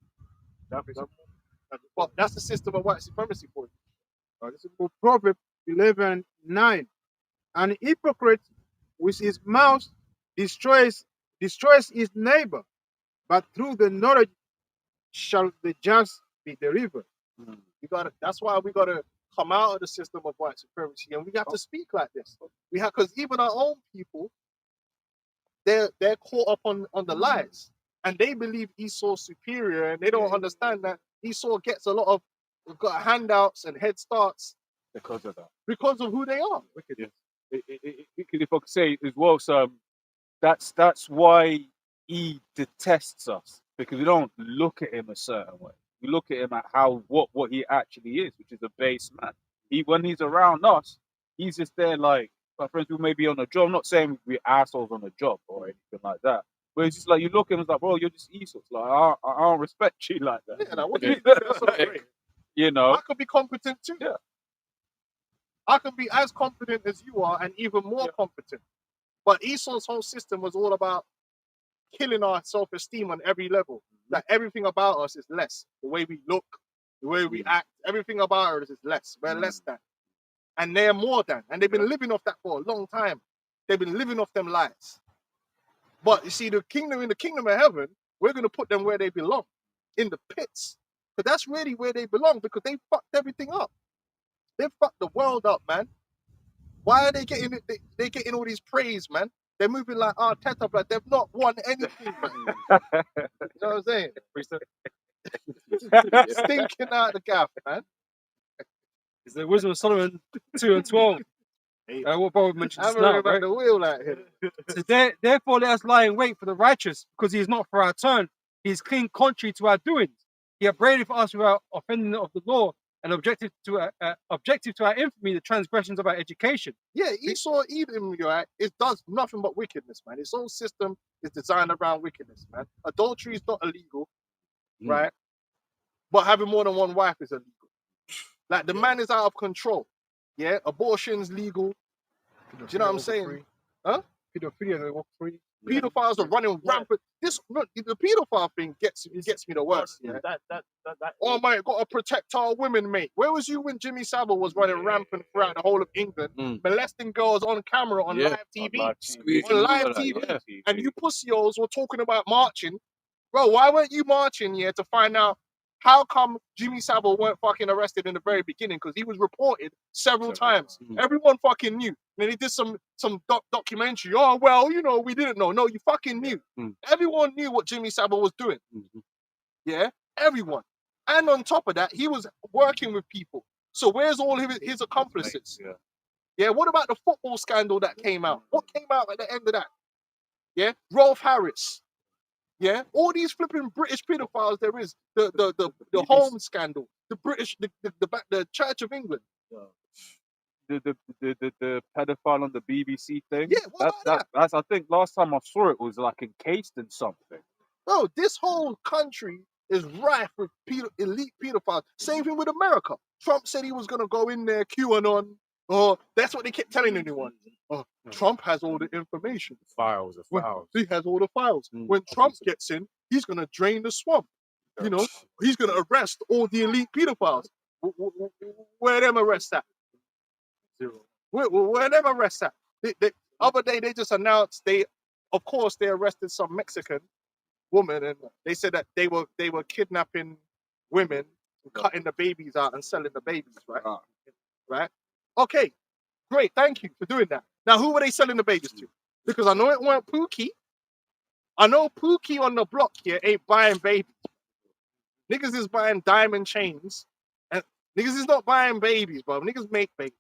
But that's the system of white supremacy for you. This is for Proverbs 11:9. An hypocrite with his mouth destroys his neighbor, but through the knowledge shall the just be delivered. That's why we gotta come out of the system of white supremacy, and we have to speak like this. We have, because even our own people, they're caught up on the lies, and they believe Esau's superior, and they don't understand that Esau gets a lot of got handouts and head starts because of that. because of who they are. Yeah. If I could say as well, so that's why he detests us, because we don't look at him a certain way. We look at him at what he actually is, which is a base man. When he's around us, he's just there like my friends who may be on a job. I'm not saying we're assholes on a job or anything like that. But it's just like you look at him, it's like, bro, you're just Esau. It's like I don't respect you like that. Yeah, like, what do you think? That's not great. You know, I could be competent too. Yeah. I can be as confident as you are and even more competent. But Esau's whole system was all about killing our self-esteem on every level. Like everything about us is less. The way we look, the way we act, everything about us is less. We're less than. And they're more than. And they've been living off that for a long time. They've been living off them lies. But you see, in the kingdom of heaven, we're going to put them where they belong, in the pits. But that's really where they belong, because they fucked everything up. They fucked the world up, man. Why are they getting it? They're getting all these praise, man. They're moving like Arteta, but they've not won anything, man. You know what I'm saying? Stinking out the gaff, man. It's the Wisdom of Solomon 2:12. What Bob mentioned just I'm now, about right? the wheel out here. So therefore, let us lie in wait for the righteous, because he is not for our turn. He is clean contrary to our doings. He upbraided for us without offending of the law, and objective to our infamy, the transgressions of our education. Yeah, Esau, Edom, right, it does nothing but wickedness, man. His whole system is designed around wickedness, man. Adultery is not illegal, right? But having more than one wife is illegal. Like, the man is out of control. Yeah, abortion's legal. Do you know what I'm saying? Huh? Pedophilia, they walk free. Pedophiles are running rampant. The pedophile thing gets me the worst. Yeah. Oh my, gotta protect our women, mate. Where was you when Jimmy Savile was running rampant throughout the whole of England, molesting girls on camera on live TV? On live TV. And you pussyos were talking about marching. Bro, why weren't you marching here to find out how come Jimmy Savile weren't fucking arrested in the very beginning? Because he was reported several times. Everyone fucking knew. And then he did some documentary. Oh, well, you know, we didn't know. No, you fucking knew. Everyone knew what Jimmy Savile was doing. Yeah, everyone. And on top of that, he was working with people. So where's all his accomplices? Yeah, what about the football scandal that came out? What came out at the end of that? Yeah, Rolf Harris. Yeah, all these flipping British pedophiles. There is the Holmes scandal, the British, the Church of England. The pedophile on the BBC thing. Yeah, what about that's I think last time I saw it was like encased in something. Bro, this whole country is rife with elite pedophiles. Same thing with America. Trump said he was gonna go in there, QAnon. Oh, that's what they kept telling anyone. Oh, Trump has all the information. Files. He has all the files. When Trump gets in, he's gonna drain the swamp. You know, he's gonna arrest all the elite pedophiles. Where them arrests at? Where them arrests at? The other day they just announced they arrested some Mexican woman, and they said that they were kidnapping women, cutting the babies out and selling the babies, right? Right? Okay, great, thank you for doing that. Now, who were they selling the babies to? Because I know it weren't Pookie. I know Pookie on the block here ain't buying babies. Niggas is buying diamond chains, and niggas is not buying babies, bro. Niggas make babies.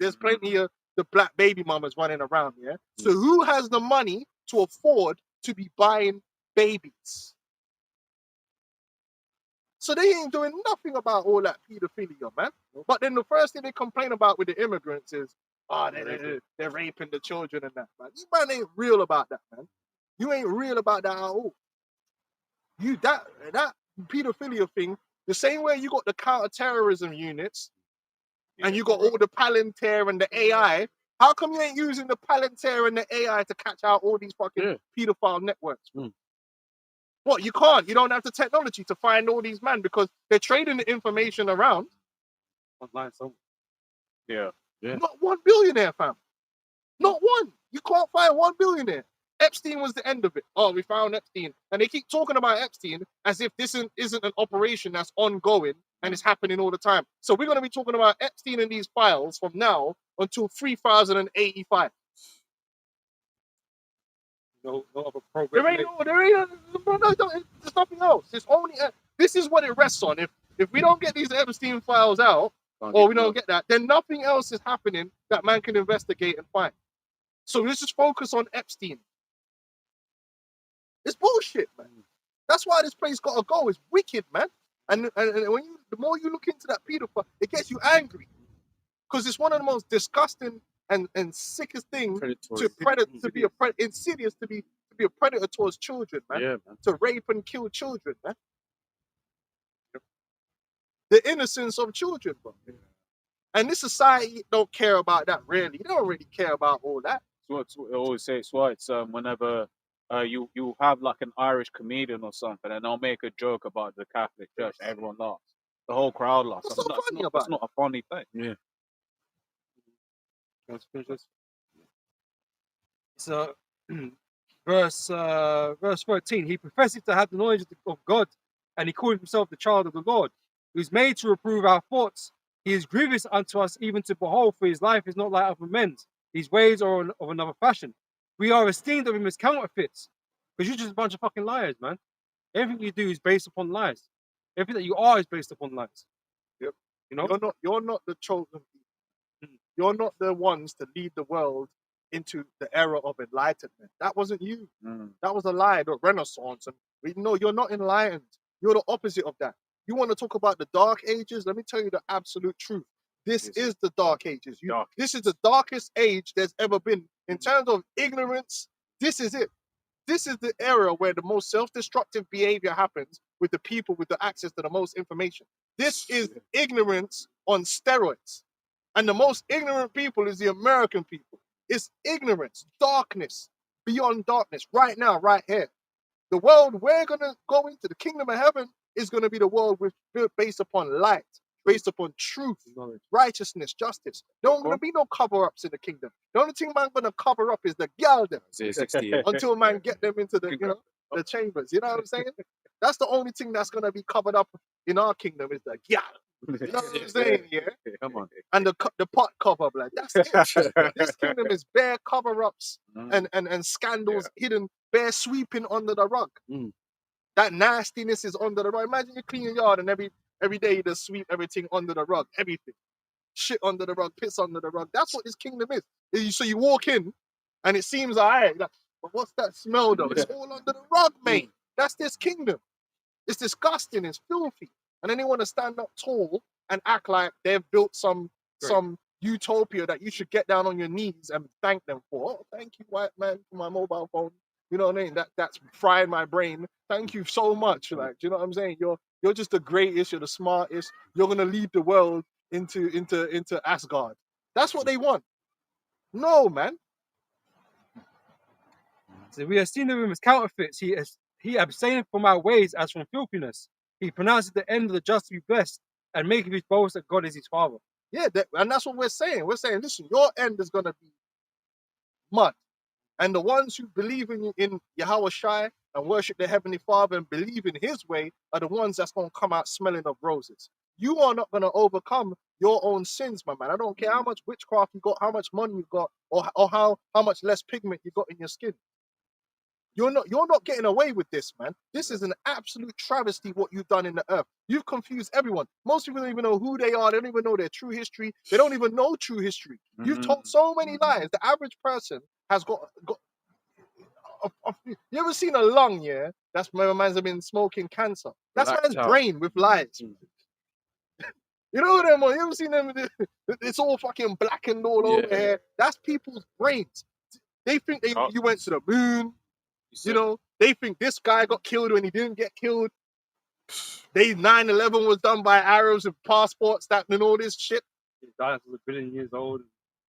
There's plenty of the black baby mamas running around here. So who has the money to afford to be buying babies? So they ain't doing nothing about all that pedophilia, man. But then the first thing they complain about with the immigrants is, they're raping the children and that, man. You man ain't real about that, man. You ain't real about that at all. You that pedophilia thing, the same way you got the counter-terrorism units and you got all the Palantir and the AI, how come you ain't using the Palantir and the AI to catch out all these fucking pedophile networks? What, you can't? You don't have the technology to find all these men because they're trading the information around. Online somewhere. Yeah. Not one billionaire, fam. Not one. You can't find one billionaire. Epstein was the end of it. Oh, we found Epstein. And they keep talking about Epstein as if this isn't an operation that's ongoing and it's happening all the time. So we're going to be talking about Epstein and these files from now until 3085. No other progress. There's nothing else. It's only, this is what it rests on. If we don't get these Epstein files out, or we don't get that, then nothing else is happening that man can investigate and find. So let's just focus on Epstein. It's bullshit, man. That's why this place gotta go. It's wicked, man. And when the more you look into that pedophile, it gets you angry. Because it's one of the most disgusting and sickest things to be insidious to be a predator towards children, man. Yeah, man. To rape and kill children, man. The innocence of children, bro. And this society don't care about that, really. They don't really care about all that. So it's what I always say. It's why it's whenever you have like an Irish comedian or something, and they'll make a joke about the Catholic Church, everyone laughs. The whole crowd laughs. What's so funny about It's not a funny thing. Yeah. Let's finish this. So, verse 13. He professes to have the knowledge of God, and he called himself the child of the Lord, who is made to reprove our thoughts. He is grievous unto us even to behold, for his life is not like other men's. His ways are of another fashion. We are esteemed of him as counterfeits, because you're just a bunch of fucking liars, man. Everything you do is based upon lies. Everything that you are is based upon lies. Yep. You know? You're not the chosen people. You're not the ones to lead the world into the era of enlightenment. That wasn't you. That was a lie, the Renaissance. And we know you're not enlightened. You're the opposite of that. You want to talk about the dark ages? Let me tell you the absolute truth. This is the dark ages. This is the darkest age there's ever been. In terms of ignorance, this is it. This is the era where the most self-destructive behavior happens with the people with the access to the most information. This is ignorance on steroids. And the most ignorant people is the American people. It's ignorance, darkness, beyond darkness, right now, right here. The world we're going to go into, the kingdom of heaven, is going to be the world based upon light, based upon truth, righteousness, justice. There ain't going to be no cover-ups in the kingdom. The only thing man going to cover up is the girl them until man get them into the, the chambers. You know what I'm saying? That's the only thing that's going to be covered up in our kingdom is the girl. You know what I'm saying? Yeah. Come on. And the pot cover, like that's it. This kingdom is bare cover-ups and scandals hidden, bare sweeping under the rug. That nastiness is under the rug. Imagine you clean your yard and every day you just sweep everything under the rug, everything. Shit under the rug, piss under the rug. That's what this kingdom is. So you walk in and it seems all right, but what's that smell though? It's all under the rug, mate. That's this kingdom. It's disgusting, it's filthy. And then they want to stand up tall and act like they've built some utopia that you should get down on your knees and thank them for. Oh, thank you, white man, for my mobile phone. You know what I mean? That's frying my brain. Thank you so much. Like, do you know what I'm saying? You're just the greatest. You're the smartest. You're gonna lead the world into Asgard. That's what they want. No, man. So we esteem him as counterfeits. He abstaineth from our ways as from filthiness. He pronounces the end of the just to be blessed, and maketh his boast that God is his father. Yeah, and that's what we're saying. We're saying, listen, your end is gonna be mud. And the ones who believe in Yahweh Shai and worship the Heavenly Father and believe in his way are the ones that's going to come out smelling of roses. You are not going to overcome your own sins, my man. I don't care how much witchcraft you got, how much money you got, or how much less pigment you got in your skin. You're not getting away with this, man. This is an absolute travesty what you've done in the earth. You've confused everyone. Most people don't even know who they are. They don't even know their true history. They don't even know true history. You've told so many lies. The average person has got you ever seen a lung, yeah? That's where man's been smoking cancer. That's man's brain with lies. You know them, you ever seen them? It's all fucking blackened all over here. That's people's brains. They think you went to the moon. You know, they think this guy got killed when he didn't get killed. 9/11 was done by Arabs with passports, that and all this shit. His dinosaurs was 1 billion years old.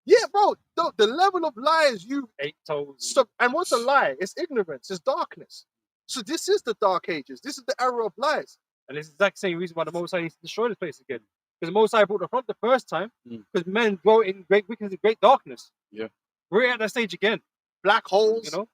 Yeah, bro, the level of lies you... 8 toes. And what's a lie? It's ignorance, it's darkness. So this is the dark ages. This is the era of lies. And it's the exact same reason why the Most High needs to destroy this place again. Because the Most High brought the front the first time, because men dwell in great wickedness and great darkness. Yeah. We're at that stage again, Black holes. you know?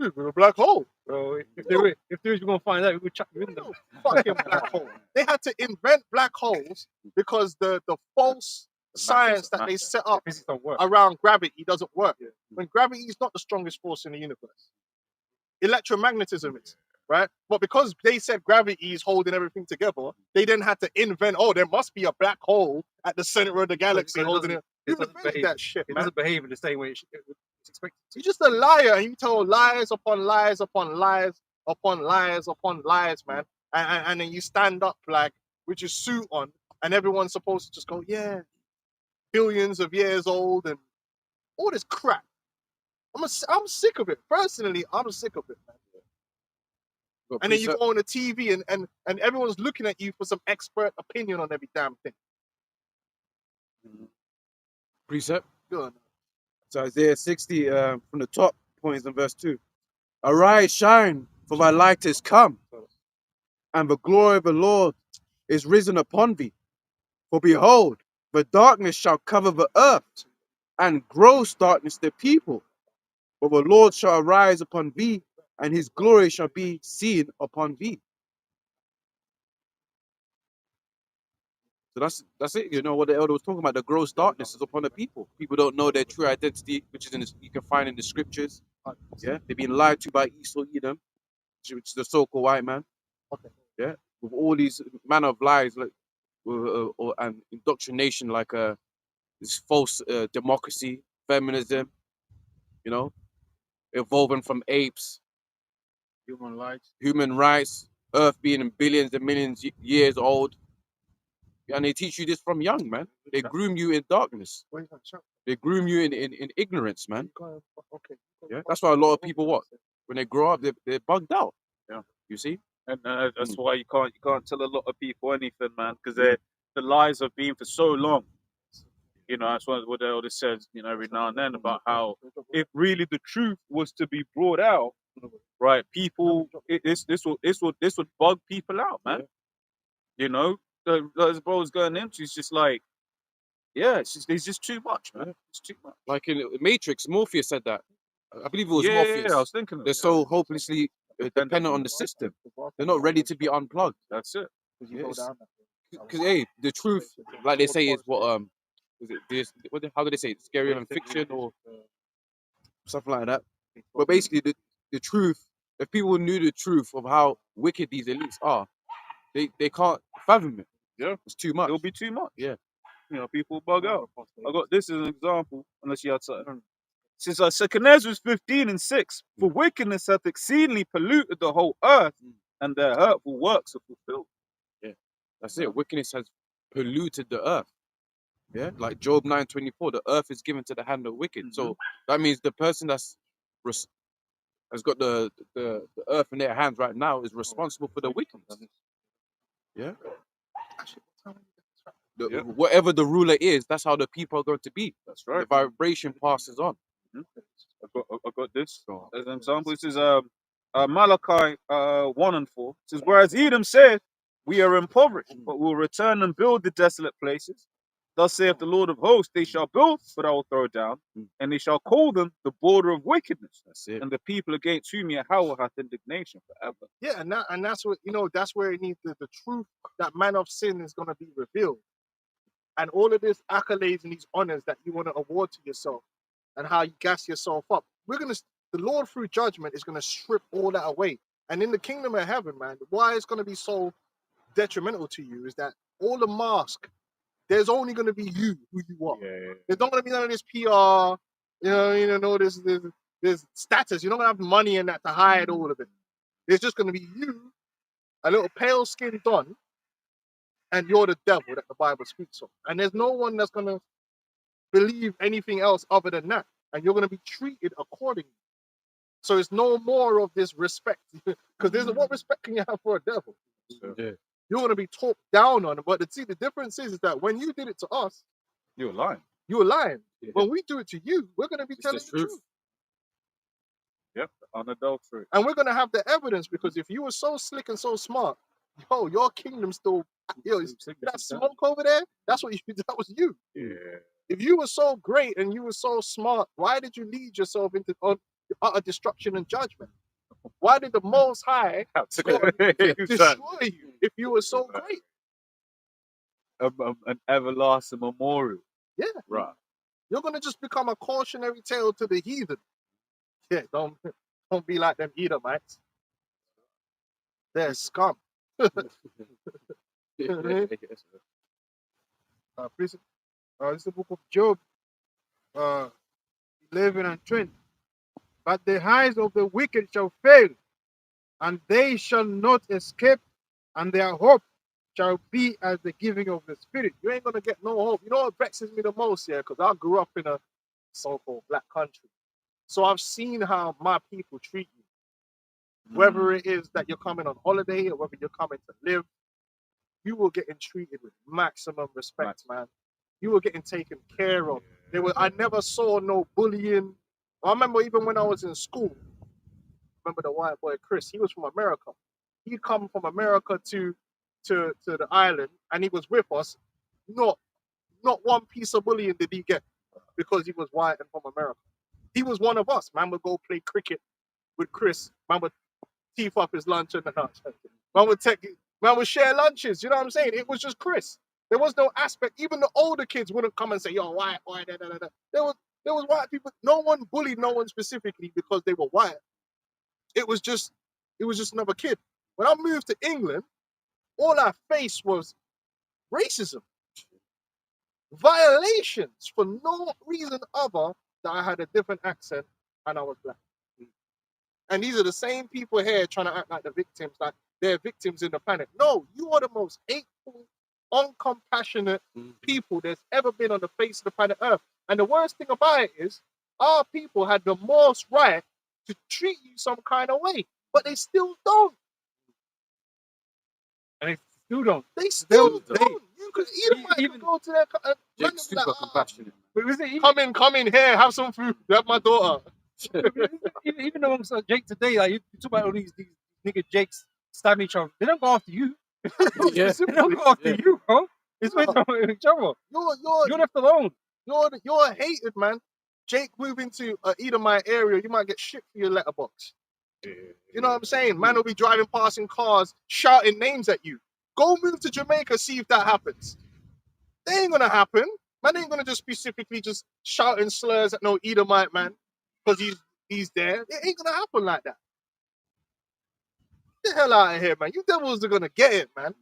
Who's a black hole? So if there is, we're going to find out. We'll chuck you in them. Fucking black hole. They had to invent black holes because the false science that they set up Physics don't work. around gravity doesn't work. When gravity is not the strongest force in the universe. Electromagnetism is, right? But because they said gravity is holding everything together, they then had to invent, oh, there must be a black hole at the center of the galaxy holding it. You doesn't invented behave. that shit, It man. doesn't behave in the same way it's expected to. You're just a liar, and you tell lies upon lies upon lies upon lies upon lies, man. And then you stand up like with your suit on, and everyone's supposed to just go, yeah, billions of years old and all this crap. I'm sick of it. Personally, I'm sick of it, man. But And then you precept- go on the TV and everyone's looking at you for some expert opinion on every damn thing. precept. Good. So Isaiah 60 from the top points in verse 2. Arise, shine, for thy light is come, and the glory of the Lord is risen upon thee. For behold, the darkness shall cover the earth, and gross darkness the people. But the Lord shall arise upon thee, and his glory shall be seen upon thee. So that's it. You know what the elder was talking about. The gross darkness is upon the people. People don't know their true identity, which is you can find in the scriptures. Yeah, they've been lied to by Esau Edom, which is the so-called white man. Okay. Yeah, with all these manner of lies, like and indoctrination, like this false democracy, feminism. You know, evolving from apes, human rights, Earth being billions and millions years old. And they teach you this from young, man. They groom you in darkness. They groom you in ignorance, man. Okay. Yeah, that's why a lot of people, when they grow up, they're bugged out. Yeah. You see? And that's why you can't tell a lot of people anything, man, because the lies have been for so long. You know, that's what the elder says, you know, every now and then about how if really the truth was to be brought out, right, people, this would bug people out, man. You know, as bro's going into, it's just like, yeah, it's just too much, man. It's too much. Like in Matrix, Morpheus said that. I believe it was Yeah, Morpheus. I was thinking of They're it. so hopelessly dependent on the system. They're not ready to be unplugged. That's it. Because hey, the truth, like they say, is what is it this? How do they say it? Scarier than fiction or something like that. But basically, the truth. If people knew the truth of how wicked these elites are, they can't fathom it. Yeah, it's too much. It'll be too much. Yeah, you know, people bug out. I got this as an example, unless you had something. Since Second Ezra 15:6, for wickedness hath exceedingly polluted the whole earth, and their hurtful works are fulfilled. Yeah, that's it. Wickedness has polluted the earth. Yeah, like Job 9:24, the earth is given to the hand of wicked. So that means the person has got the earth in their hands right now is responsible for the wickedness. Yeah. Whatever the ruler is, that's how the people are going to be. That's right. The vibration passes on. I got this as an example. This is Malachi 1:4. It says, whereas Edom said, we are impoverished, but will return and build the desolate places. Thus saith the Lord of hosts, they shall build, but I will throw down, and they shall call them the border of wickedness. That's it. And the people against whom Yahweh hath indignation forever. Yeah, and that's what, you know, that's where it needs the truth, that man of sin is going to be revealed. And all of this accolades and these honors that you want to award to yourself and how you gas yourself up, the Lord through judgment is going to strip all that away. And in the kingdom of heaven, man, why it's going to be so detrimental to you is that all the mask, there's only going to be you, who you are. Yeah. There's not going to be none of this PR, this status. You're not going to have money and that to hide all of it. There's just going to be you, a little pale skinned Don, and you're the devil that the Bible speaks of. And there's no one that's going to believe anything else other than that. And you're going to be treated accordingly. So it's no more of this respect. Because what respect can you have for a devil? Yeah. You're going to be talked down on. But the difference is that when you did it to us, You're lying. you were lying. Yeah. When we do it to you, we're going to be telling the the truth. Yep. unadulterated. And we're gonna have the evidence, because if you were so slick and so smart, your kingdom still, that smoke over there, that's what you that was you. Yeah. If you were so great and you were so smart, why did you lead yourself into utter destruction and judgment? Why did the Most High destroy you if you were so great? An everlasting memorial. Yeah. Right. You're gonna just become a cautionary tale to the heathen. Yeah, don't be like them Edomites. They're scum. This is the book of Job, 11 and 20. But the eyes of the wicked shall fail, and they shall not escape, and their hope shall be as the giving of the Spirit. You ain't gonna get no hope. You know what vexes me the most, yeah? Because I grew up in a so-called black country. So I've seen how my people treat you. Whether it is that you're coming on holiday or whether you're coming to live, you were getting treated with maximum respect, man. You were getting taken care of. I never saw no bullying. I remember even when I was in school, remember the white boy Chris, he was from America. He come from America to the island, and he was with us. Not one piece of bullying did he get because he was white and from America. He was one of us. Man would go play cricket with Chris. Man would teeth up his lunch and man would share lunches. You know what I'm saying? It was just Chris. There was no aspect. Even the older kids wouldn't come and say, "Yo, white, da, da, da." There was white people. No one bullied no one specifically because they were white. It was just another kid. When I moved to England, all I faced was racism, violations for no reason other that I had a different accent and I was black. And these are the same people here trying to act like the victims, like they're victims in the planet. No, you are the most hateful, uncompassionate people there's ever been on the face of the planet Earth. And the worst thing about it is, our people had the most right to treat you some kind of way, but they still don't. And they still don't. They still They- don't. You could even go to their Jake's super compassionate. But was it come in here, have some food. Have my daughter. even amongst Jake today, like you talk about all these nigga Jakes stabbing each other. They don't go after you. Yeah. They don't go after you, bro. It's with each other. You're left alone. You're hated, man. Jake moving to Edomite area, you might get shit for your letterbox. You know what I'm saying? Man will be driving past in cars, shouting names at you. Go move to Jamaica, see if that happens. That ain't gonna happen. Man ain't gonna just specifically just shouting slurs at no Edomite man because he's there. It ain't gonna happen like that. Get the hell out of here, man. You devils are gonna get it, man.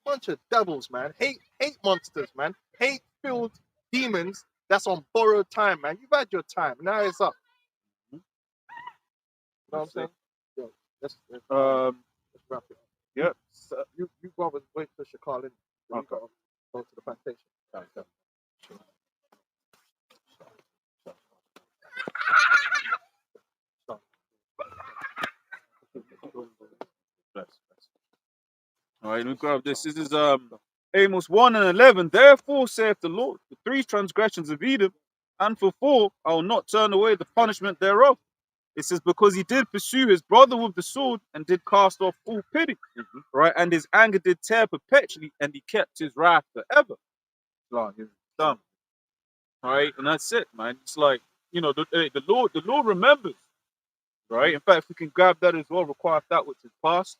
Bunch of devils, man. Hate monsters, man. Hate-filled demons that's on borrowed time, man. You've had your time. Now it's up. You know what I'm saying? Yo, let's wrap it up. Yep. You brothers wait till she call in. So Okay. we gotta go to the plantation. All right, let me grab this. This is Amos 1 and 11. Therefore saith the Lord, the 3 transgressions of Edom, and for 4 I will not turn away the punishment thereof. It says, because he did pursue his brother with the sword and did cast off all pity, right? And his anger did tear perpetually, and he kept his wrath forever. Like, it's dumb. All right, and that's it, man. It's like, you know, the Lord remembers, right? In fact, if we can grab that as well, require that which is past,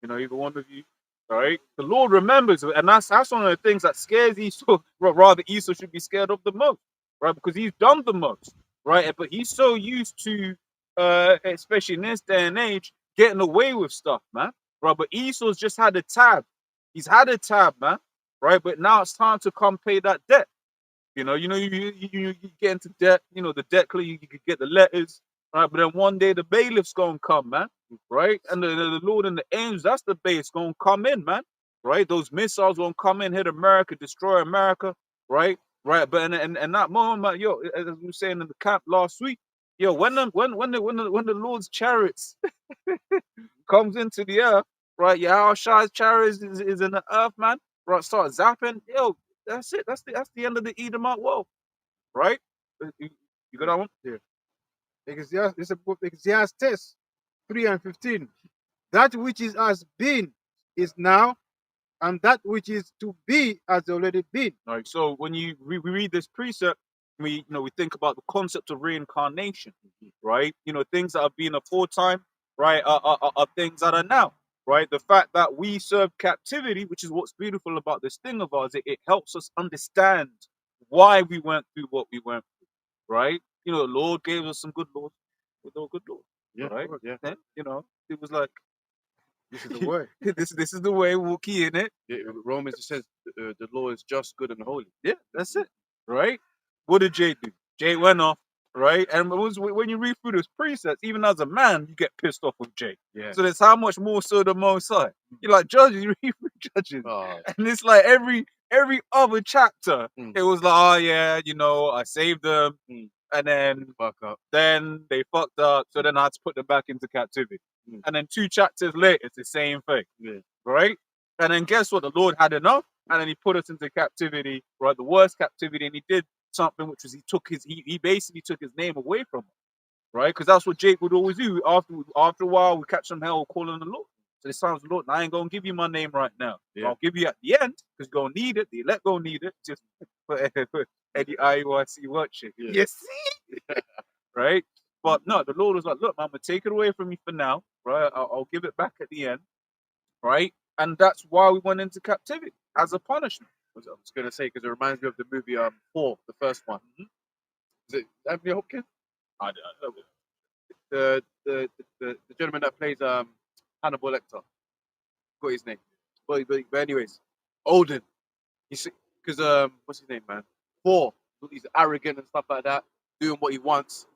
you know, either one of you, all right? The Lord remembers, and that's one of the things that scares Esau, rather Esau should be scared of the most, right? Because he's done the most, right? But he's so used to, especially in this day and age, getting away with stuff, man, right? But Esau's just had a tab. He's had a tab, man, right? But now it's time to come pay that debt. You get into debt, the debt clear, you could get the letters, right? But then one day the bailiff's gonna come, man, right? And the Lord and the angels, that's the base gonna come in, man, right? Those missiles gonna come in, hit America, destroy America, right? Right. But in that moment, yo, as we were saying in the camp last week, yo, when the Lord's chariots comes into the earth, right? Yahushua chariots is in the earth, man, right? Start zapping, yo. That's it. That's the end of the Edomite world, right? You got that one? Yeah. Ecclesiastes, it's a book, Ecclesiastes 3 and 15. That which is has been is now, and that which is to be has already been. Right. So when we read this precept, we think about the concept of reincarnation, right? Things that have been aforetime, right, are things that are now, right? The fact that we serve captivity, which is what's beautiful about this thing of ours, it helps us understand why we went through what we went through, right? The Lord gave us some good laws, with no good laws, Yeah, right? yeah. Then, it was like This is the way. this is the way, walk ye in it. Yeah, Romans, it says the law is just, good, and holy. Yeah, that's it, right? What did Jay do? Jay went off, right? And when you read through those precepts, even as a man, you get pissed off with Jay. Yeah. So that's how much more so the Most High. You're like Judges, you read through Judges, Oh, and it's like every other chapter, Mm. it was like, oh yeah, I saved them, Mm. and then fuck up. then they fucked up, so then I had to put them back into captivity. Mm. And then 2 chapters later, it's the same thing, Yeah. right? And then guess what? The Lord had enough, and then He put us into captivity, right? The worst captivity, and He did something which was He basically took His name away from us, right? Because that's what Jake would always do. After a while, we catch some hell calling the Lord. So this time's the Lord, and I ain't gonna give you my name right now. Yeah. I'll give you at the end, because you're gonna need it. The elect gonna need it. Just for Eddie IUIC watching. Yeah. You see? Right? But no, the Lord was like, look, man, I'm gonna take it away from you for now, right? I'll give it back at the end, right? And that's why we went into captivity as a punishment. I was gonna say, because it reminds me of the movie 4, the first one. Is it Anthony Hopkins? I, The gentleman that plays Hannibal Lecter. Got his name. But anyways, Odin. You see, because what's his name, man? 4. He's arrogant and stuff like that, doing what he wants,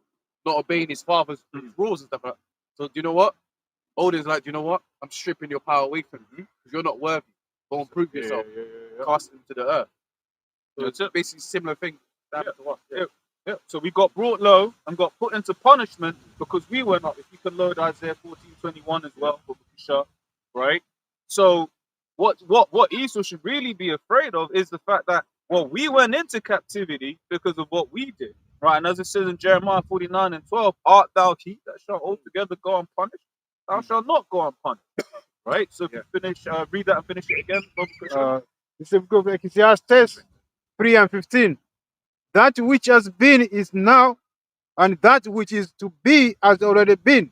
not obeying his father's rules and stuff like that. So do you know what? Odin's like, do you know what? I'm stripping your power away from you because you're not worthy. Go and prove yourself. Cast him to the earth. So That's it's basically a similar thing that happened to us. Yeah. Yeah. So we got brought low and got put into punishment because we went up. If you can load Isaiah 14:21 as well, for Bukisha, right? So what Esau should really be afraid of is the fact that we went into captivity because of what we did, right? And as it says in Jeremiah 49:12, art thou he that shall altogether go unpunished? Thou shalt not go unpunished, right? So if you finish, read that and finish it again, Bukisha. This is the book of Ecclesiastes 3 and 15. That which has been is now, and that which is to be has already been.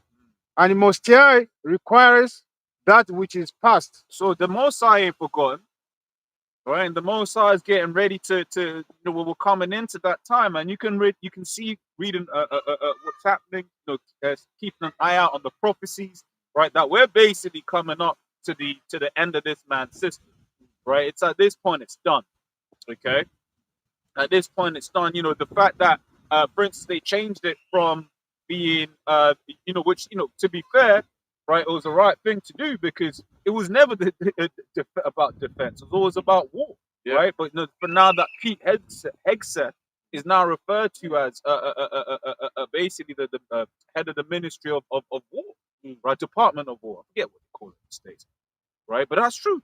And the Most High requires that which is past. So the Most High ain't forgotten, right? And the Most High is getting ready to we're coming into that time, and you can see reading what's happening, keeping an eye out on the prophecies, right? That we're basically coming up to the end of this man's system, right? It's at this point it's done, okay? At this point it's done. The fact that, for instance, they changed it from being, which to be fair, right, it was the right thing to do because it was never about defense. It was always about war, right? But now that Pete Hegseth is now referred to as basically the head of the Ministry of War, right? Department of War. I forget what they call it in the States, right? But that's true,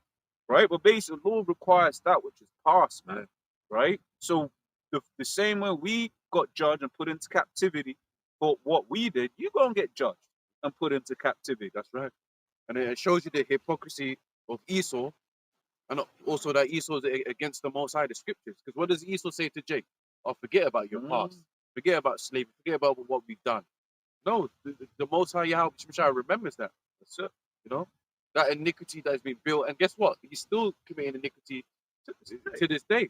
right? But basically, law requires that which is past, man, right? So the same way we got judged and put into captivity for what we did, you're going to get judged and put into captivity. That's right. And it shows you the hypocrisy of Esau, and also that Esau is against the Most High, the scriptures. Because what does Esau say to Jake? Oh, forget about your past. Forget about slavery. Forget about what we've done. No, the Most High Yahweh Shemashai remembers that. That's it. That iniquity that has been built. And guess what? He's still committing iniquity to this day.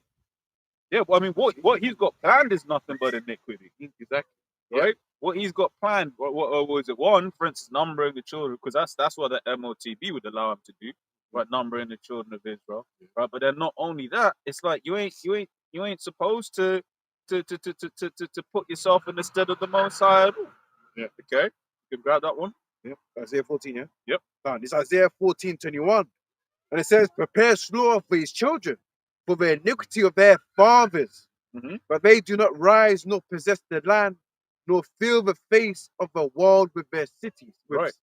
Yeah, well, I mean, what he's got planned is nothing but iniquity. Exactly. Right? Yeah. What he's got planned, what was it? One, for instance, numbering the children, because that's what the MOTB would allow him to do, right? Numbering the children of Israel, right? But then not only that, it's like you ain't supposed to put yourself in the stead of the Most High at all. Yeah. Okay, you can grab that one. Yep. Isaiah 14. Yeah. Yep. It's Isaiah 14:21, and it says, "Prepare slaughter for his children, for the iniquity of their fathers, but they do not rise nor possess the land, nor fill the face of the world with their cities." Right.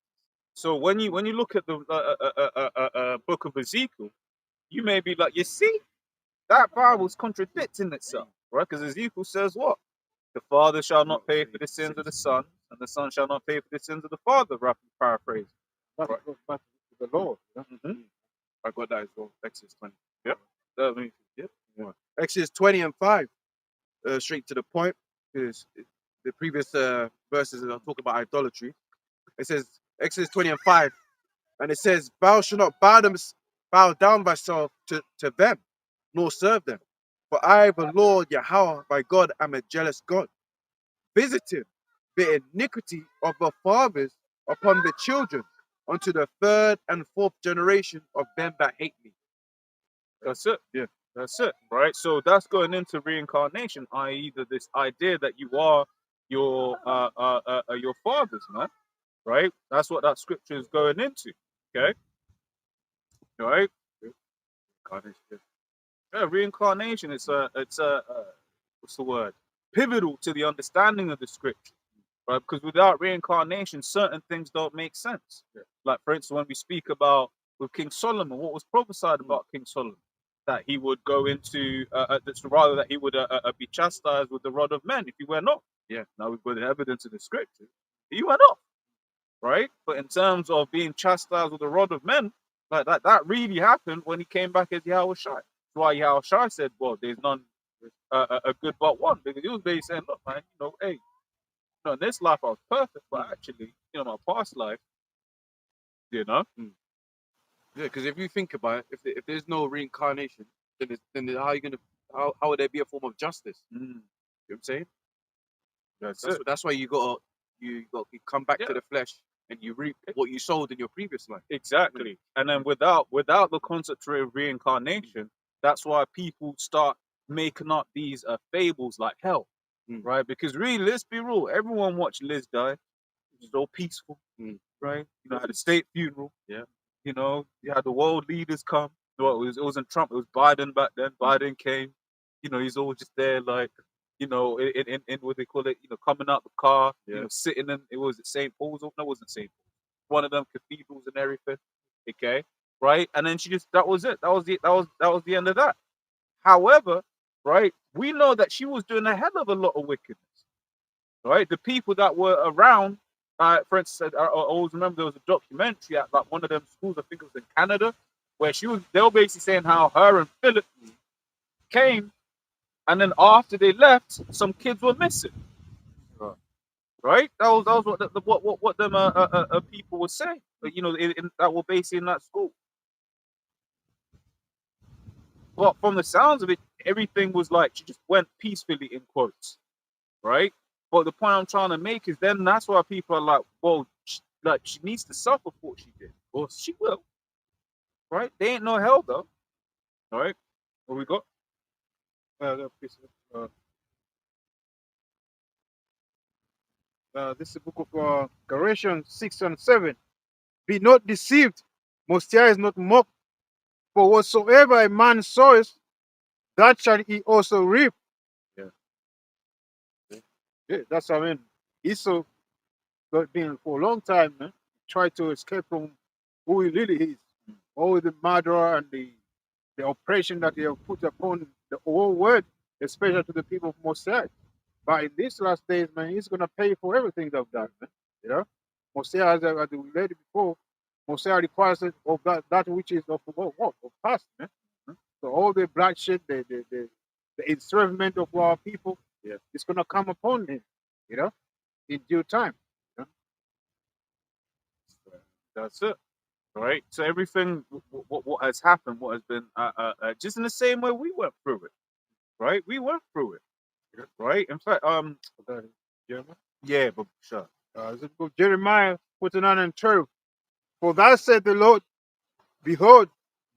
So when you look at the book of Ezekiel, you may be like, you see, that Bible's contradicting itself, right? Because Ezekiel says what? The father shall not pay for the sins of the son, and the son shall not pay for the sins of the father. Roughly paraphrase. That Right. goes back to the Lord. You know? Mm-hmm. I got that as well. Exodus 20. Yep. That means, yep. Yeah. Exodus 20 and 5. Straight to the point, because the previous verses are talking about idolatry. It says Exodus 20 and 5, and it says, "Thou shalt not bow down thyself to them, nor serve them. For I, the Lord Yahweh, my God, am a jealous God, visiting the iniquity of the fathers upon the children, unto the third and fourth generation of them that hate me." That's it. Yeah. That's it. Right. So that's going into reincarnation, i.e., this idea that you are your fathers, man. Right. That's what that scripture is going into. Okay. Right. Yeah. Reincarnation. It's a what's the word? Pivotal to the understanding of the scripture. Right. Because without reincarnation, certain things don't make sense. Yeah. Like, for instance, when we speak about with King Solomon, what was prophesied about King Solomon? That he would go into, rather that he would be chastised with the rod of men if he went off. Yeah, now we've got the evidence in the scripture. He went off, right? But in terms of being chastised with the rod of men, like that really happened when he came back as Yahweh Shai. That's why Yahweh Shai said, well, there's none a good but one, because he was basically saying, look, man, hey, in this life I was perfect, but actually, my past life, Yeah, because if you think about it, if there's no reincarnation, then how are you gonna how would there be a form of justice? You know what I'm saying? That's why you come back to the flesh and you reap what you sowed in your previous life. Exactly. And then without the concept of reincarnation, that's why people start making up these fables like hell, right? Because really, let's be real, everyone watched Liz die. It was so peaceful, right? Had a state funeral. Yeah. You had the world leaders come. Well, it wasn't Trump, it was Biden back then. Biden came. He's all just there like, in what they call it, coming out the car, sitting in, it was at St. Paul's. No, it wasn't St. Paul's. One of them cathedrals and everything. Okay. Right. And then that was it. That was the end of that. However, right, we know that she was doing a hell of a lot of wickedness. Right. The people that were around, for instance, I always remember there was a documentary at like one of them schools, I think it was in Canada, where they were basically saying how her and Philip came, and then after they left, some kids were missing. Right? That was what them people were saying. That were based in that school. But from the sounds of it, everything was like she just went peacefully in quotes, right? But the point I'm trying to make is then that's why people are like, well, she needs to suffer for what she did. Well, she will, right? They ain't no hell though, all right? What we got? This is the book of Galatians 6 and 7. Be not deceived, most High is not mocked. For whatsoever a man soweth, that shall he also reap. Yeah, that's what I mean. Esau got been for a long time, man. Tried to escape from who he really is. All the murder and the oppression that they have put upon the whole world, especially to the people of Mosai. But in these last days, man, he's gonna pay for everything they've done, man. Mosai, as we read before, Mosai requires of that which is of past, man. So all the bloodshed, the enslavement of our people, it's gonna come upon him, in due time. That's it. Right. So everything, what has happened, what has been, just in the same way we went through it. Right. We went through it. Right. In fact, Jeremiah? yeah, but sure. The book of Jeremiah 49 and 12. For thus said the Lord, behold,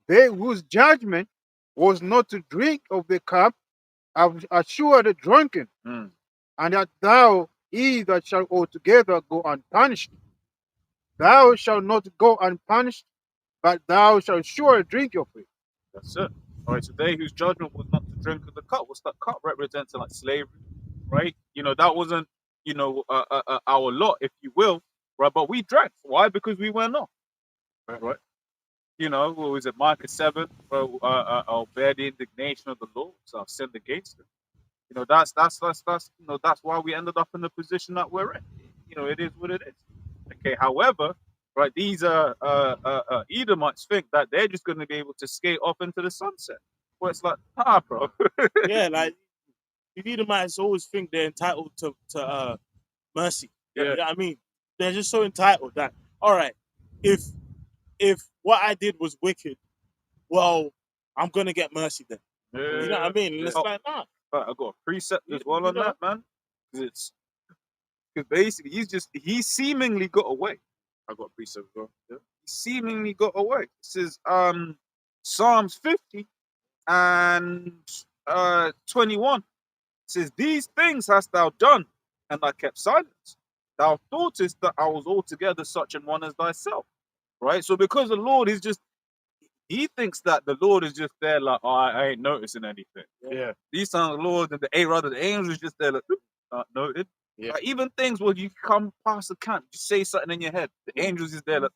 they whose judgment was not to drink of the cup have assured the drunken, and that thou, he that shall altogether go unpunished. Thou shalt not go unpunished, but thou shalt surely drink of it. That's it. All right. So they whose judgment was not to drink of the cup. What's that cup representing? Like slavery, right? That wasn't, our lot, if you will, right? But we drank. Why? Because we went off. Right. What was it? Micah 7. I'll bear the indignation of the Lord, so I've sinned against him. That's why we ended up in the position that we're in. it is what it is. Okay. However, right, these Edomites think that they're just going to be able to skate off into the sunset. Well, it's like, nah, bro. Yeah, like the Edomites always think they're entitled to mercy. Yeah. You know what I mean? They're just so entitled that, all right, if what I did was wicked, well, I'm gonna get mercy then. You know what I mean? And it's Oh, like, nah. but I got a precept as well You on know- that, man. Because basically he seemingly got away. I got a precept as well. Yeah. He seemingly got away. This is Psalms 50 and 21. It says, "These things hast thou done, and I kept silence. Thou thoughtest that I was altogether such an one as thyself." Right? So because the Lord is just, he thinks that the Lord is just there like, oh, I ain't noticing anything. Yeah. These times the Lord and the angel is just there like, not noted. Yeah. Like, even things where you come past the camp, you say something in your head, the angels is there like,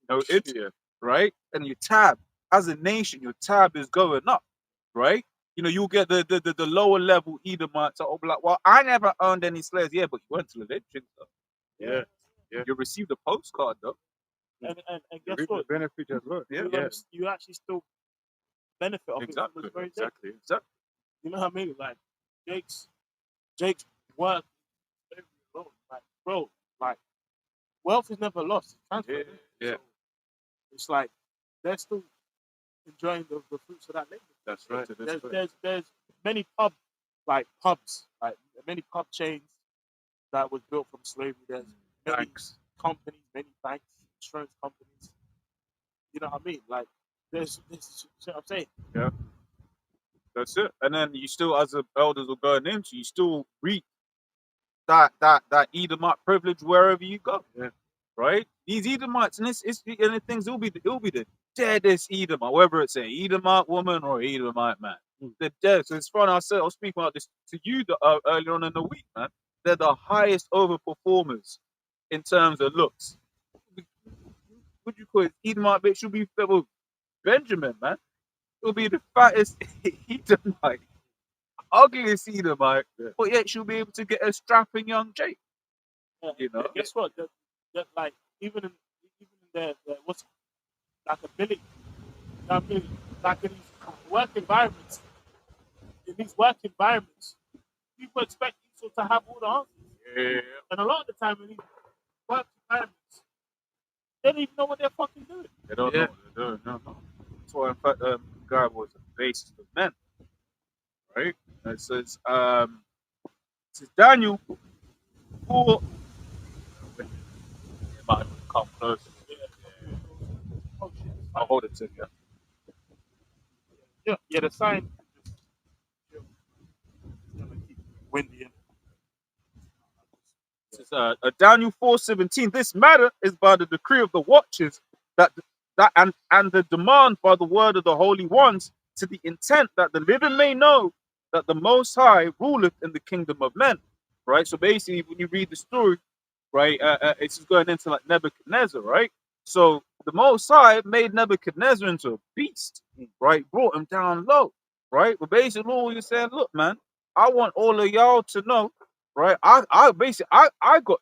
noted. Yeah. Right? And your tab, as a nation, your tab is going up, right? You'll get the lower level Edomites that will be like, well, I never owned any slaves. Yeah, but you went to the lynching, though. Yeah. Yeah. You received a postcard, though. And You guess reap the what? benefit as well. Yeah. You actually still benefit off it. Exactly. It's very Exactly. You know what I mean? Like Jake's work is very low. Like, bro, like wealth is never lost. It's transferred. Yeah. So it's like they're still enjoying the fruits of that labor. That's right. There's many pubs, like many pub chains that was built from slavery. There's many companies, many banks, insurance companies. You know what I mean? Like there's you know what I'm saying? Yeah. That's it. And then you still, as the elders are going into, you still reap that Edomite privilege wherever you go. Yeah. Right? These Edomites, and the things, it'll be the deadest Edomite, whether it's an Edomite woman or Edomite man. They're dead. So it's funny. I was speaking about this to you earlier on in the week, man. They're the highest overperformers in terms of looks. What do you call it? Edomite bitch should be Benjamin, man. It'll be the fattest Edomite, ugliest Edomite, but yet she'll be able to get a strapping young Jake. You know? Guess what? That like even in their what's like ability. You know what I mean? Like in these work environments. In these work environments, people expect you to have all the answers. Yeah. And a lot of the time in these work environments, they don't even know what they're fucking doing. They don't know what they're doing. No. That's why, in fact, God was the basis of men. Right? And it says, Daniel 4. It might come close. Oh shit. I'll hold it to you. Yeah, the sign. It's gonna keep windy. It says, Daniel 4:17. This matter is by the decree of the watchers that and the demand by the word of the holy ones, to the intent that the living may know that the Most High ruleth in the kingdom of men. Right. So basically, when you read the story, right, it's just going into like Nebuchadnezzar, right? So the Most High made Nebuchadnezzar into a beast, right? Brought him down low, right? But basically, Lord was saying, look, man, I want all of y'all to know, right? I got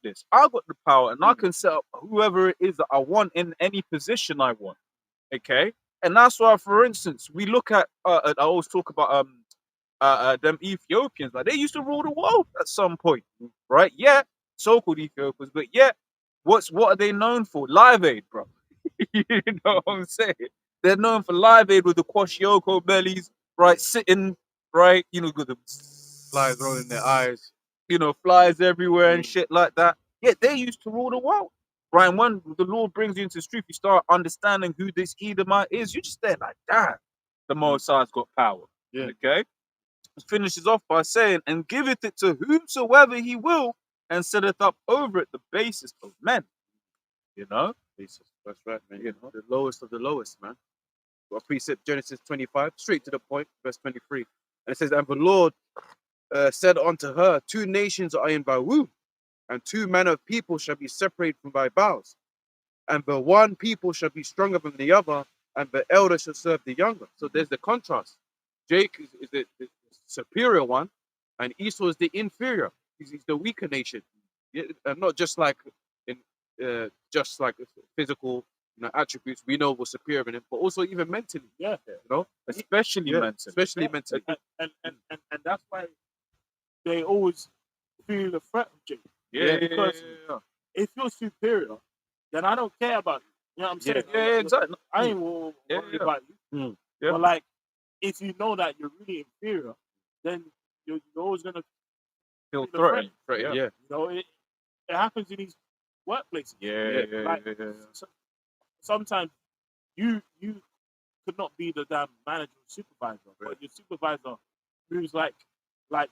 this. I got the power, and I can set up whoever it is that I want in any position I want. Okay, and that's why, for instance, we look at. I always talk about them Ethiopians. Like, they used to rule the world at some point, right? Yeah, so-called Ethiopians, but yet, what are they known for? Live Aid, bro. You know what I'm saying? They're known for Live Aid with the kwashiorkor bellies, right? Sitting, right? With the Flies rolling their eyes. Flies everywhere and shit like that. Yeah, they used to rule the world, right? And when the Lord brings you into the truth, you start understanding who this Edomite is. You just there like, damn, the Most High's got power. Yeah. Okay. Finishes off by saying, and giveth it to whomsoever he will, and setteth up over it the basis of men. That's right, man. The lowest of the lowest, man. Got a precept, Genesis 25, straight to the point, verse 23. And it says, and the Lord said unto her, 2 nations are in thy womb, and 2 manner of people shall be separated from thy bowels. And the one people shall be stronger than the other, and the elder shall serve the younger. So there's the contrast. Jake is the superior one, and Esau is the inferior. He's the weaker nation. Yeah, and not just like in just like physical, attributes we know we're superior in it, but also even mentally. Yeah. especially Yeah, mentally. especially mentally. And that's why they always feel the threat of Jake. Yeah, because if you're superior, then I don't care about you. You know what I'm saying? yeah, exactly. I ain't worried Yeah. about you. Yeah. But like, if you know that you're really inferior, then you're always gonna Feel feel the threatened. threat. Yeah. You know, it happens in these workplaces. Like, sometimes you could not be the damn manager or supervisor, but your supervisor who's like You're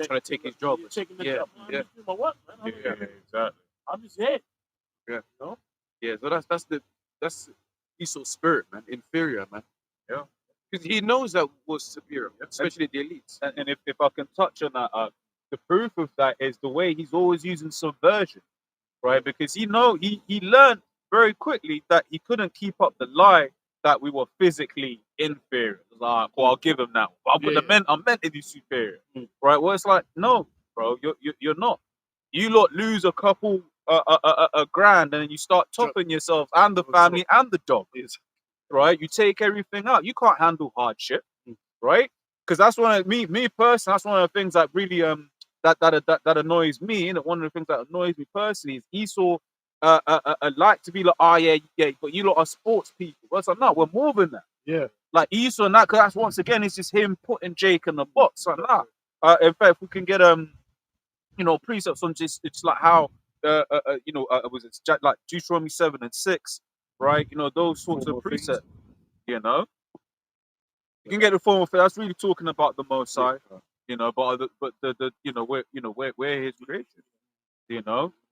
trying to take his job. You're taking the Yeah, job. I'm yeah. just doing my work, man. Exactly. I'm just here. Yeah. You know? Yeah, so that's Esau's spirit, man. Inferior, man. Yeah. Because he knows that was superior, especially the elites. And if I can touch on that, the proof of that is the way he's always using subversion, right? Because he learned very quickly that he couldn't keep up the lie that we were physically inferior. It's like, well, I'll give him that. But I'm mentally superior, right? Well, it's like, no, bro, you're not. You lot lose a couple a grand, and then you start topping yourself and the family and the dog, right? You take everything out. You can't handle hardship, right? Because that's one of me personally. That's one of the things that really that annoys me. And one of the things that annoys me personally is Esau like to be like, oh yeah, but you lot are sports people. But it's like, no, we're more than that. Yeah. Like Esau and that, because that's once again, it's just him putting Jake in the box. Like that. In fact, if we can get precepts on just it's like how was it like Deuteronomy 7 and 6, right? Those sorts of precepts. You can get the form of it. That's really talking about the Most High. But the we're His creation.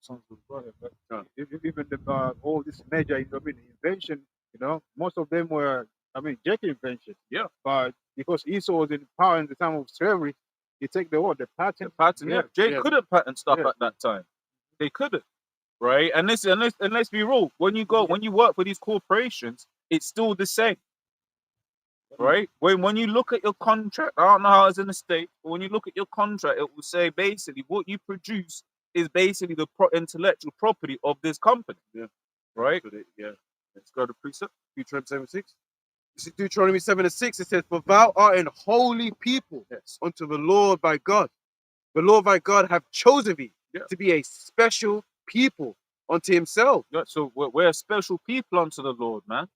Sounds good, brother. But even the all this major, invention, most of them were, Jake invention. Yeah. But because Esau was in power in the time of slavery, he take the patent. Yeah. Jake couldn't patent stuff at that time. They couldn't, right? And let's be real. When you work for these corporations, it's still the same, right? When you look at your contract, I don't know how it's in the States, but when you look at your contract, it will say basically what you produce is basically the intellectual property of this company. Yeah. Right? Yeah. Let's go to precept. Deuteronomy 7:6. This is Deuteronomy 7:6. It says, "For thou art an holy people unto the Lord thy God. The Lord thy God hath chosen thee to be a special people unto himself." Yeah, so we're a special people unto the Lord, man.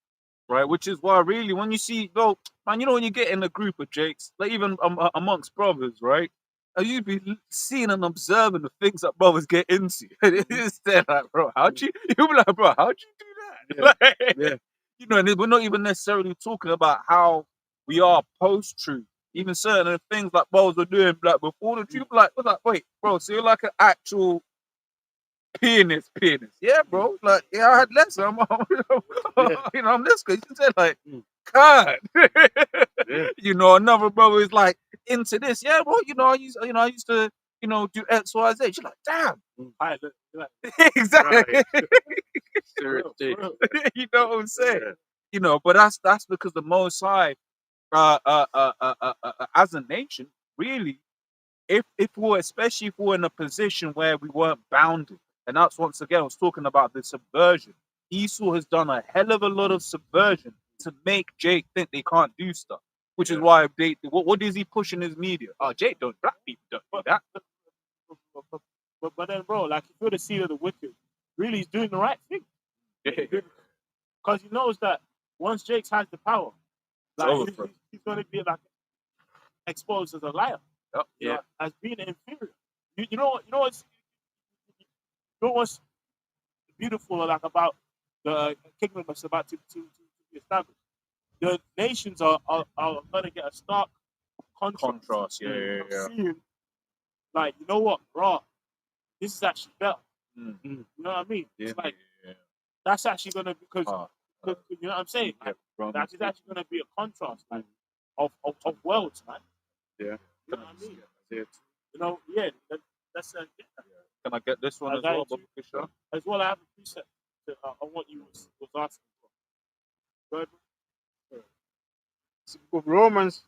Right? Which is why really when you see, man, when you get in a group of Jakes, like even amongst brothers, right? You'd be seeing and observing the things that brothers get into. It's there, like, bro, you'll be like, bro, how'd you do that? And we're not even necessarily talking about how we are post-truth. Even certain things like brothers were doing like before the truth, like, wait, bro, so you're like an actual pianist. Yeah, bro. Like, I had less. I'm this good. You said like, God. Another brother is like into this. Yeah, bro. I used to, do X, Y, Z. She's like, damn. Exactly. You know what I'm saying? But that's because the Most High, as a nation, really, especially if we're in a position where we weren't bounded. And that's once again, I was talking about the subversion. Esau has done a hell of a lot of subversion to make Jake think they can't do stuff. Which is why what is he pushing his media? Oh, Jake, black people don't do that. But then, bro, like, if you're the seed of the wicked, really, he's doing the right thing. Because he knows that once Jake has the power, like, he's going to be like exposed as a liar, as being inferior. You know what's beautiful like about the kingdom that's about to be established? The nations are going to get a stark contrast. Seeing, like, you know what, bro, this is actually better. You know what I mean? It's like that's actually going to because you know what I'm saying. Like, that is actually going to be a contrast, like, of worlds, man. Yeah. You know what I mean? Yeah. That's Can I get this one as well, Bobby Fisher? As well, I have a precept on what you was asking for. Go ahead. Book of Romans,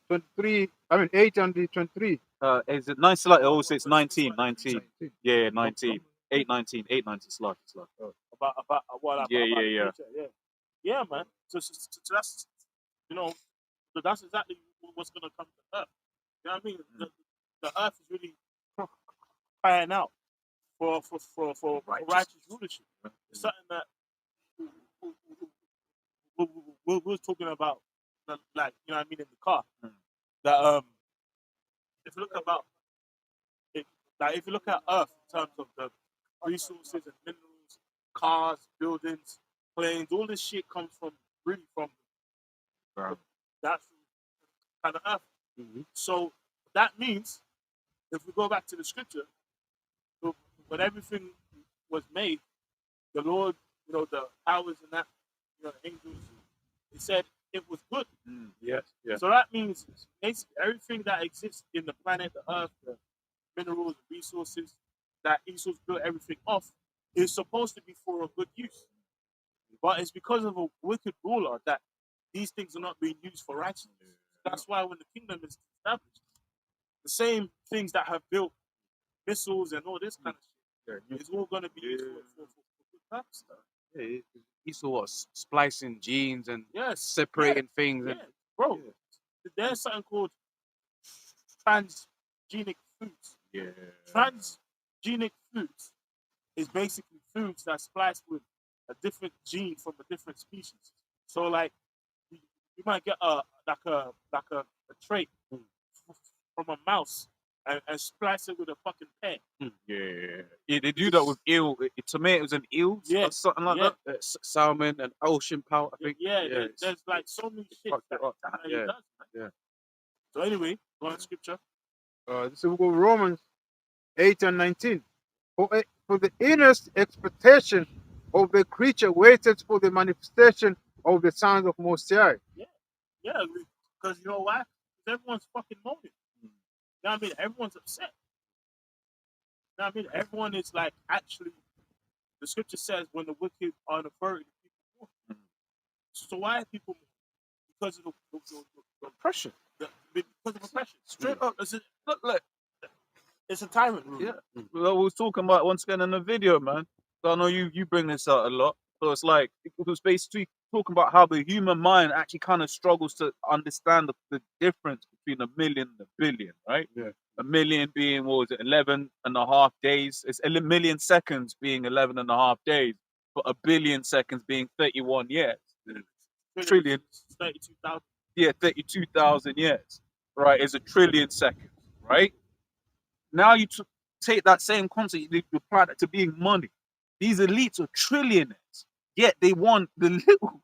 23. I mean 8 and the 23. Is it 9 Slack? Oh, it's 19. 19. 19. Yeah, 19. 8, 19. 8, 19 Slack. about what Yeah, about yeah, the yeah. nature, yeah, man. So that's so that's exactly what's gonna come to Earth. You know what I mean? The Earth is really crying out for righteous rulership. It's something that we were talking about, like, you know what I mean, in the car. That if you look about it, like if you look at Earth in terms of the resources and minerals, cars, buildings, planes, all this shit comes from really from that kind of Earth. So that means if we go back to the scripture, when everything was made, the Lord, the powers and that, the angels, he said it was good. Yes, yeah. So that means basically everything that exists in the planet, the earth, the minerals, the resources that Esau's built everything off is supposed to be for a good use. But it's because of a wicked ruler that these things are not being used for righteousness. That's why when the kingdom is established, the same things that have built missiles and all this kind of shit, it's all going to be used for good purpose. Yeah, Esau was splicing genes and Yes, separating things. yeah, And bro. There's something called transgenic foods. Yeah. Transgenic foods is basically foods that splice with a different gene from a different species. So like you might get a trait from a mouse and splice it with a fucking pear. Yeah, they do that with eel, tomatoes and eels or something like that. salmon and ocean pout, I think. There's like so many shit fucked that it up. he Yeah, does, man. yeah. So anyway, go on scripture. This will go Romans 8 and 19. For the earnest expectation of the creature waited for the manifestation of the sons of Most High. Yeah, because you know why? Because everyone's fucking moaning. You know what I mean? Everyone's upset. You know what I mean? Everyone is like, actually, the scripture says when the wicked are in authority, people mourn. So why are people mourning? Because of the oppression. Because of oppression. Straight up. Look, It's a tyrant rule. yeah. Well, we was talking about once again in the video, man. So I know you bring this out a lot. So it's like it was basically talking about how the human mind actually kind of struggles to understand the difference between a million and a billion, right? Yeah. A million being, what was it, 11.5 days? It's a million seconds being 11.5 days, but a billion seconds being 31 years. Trillion. 32,000. Yeah, 32,000 years, right? Is a trillion seconds, right? Now you take that same concept, you apply that to being money. These elites are trillionaires, yet they want the little.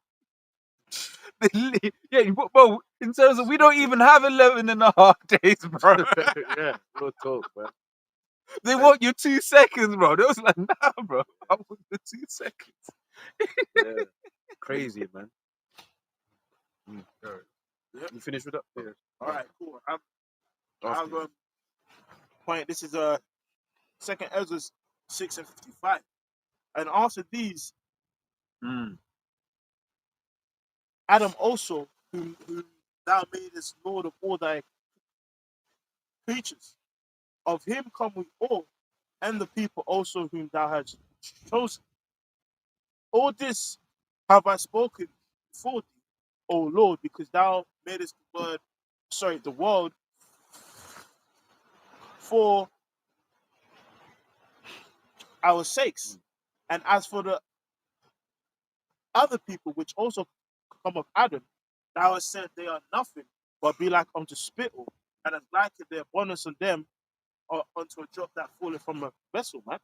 Yeah, bro, in terms of we don't even have 11.5 days, bro. Yeah, real talk, man. They want your 2 seconds, bro. They was like, nah, bro, I want the 2 seconds. Yeah. Crazy, man. Yep. You finished with that? Yeah. All right, cool. After I'm you. going to point. This is Second Ezra 6 and 55. And after these, Adam also, whom thou madest Lord of all thy creatures, of him come we all, and the people also whom thou hast chosen. All this have I spoken before thee, O Lord, because thou madest the world for our sakes. And as for the other people which also come of Adam, thou hast said they are nothing, but be like unto spittle, and as likened their abundance on them, or unto a drop that falleth from a vessel, man.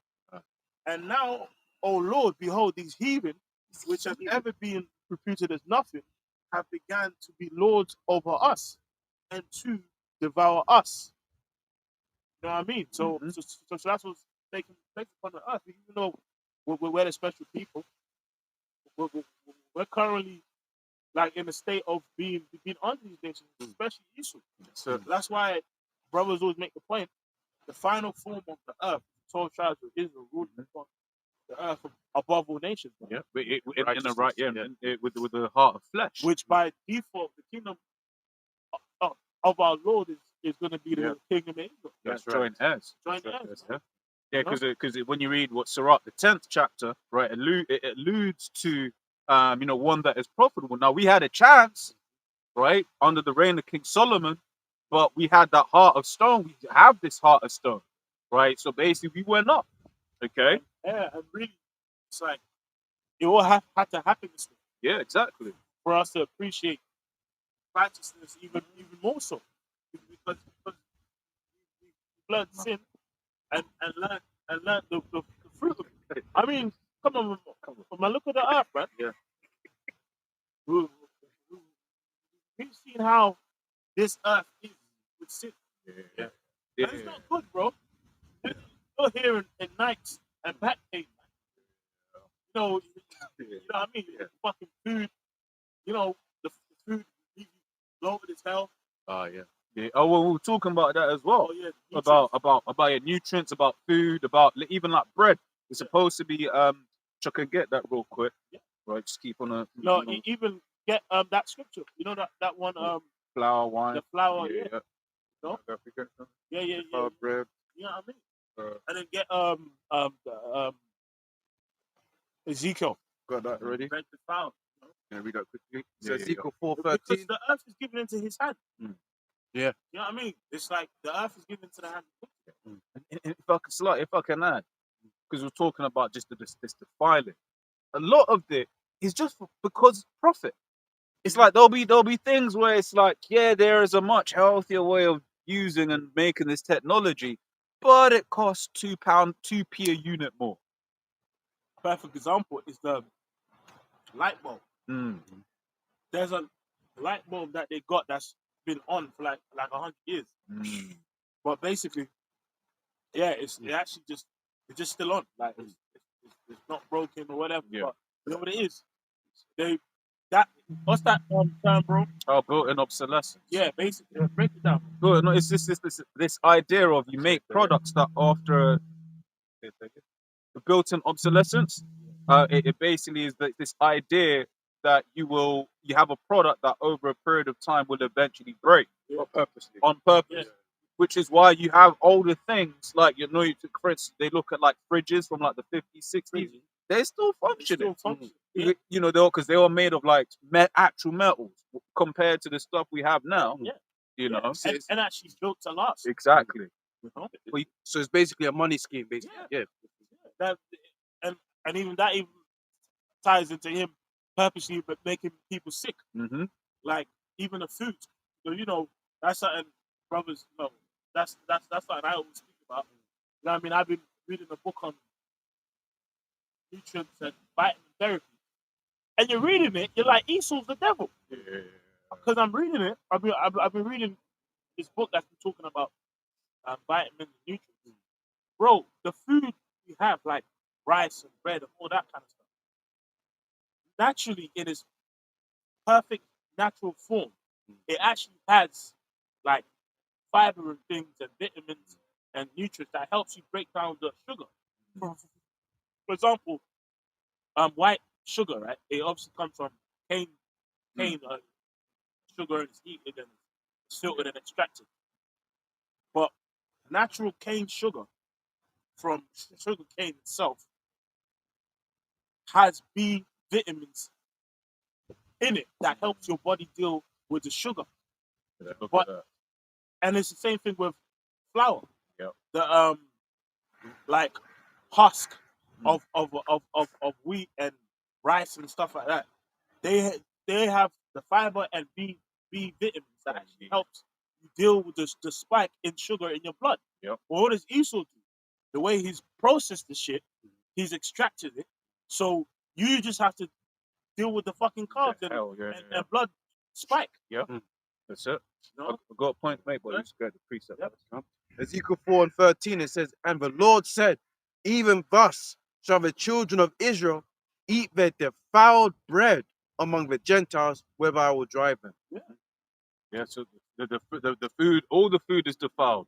And now, O Lord, behold, these heathen, which have ever been reputed as nothing, have begun to be lords over us, and to devour us. You know what I mean? So that's what's taking place upon the earth. Even though we're the special people, we're currently like in a state of being under these nations, especially Esau. So that's why brothers always make the point: the final form of the earth, 12 tribes of Israel ruling upon the earth above all nations. Yeah, in the right, with the heart of flesh. Which by default, the kingdom of our Lord is going to be the Yeah. kingdom of Israel. That's right. joint heirs. Joint That's right, heirs, yes, yeah. You know? Because when you read what Sirach, the 10th chapter, right, it alludes to one that is profitable. Now we had a chance, right, under the reign of King Solomon, but we had that heart of stone. We have this heart of stone, right? So basically, we went up. Okay. Yeah, and really, it's like it all had to happen this way Yeah, exactly. for us to appreciate righteousness even more so, because we learned sin and learn the fruit of it. I mean, come on, man, look at the earth, man. Yeah. We've seen how this earth is with sin. Yeah. And it's not good, bro. You're here in nights and back pain. You know what I mean? Yeah. Fucking food, the food is loaded as hell. Yeah. Yeah. Oh, well, we were talking about that as well. Oh, yeah. About your nutrients, about food, about even like bread. It's supposed to be I can get that real quick. Yeah. Right, just keep on a No, even get that scripture. You know that one flour, wine. the flour, Yeah. yeah. No? Yeah. Flour, bread. You know what I mean? And then get Ezekiel. Got that already. Bread to flour. Can I read that quickly? Yeah, So yeah, Ezekiel Because 4:13. the earth is given into his hand. Mm. Yeah. You know what I mean? It's like the earth is given into the hand. If I can add, because we're talking about just this defiling. A lot of it is just because profit. It's like there'll be things where it's like, yeah, there is a much healthier way of using and making this technology, but it costs £2, 2p a unit more. Perfect example is the light bulb. Mm. There's a light bulb that they got that's been on for like 100 years. Mm. But basically, yeah, it's just still on. Like it's not broken or whatever. Yeah. But you know what it is? What's that term, bro? Oh, built-in obsolescence. Yeah, basically. Break it down. No, it's this idea of you make products that after the built-in obsolescence. It basically is this idea that you have a product that over a period of time will eventually break Purposely. on purpose. Yeah. Which is why you have older things like for instance, they look at like fridges from like the 50s, 60s. They're still functioning. Yeah. You know, because they were made of like actual metals compared to the stuff we have now. Yeah. You know, And actually built to last. exactly. You know? So it's basically a money scheme, basically. Yeah. That and even that even ties into him purposely but making people sick. Mm-hmm. Like even the food. So that's something brothers that's something I always speak about. You know what I mean? I've been reading a book on nutrients and vitamin therapy. And you're reading it, you're like Esau's the devil. Because I'm reading it. I've been reading this book that's been talking about vitamins and nutrients. Bro, the food we have, like rice and bread and all that kind of stuff, naturally in its perfect natural form, it actually has like fiber and things and vitamins and nutrients that helps you break down the sugar. For example, white sugar, right? It obviously comes from cane sugar, and it's heated and it's filtered and extracted. But natural cane sugar from sugar cane itself has B vitamins in it that helps your body deal with the sugar. And it's the same thing with flour. Yep. The like husk of wheat and rice and stuff like that. They have the fiber and B vitamins that actually helps you deal with the spike in sugar in your blood. Yep. Well, what does Esau do? The way he's processed the shit, he's extracted it. So you just have to deal with the fucking carbs and blood spike. Yeah. That's it. No? I've got a point to make, but you scared the precept. Yep. Ezekiel 4:13, it says, and the Lord said, even thus shall the children of Israel eat their defiled bread among the Gentiles, whether I will drive them. Yeah, so the food, all the food is defiled.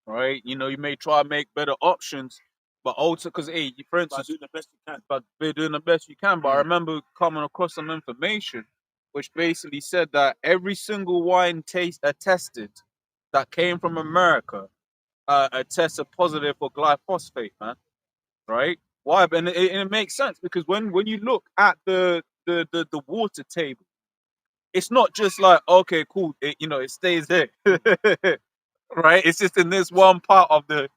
Right? You know, you may try and make better options, but also because, for instance, doing the best you can. But they're doing the best you can. But I remember coming across some information which basically said that every single wine tested that came from America tested positive for glyphosate, man. Right? Why? And it makes sense because when you look at the water table, it's not just like, okay, cool, it stays there. Right? It's just in this one part of the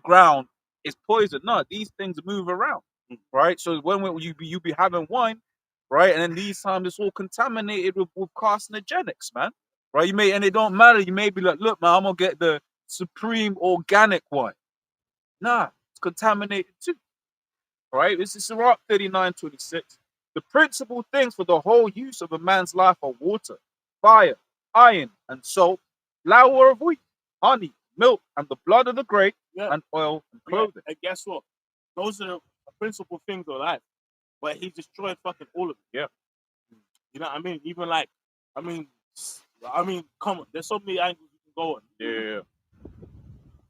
ground. It's poison. No, these things move around, right? So when you be having wine, right, and then these times it's all contaminated with carcinogenics, man. Right? And it don't matter. You may be like, look, man, I'm gonna get the supreme organic wine. Nah, it's contaminated too. Right? This is Sirach 39:26. The principal things for the whole use of a man's life are water, fire, iron, and salt, flour of wheat, honey, milk, and the blood of the grape, Yeah. and oil and Yeah. clothing. And guess what? Those are the principal things of life. But he destroyed fucking all of it. Yeah. You know what I mean? Even like, I mean, come on. There's so many angles we can go on. Yeah.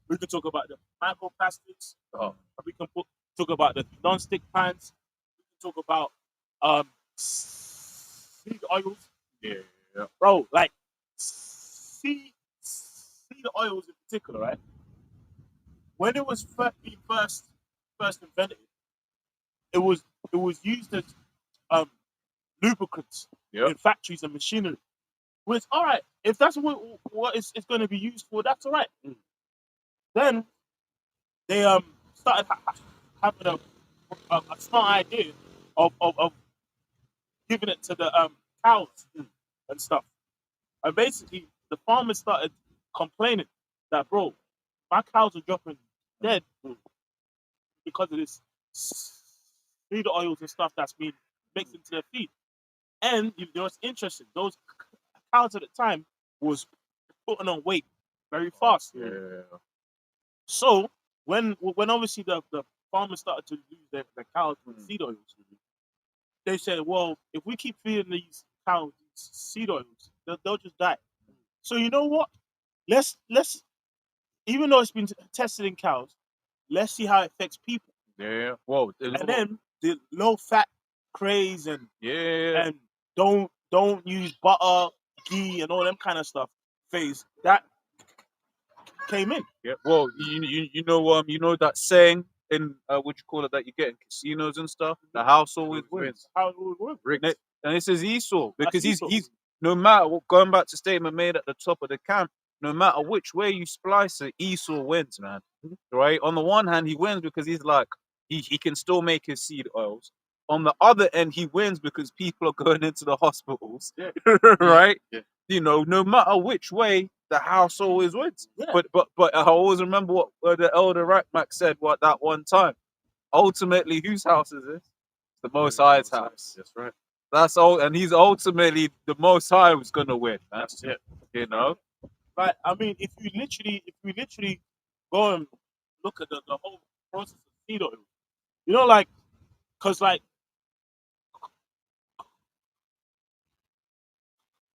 We can talk about the microplastics. Oh. We can talk about the non-stick pans. We can talk about seed oils. Yeah. Bro, like seed oils in particular, right? When it was being first invented, it was used as lubricants Yep. in factories and machinery. Which, all right, if that's what it's going to be used for, that's all right. Then they started having a smart idea of giving it to the cows and stuff. And basically, the farmers started complaining that, bro, my cows are dropping dead because of this seed oils and stuff that's been mixed into their feed. And you know what's interesting? Those cows at the time was putting on weight very fast. Yeah. So when obviously the farmers started to use their cows with seed oils, they said, well, if we keep feeding these cows these seed oils, they'll just die. So you know what? Let's even though it's been tested in cows, let's see how it affects people. Yeah. Whoa. And then the low fat craze and Yeah. and don't use butter, ghee, and all them kind of stuff phase that came in. Yeah. Well, you know that saying in what you call it that you get in casinos and stuff. The house always wins. How it would work. And this is Esau because That's Esau. he's no matter what. Going back to statement made at the top of the camp, no matter which way you splice it, Esau wins, man. Right? On the one hand, he wins because he's like he can still make his seed oils. On the other end, he wins because people are going into the hospitals. Yeah. Right? Yeah. You know, no matter which way, the house always wins. Yeah. But I always remember what the elder Rakmak said that one time. Ultimately, whose house is this? The Most High's house. That's right. That's all, and he's ultimately the Most High who's gonna win. That's it. You know. Like, I mean, if we literally go and look at the whole process of seed oil, you know, like, cause like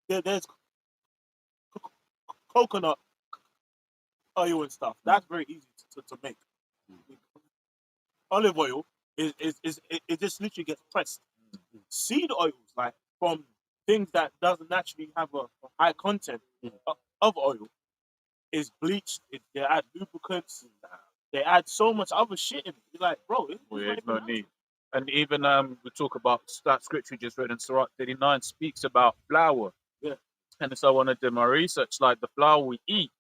there's coconut oil and stuff. That's very easy to make. Olive oil is it just literally gets pressed. Seed oils, like from things that doesn't naturally have a high content of oil, is bleached. They add lubricants. They add so much other shit in it. You're like, bro, There's no need. And even we talk about that scripture we just read in Sirach 39 speaks about flour. Yeah. And so I wanted to do my research, like the flour we eat.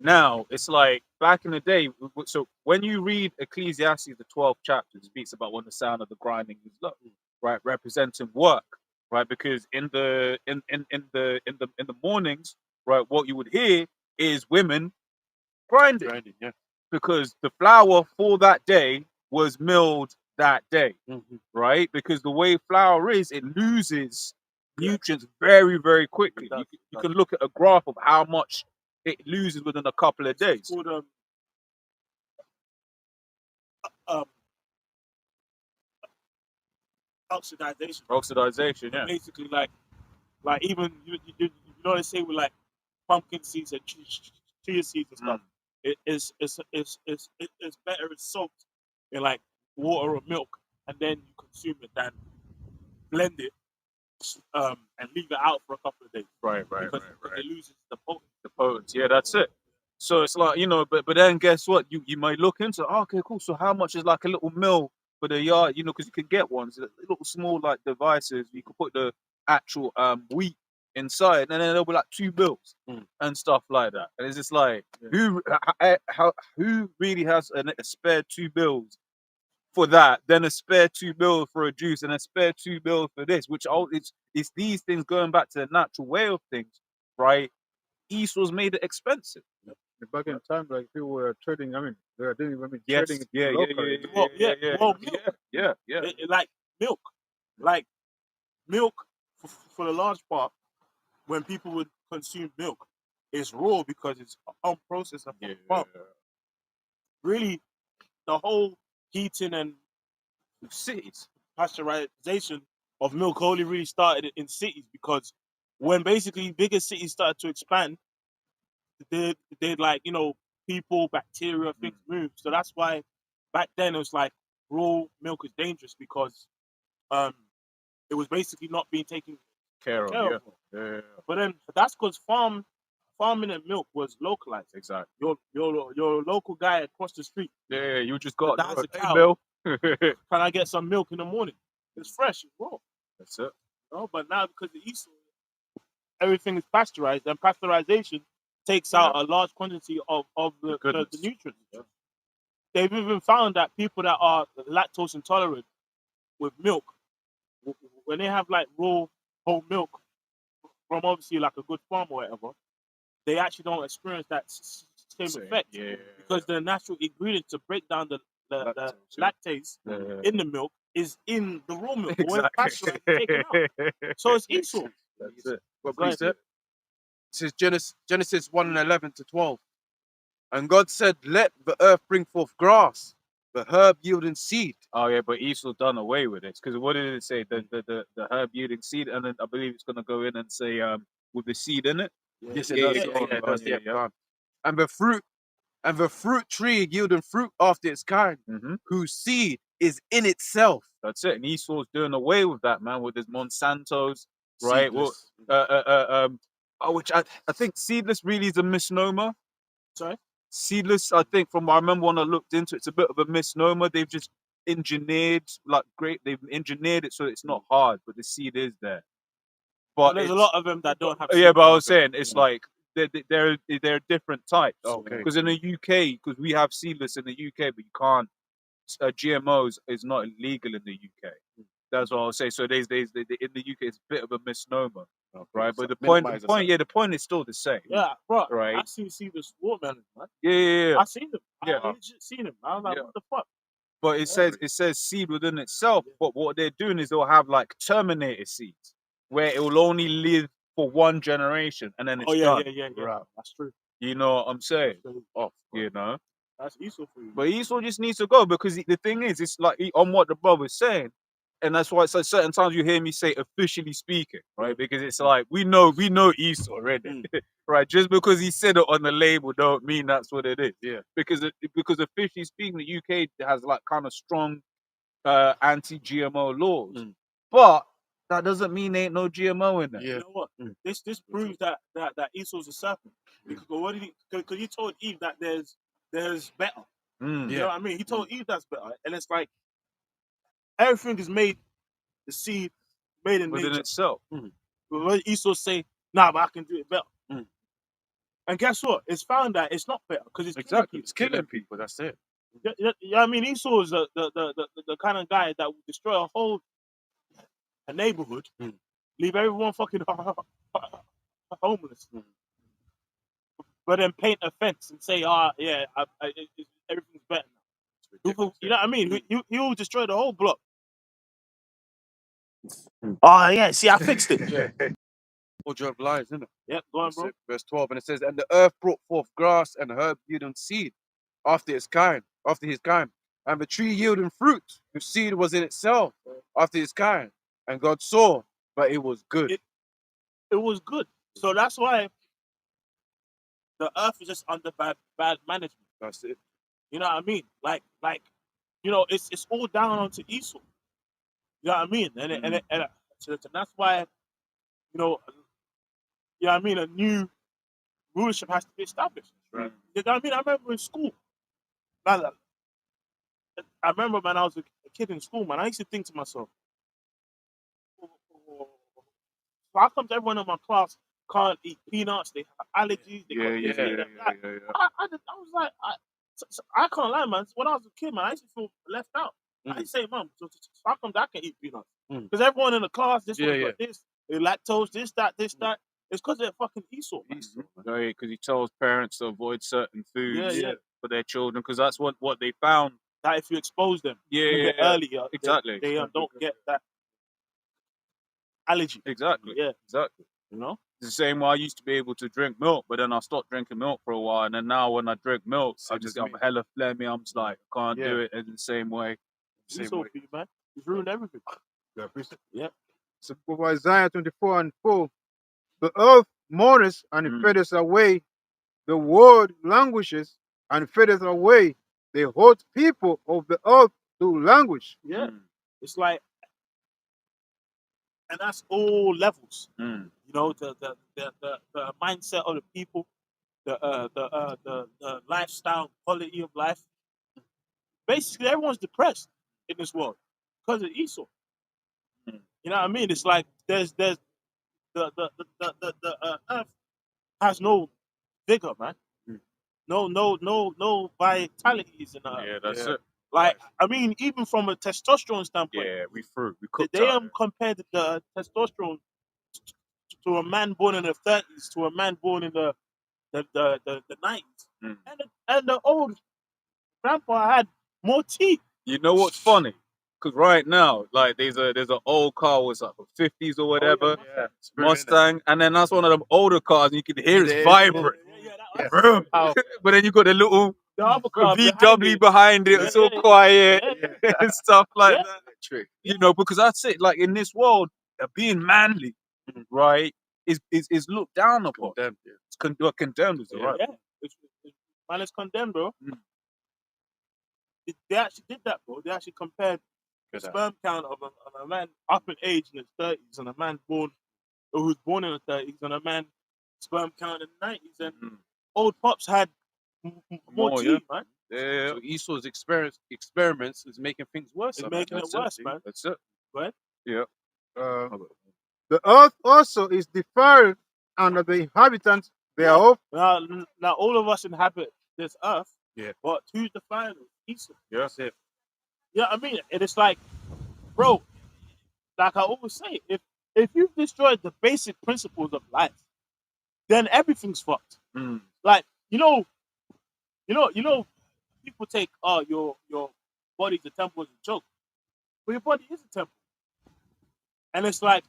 Now, it's like back in the day. So when you read Ecclesiastes, the 12th chapter, it speaks about when the sound of the grinding is low, right, representing work, right? Because in the mornings, right, what you would hear is women grinding. Yeah. Because the flour for that day was milled that day, right? Because the way flour is, it loses nutrients very, very quickly. You can look at a graph of how much it loses within a couple of days. It's called oxidization. Oxidization, yeah. Basically, like even you know they say with like pumpkin seeds and chia seeds and stuff. It's better it's soaked in like water or milk and then you consume it than blend it and leave it out for a couple of days right. because it loses the potency. The potency, yeah, that's it. So it's like, you know, but then guess what? You might look into, oh, okay, cool. So how much is like a little mill for the yard? You know, because you can get ones, little small like devices. You can put the actual wheat inside, and then there'll be like 2 bills and stuff like that. And it's just like, who really has a spare 2 bills for that, then a spare 2 bills for a juice and a spare 2 bills for this, which all it's these things going back to the natural way of things, right? Esau's made it expensive. Back in time, like people were trading. I mean, they were doing. I mean, Yes, trading yeah, locally. Well, milk. yeah. Like milk, for the large part, when people would consume milk, it's raw because it's unprocessed from the farm. Really, the whole heating and cities pasteurization of milk only really started in cities because when basically bigger cities started to expand, they like, you know, people, bacteria, things move. So that's why back then it was like raw milk is dangerous because it was basically not being taken care of. Yeah. But then that's because farming and milk was localized. Exactly. Your local guy across the street. Yeah, you just got That's a hey, cow. Bill. Can I get some milk in the morning? It's fresh, it's raw. That's it. No, but now because of Esau, everything is pasteurized, and pasteurization takes out a large quantity of the nutrients. Yeah. They've even found that people that are lactose intolerant with milk, when they have like raw whole milk from obviously like a good farm or whatever, they actually don't experience that same effect because the natural ingredient to break down the lactase in the milk is in the raw milk. When it's pasteurized, it's taken out. So it's Esau. That's it. What please it? It says Genesis 1:11-12. And God said, let the earth bring forth grass, the herb yielding seed. Oh yeah, but Esau done away with it because what did it say? The herb yielding seed, and then I believe it's gonna go in and say with the seed in it. Yes, it does. It does. And the fruit tree yielding fruit after its kind, whose seed is in itself. That's it. And Esau's doing away with that, man, with his Monsantos, right? Seedless. Which I think seedless really is a misnomer. Sorry? Seedless, I think, from what I remember when I looked into it, it's a bit of a misnomer. They've just engineered they've engineered it so it's not hard, but the seed is there. But there's a lot of them that don't have yeah, but I was saying it's like they're different types. Okay. Because in the UK, because we have seedless in the UK, but you can't GMOs is not illegal in the UK. That's what I'll say. So in the UK it's a bit of a misnomer. Right, but the point is still the same. Yeah, bro. Right. I see this watermelon, man. Yeah. I seen them. Yeah. I legit seen them. I was like, what the fuck? But it says seed within itself. But what they're doing is they'll have like terminated seeds where it will only live for one generation and then it's done. Yeah. Right. That's true. You know what I'm saying? You know. That's Esau for you. But Esau just needs to go because the thing is, it's like on what the brother's saying. And that's why it's like certain times you hear me say officially speaking, right? Because it's like we know Esau already, right? Just because he said it on the label don't mean that's what it is. Yeah. Because officially speaking, the UK has like kind of strong anti-GMO laws, but that doesn't mean there ain't no GMO in there. Yeah. You know what? This proves that Esau's a serpent because what did because he told Eve that there's better. You know what I mean? He told Eve that's better, and it's like. Everything is made, the seed made in within nature. itself. But when Esau say, nah, but I can do it better. And guess what? It's found that it's not better because it's killing people. That's it. Yeah, I mean, Esau is the kind of guy that will destroy a neighborhood, leave everyone fucking homeless, but then paint a fence and say, everything's better now. You know what I mean? He will destroy the whole block. Oh yeah, see, I fixed it. Or drove lies, isn't it? Yep, go on, bro. Verse 12, and it says, and the earth brought forth grass and herb yielding seed after his kind, and the tree yielding fruit, whose seed was in itself after his kind. And God saw, but it was good. It was good. So that's why the earth is just under bad management. That's it. You know what I mean? Like, you know, it's all down onto Esau. You know what I mean? And church, and that's why, you know, yeah, I mean, a new rulership has to be established. Right. You know what I mean? I remember in school, man, I remember when I was a kid in school, man, I used to think to myself, how comes everyone in my class can't eat peanuts? They have allergies. They got this, they got that. I was like, I can't lie, man. When I was a kid, man, I used to feel left out. I used to say, Mom, so how come I can eat peanuts? Because everyone in the class, this one got this, they lactose, this, that. It's because they're fucking Esau. Right, because he tells parents to avoid certain foods Yeah. for their children, because that's what they found. That if you expose them earlier, exactly, they don't get that allergy. Exactly. You know? It's the same way I used to be able to drink milk, but then I stopped drinking milk for a while, and then now when I drink milk, I'm hella phlegmy. I'm just like, I can't do it in the same way. Esau, man. He's ruined everything. Yeah. So with Isaiah 24:4, the earth mourneth and fadeth away, the world languishes and fadeth away, the whole people of the earth do languish. Yeah. It's like, and that's all levels. You know, the mindset of the people, the lifestyle, quality of life. Basically, everyone's depressed in this world because of Esau. You know what I mean? It's like there's the earth has no vigor, man. No vitalities in the earth. Yeah, that's it. Like, I mean, even from a testosterone standpoint, we cooked they out. compared the testosterone to a man born in the 30s to a man born in the 90s, and the old grandpa had more teeth. You know what's funny? Because right now, like there's an old car was like a 50s or whatever, Mustang, and then that's one of them older cars, and you can hear it's vibrant. But then you got the little VW behind it, it's so quiet and stuff like that. You know, because that's it. Like in this world, being manly, right, is looked down upon. It's condemned is the right. Man, it's condemned, bro. They actually did that, bro. They actually compared the sperm count of a man up in age in his 30s and a man who was born in the 30s and a man sperm count in the 90s, and old pops had more teeth, man. Yeah. So Esau's experiments is making things worse. It's making it worse, man. That's it. Right? Yeah. The earth also is defiled under the inhabitants thereof. Now all of us inhabit this earth. Yeah. But who's defiling it? Esau. Yes. Yeah, I mean, and it's like, bro, like I always say, if you've destroyed the basic principles of life, then everything's fucked. Like, you know, people take your body's a temple as a joke, but your body is a temple, and it's like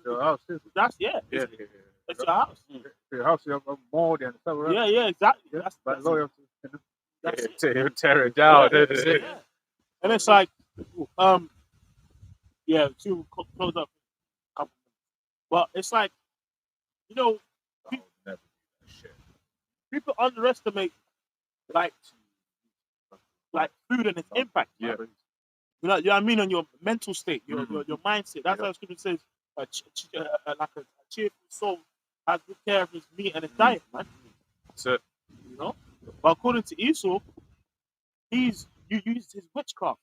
Your house is. that's it's your house. Your house, you have more than stuff, right? Yeah, exactly. That's loyalty. That's it. Tear it down. Yeah. And it's like, to close up. Well, it's like, you know, people underestimate like food and its impact. Yeah. You know what I mean, on your mental state, your mindset. That's what Scripture says. Like a cheerful soul has good care of his meat and his diet, man. So, you know, but according to Esau, you used his witchcraft.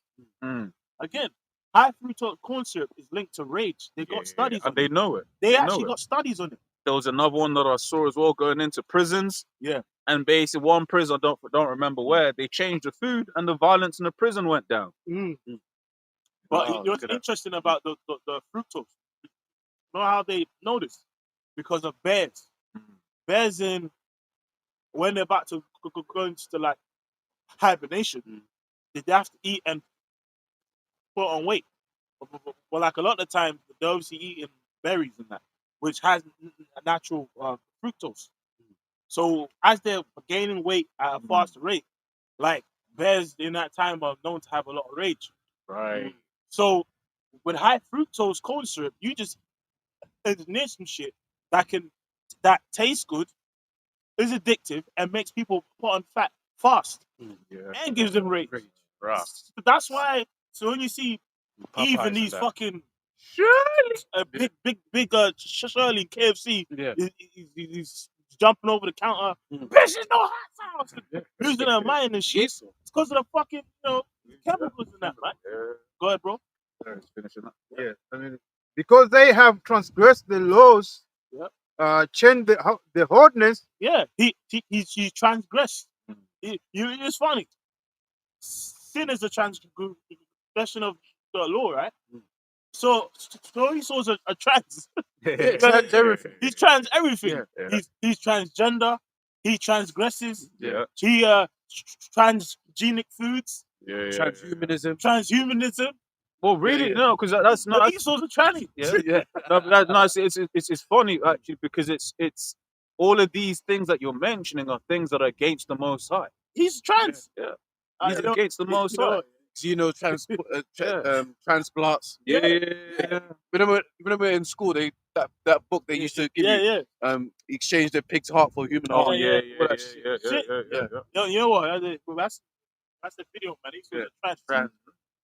Again, high fructose corn syrup is linked to rage. They got studies on and they know it. They actually got studies on it. There was another one that I saw as well going into prisons. Yeah. And basically one prison, I don't remember where, they changed the food and the violence in the prison went down. But you know what's interesting about the fructose? You know how they know this? Because of bears. Bears when they're about to go into like hibernation, they have to eat and put on weight. But like a lot of the time, they're obviously eating berries and that, which has natural fructose. So as they're gaining weight at a faster rate, like bears in that time are known to have a lot of rage. Right. So with high fructose corn syrup, you just engineer some shit that tastes good, is addictive, and makes people put on fat fast, and gives them rage. Right. So that's why. So when you see even these fucking a big Shirley KFC. Yeah. He's jumping over the counter. Bitch, there's no hot sauce. Losing her mind and shit. It's because of the fucking chemicals in that, man. Go ahead, bro. Finishing up. Yeah, I mean, because they have transgressed the laws, changed the ordinance. Yeah, he transgressed. It's funny. Sin is a transgression of the law, right? So he saws a trans. Trans everything. He's trans everything. Yeah. He's transgender. He transgresses. Yeah. He transgenic foods. Yeah. Transhumanism. Transhumanism. Well, really, Yeah. no, because that's No, not. Esau's a tranny. Yeah. No, but no, it's funny actually because it's all of these things that you're mentioning are things that are against the Most High. He's trans. Yeah. I He's don't- against the Most High. Transplants. Yeah. Remember in school that book they used to give you exchange the pig's heart for human heart. Oh yeah. all that shit. You know what? That's the video, man. He's a trans.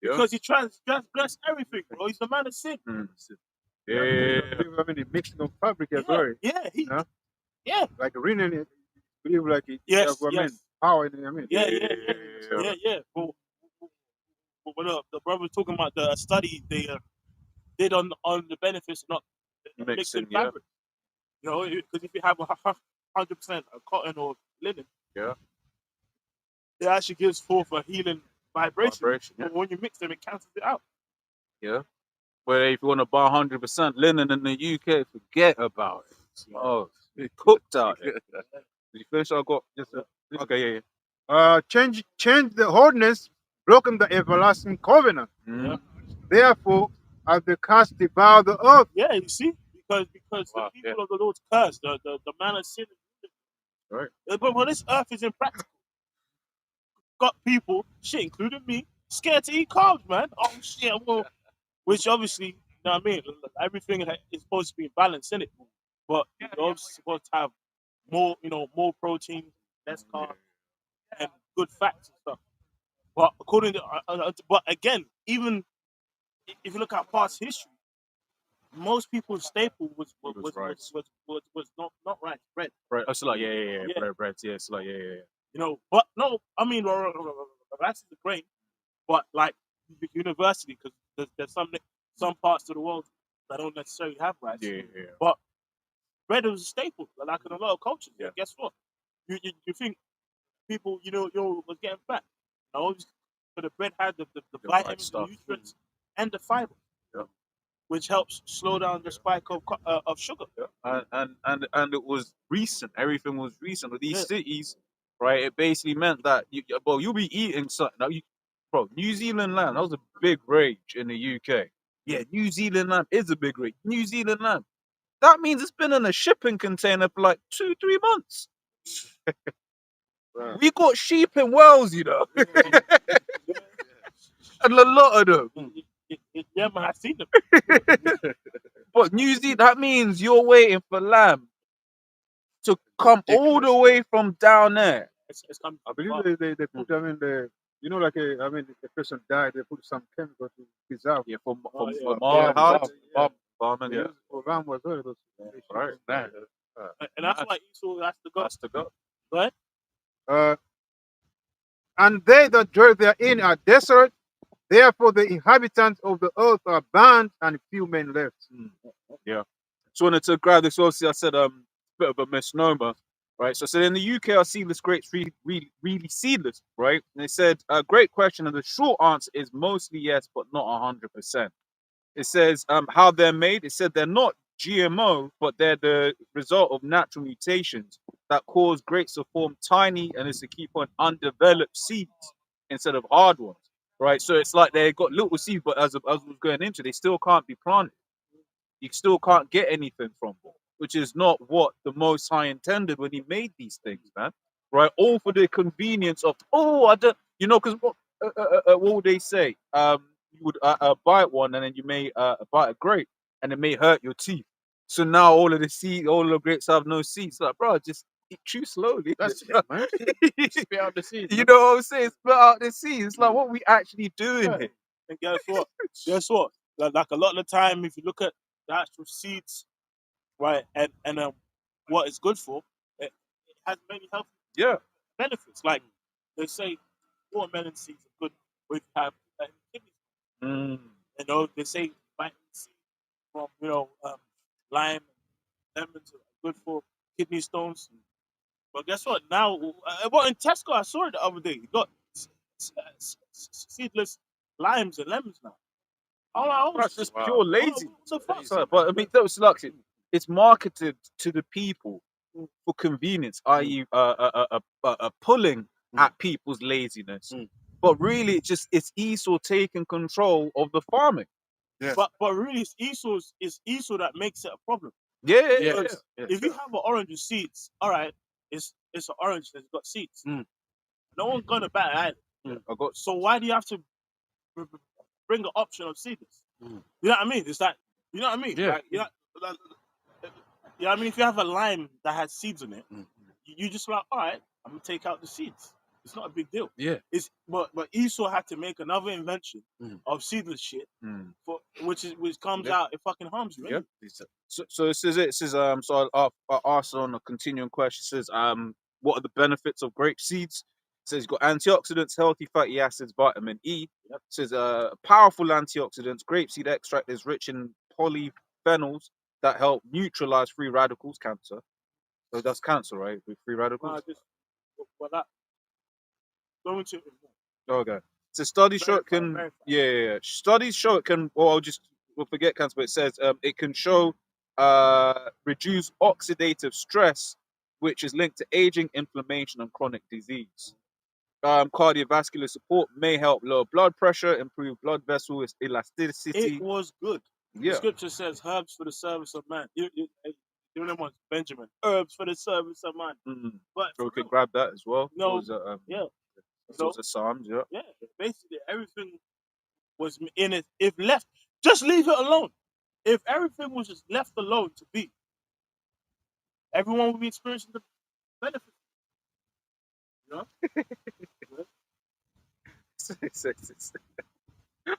Because he transgressed everything, bro. He's the man of sin. Yeah. I mean, the mixing of fabric as well. Yeah, Yeah. Like renting, believe like it. Yes, I mean, yes. power in it. I mean, Yeah. But when the brother was talking about the study they did on the benefits of not mixing yeah. fabric. You know, because if you have 100% cotton or linen, it actually gives forth a healing vibration. Yeah. But when you mix them, it cancels it out. Yeah. But if you want to buy 100% linen in the UK, forget about it. Oh, it's cooked out there. Did you finish? I got just okay. Yeah. change the ordinance, broken the everlasting covenant. Mm. Therefore, as the cast devour the earth. Yeah, you see, because Wow, the people of the Lord's curse, the man of sin. Right. But this earth is impractical. Got people, shit, including me, scared to eat carbs, man. Oh shit, well, which obviously, you know what I mean. Everything is supposed to be in balance, in it. But you're obviously supposed to have more, more protein, less carbs, and good fats and stuff. But according to, but again, even if you look at past history, most people's staple was not rice, bread. Right. Oh, so like bread. Yeah. It's like But no, I mean rice is a grain, but like university, because there's some parts of the world that don't necessarily have rice. Yeah. But bread was a staple, like in a lot of cultures. Yeah. Guess what? You think people, was getting fat? No, but the bread had the vitamins, stuff. the nutrients, and the fiber, which helps slow down the spike of sugar. And it was recent. Everything was recent with these cities, right? It basically meant that you'll be eating something. Now, New Zealand lamb, that was a big rage in the UK. Yeah, New Zealand lamb is a big rage. New Zealand lamb. That means it's been in a shipping container for like 2-3 months. We got sheep in Wales, and a lot of them. Yeah, man, I've seen them. But New Zealand, that means you're waiting for lamb to come all the way from down there. It's coming. I believe they put them in the, like the person died, they put some chemical to preserve. Yeah, for farming. Yeah, For ram was well. right. And that's why Esau has to go. That's the go. Go ahead. And they that dwell therein are desolate. Therefore, the inhabitants of the earth are banned, and few men left. Yeah. So wanted to grab this. Obviously, I said bit of a misnomer, right? So I said in the UK, are seedless grapes really seedless, right? And they said great question, and the short answer is mostly yes, but not 100%. It says how they're made. It said they're not GMO, but they're the result of natural mutations that cause grapes to form tiny, and it's to keep on undeveloped seeds instead of hard ones, right? So it's like they got little seeds, but as was going into, they still can't be planted. You still can't get anything from them, which is not what the Most High intended when He made these things, man. Right? All for the convenience of because what would they say? You would bite one, and then you may bite a grape, and it may hurt your teeth. So now all of the grapes have no seeds. Like, bro, just chew slowly. That's it, man. Spit out the seeds. You know what I'm saying? Spit out the seeds. It's like what we actually doing here. And guess what? like a lot of the time, if you look at the actual seeds, right, and what it's good for, it has many health Yeah. benefits. Like they say, watermelon seeds are good with kidney. Mm. You know, they say vitamin C from lime, lemons are good for kidney stones. But guess what? Now, well, in Tesco, I saw it the other day. You got seedless limes and lemons now. That's just pure lazy. What the fuck? Sorry, but I mean, those like it's marketed to the people for convenience, i.e., pulling at people's laziness. But really, it's Esau taking control of the farming. But really, it's Esau that makes it a problem. Yeah. Because if you have an orange with seeds, all right, it's an orange that's got seeds. No one's gonna bat an eye. So why do you have to bring an option of seedless? You know what I mean? It's like, you know what I mean? Yeah. Like, you know what I mean? If you have a lime that has seeds in it, you just like, all right, I'm gonna take out the seeds. It's not a big deal. Yeah. But Esau had to make another invention of seedless shit, which comes out, it fucking harms you. Yeah. So it says so I'll ask on a continuing question. It says what are the benefits of grape seeds? It says it's got antioxidants, healthy fatty acids, vitamin E. It says powerful antioxidants. Grapeseed extract is rich in polyphenols that help neutralize free radicals, cancer. So that's cancer, right? With free radicals. But that go into it more. Okay. So studies show it can. Yeah. Studies show it can. Well, we'll forget cancer, but it says it can show reduce oxidative stress, which is linked to aging, inflammation, and chronic disease. Cardiovascular support may help lower blood pressure, improve blood vessel elasticity. It was good. Yeah. The scripture says herbs for the service of man. You know them ones, Benjamin. Herbs for the service of man. But So we can grab that as well. No. Yeah. Those are Psalms. Yeah. Yeah. Basically, everything was in it. If left, just leave it alone. If everything was just left alone to be, everyone would be experiencing the benefit. You know?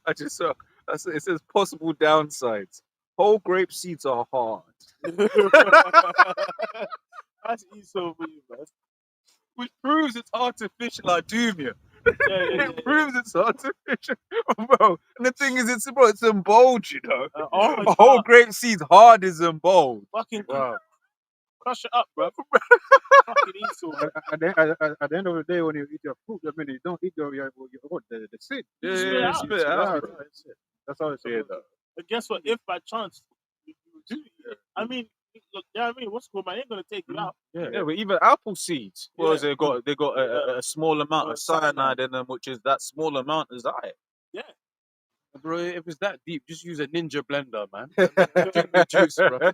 I just saw. It says possible downsides. Whole grape seeds are hard. That's Esau for you, man. Which proves it's artificial. I doom you. Yeah. It proves it's artificial, bro. And the thing is, it's embold, you know. A whole grape seed's hard as embold. Fucking crush it up, bro. Fucking Esau. At the end of the day, when you eat your fruit, I mean, you don't eat the seed. Yeah, spit it out. That's how it's supposed to. But guess what? If by chance you do, I mean, look, you know what I mean? What's cool, man? Ain't gonna take you out. Yeah, but even apple seeds, they got a small amount of cyanide in them, which is that small amount is iron. Yeah. Bro, if it's that deep, just use a ninja blender, man. Drink the juice, bro.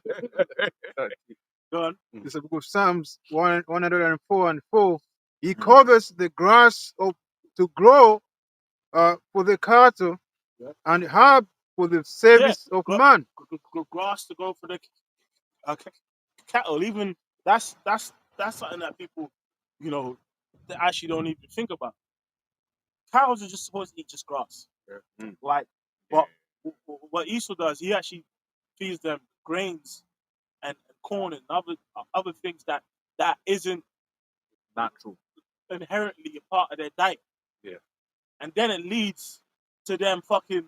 Go on. It's a book of Psalms 104 and 4. He causes the grass to grow for the cattle and herb for the service of man. Grass to go for the cattle. Even that's something that people, they actually don't even think about. Cows are just supposed to eat just grass. Like, but what Esau does, he actually feeds them grains and corn and other things that isn't natural, inherently a part of their diet. Yeah. And then it leads to them fucking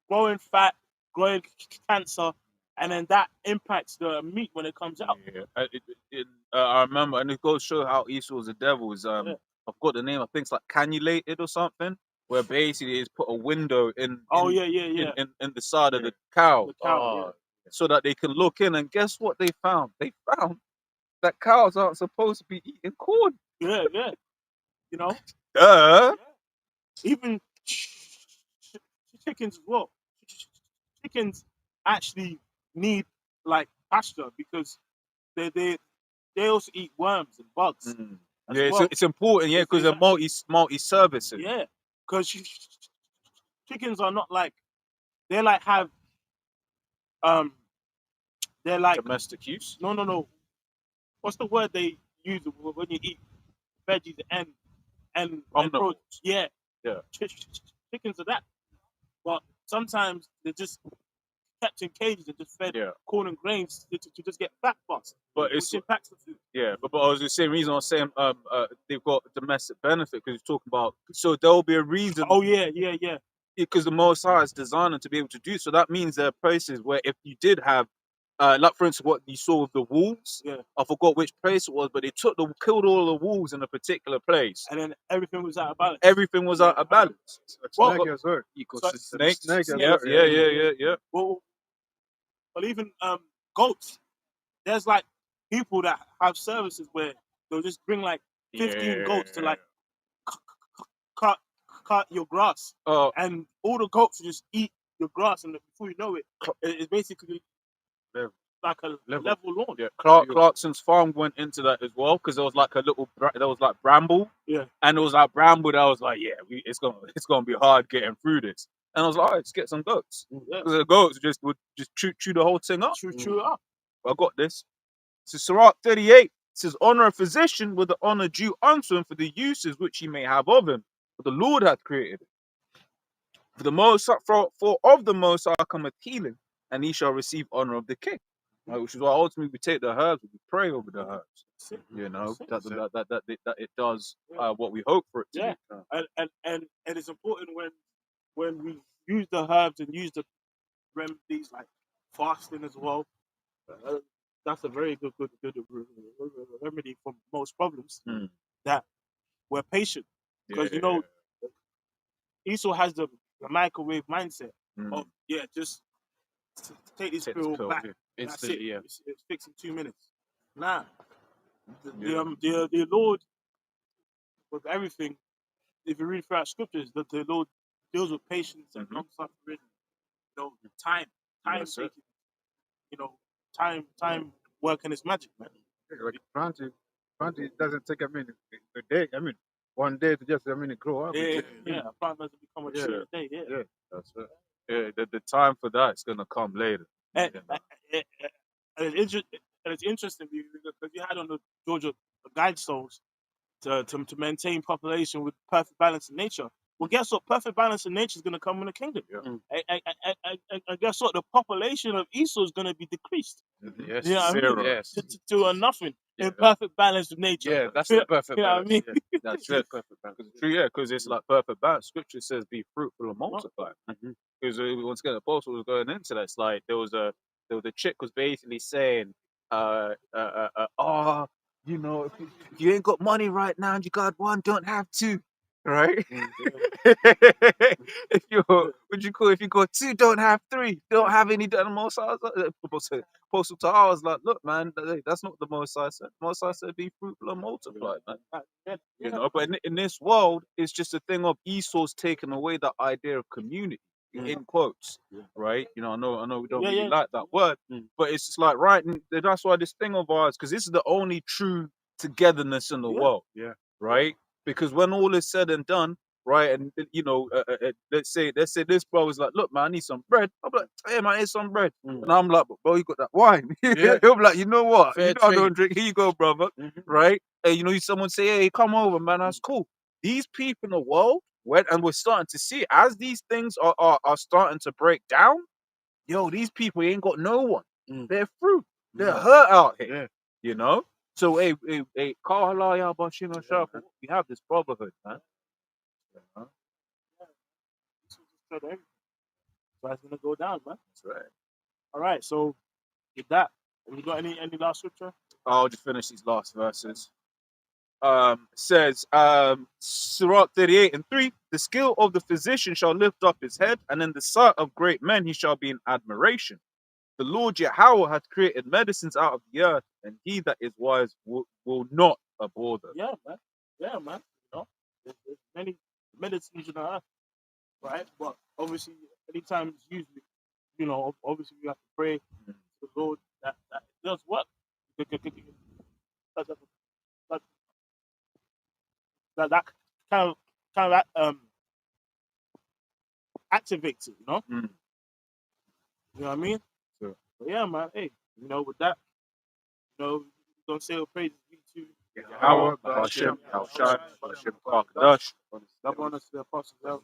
growing fat, growing cancer, and then that impacts the meat when it comes out. Yeah. I remember, and it goes to show how Esau is the devil. I've got the name. I think it's like cannulated or something, where basically it's put a window in the side of the cow, so that they can look in. And guess what they found? They found that cows aren't supposed to be eating corn. Yeah. You know. Even chickens as well. Chickens actually need like pasture because they also eat worms and bugs. It's important, because they're multi-services. Yeah, because chickens are not like they're like domestic use. No. What's the word they use when you eat veggies and omnivores? Yeah. Chickens are that. But sometimes they're just kept in cages and just fed Yeah. corn and grains to just get fat fast, But which it's impacts the food. yeah, but I was the same reason I was saying they've got domestic benefit because you're talking about so there'll be a reason Oh yeah. because the Most High is designed them to be able to do so. That means there are places where if you did have like for instance what you saw with the wolves, Yeah. I forgot which place it was, but they killed all the wolves in a particular place. And then everything was out of balance. Everything was out of balance. Well, Snake as well. Ecosystem. Snakes, Snake as yeah, well. yeah. well, even goats. There's like people that have services where they'll just bring like 15 goats to like cut your grass, and all the goats will just eat your grass, and before you know it, it's basically like a level lawn. Yeah, Clarkson's farm went into that as well because there was like a little, there was like bramble. Yeah. And it was like bramble that I was like, yeah, it's gonna be hard getting through this. And I was like, all right, let's get some goats. Yeah. Because the goats would just chew the whole thing up. Chew it up. I got this. So Sirach 38 says, honor a physician with the honor due unto him for the uses which he may have of him. For the Lord hath created it. For of the most High cometh healing, and he shall receive honor of the king. Right, which is why ultimately we take the herbs, we pray over the herbs. You know, that it does what we hope for it to Yeah. do. And it's important when we use the herbs and use the remedies like fasting as well. That's a very good remedy for most problems. That we're patient because Esau has the microwave mindset of just take this pill back. That's it. It's fixed in 2 minutes. Nah, the Lord with everything. If you read throughout scriptures, that the Lord deals with patience and long suffering. Time taking, time working its magic, man. Like planting doesn't take a day. I mean, 1 day to just grow up. Yeah. A plant doesn't become a tree in a day. Yeah. That's right. Yeah, the time for that is gonna come later. And it's interesting because you had on the Georgia Guidestones to maintain population with perfect balance in nature. Well, guess what? Perfect balance in nature is going to come in the kingdom. And guess what? The population of Esau is going to be decreased. Yes, You know what I mean? zero. Yes. To a nothing in perfect balance with nature. Yeah, that's the perfect You know what I balance. mean? Yeah, that's the perfect balance. Because it's like perfect balance. Scripture says, "Be fruitful and multiply." Because once again, the apostle was going into that. It's like there was a chick was basically saying, "Oh, if you ain't got money right now and you got one, don't have two." Right? If you got two, don't have three, don't have any. The Most High Apostle Tahar was like, look, man, that's not the Most High said. The Most High said, be fruitful and multiply, man. But in this world, it's just a thing of Esau's taking away the idea of community, in quotes, right? I know we don't really like that word, but it's just like, right, and that's why this thing of ours, because this is the only true togetherness in the world, right? Because when all is said and done, right, and let's say this brother's like, look, man, I need some bread. I'm like, hey, man, here's some bread. And I'm like, bro, you got that wine? He'll be like, you know what? Fair I trade. don't drink. Here you go, brother. Right? Hey, someone say, hey, come over, man. That's cool. These people in the world, and we're starting to see as these things are starting to break down. These people ain't got no one. They're fruit. They're hurt out here. So, hey, Kala ya Bashim and Shaf, we have this brotherhood, man. So it's gonna go down, man. That's right. All right. So with that, have you got any last scripture? I'll just finish these last verses. Says Sirach 38:3, the skill of the physician shall lift up his head, and in the sight of great men he shall be in admiration. The Lord Yahweh hath created medicines out of the earth, and he that is wise will not abhor them. Yeah, man. There's many medicines in the earth, right? But obviously, anytime it's used, obviously we have to pray to the Lord that it does work. That kind of activates it, You know what I mean? Sure. But yeah, man. Hey, with that, don't say praise be to Yahweh, Hashem, Hashai, Hashem, Kadash. Love on us, the apostles,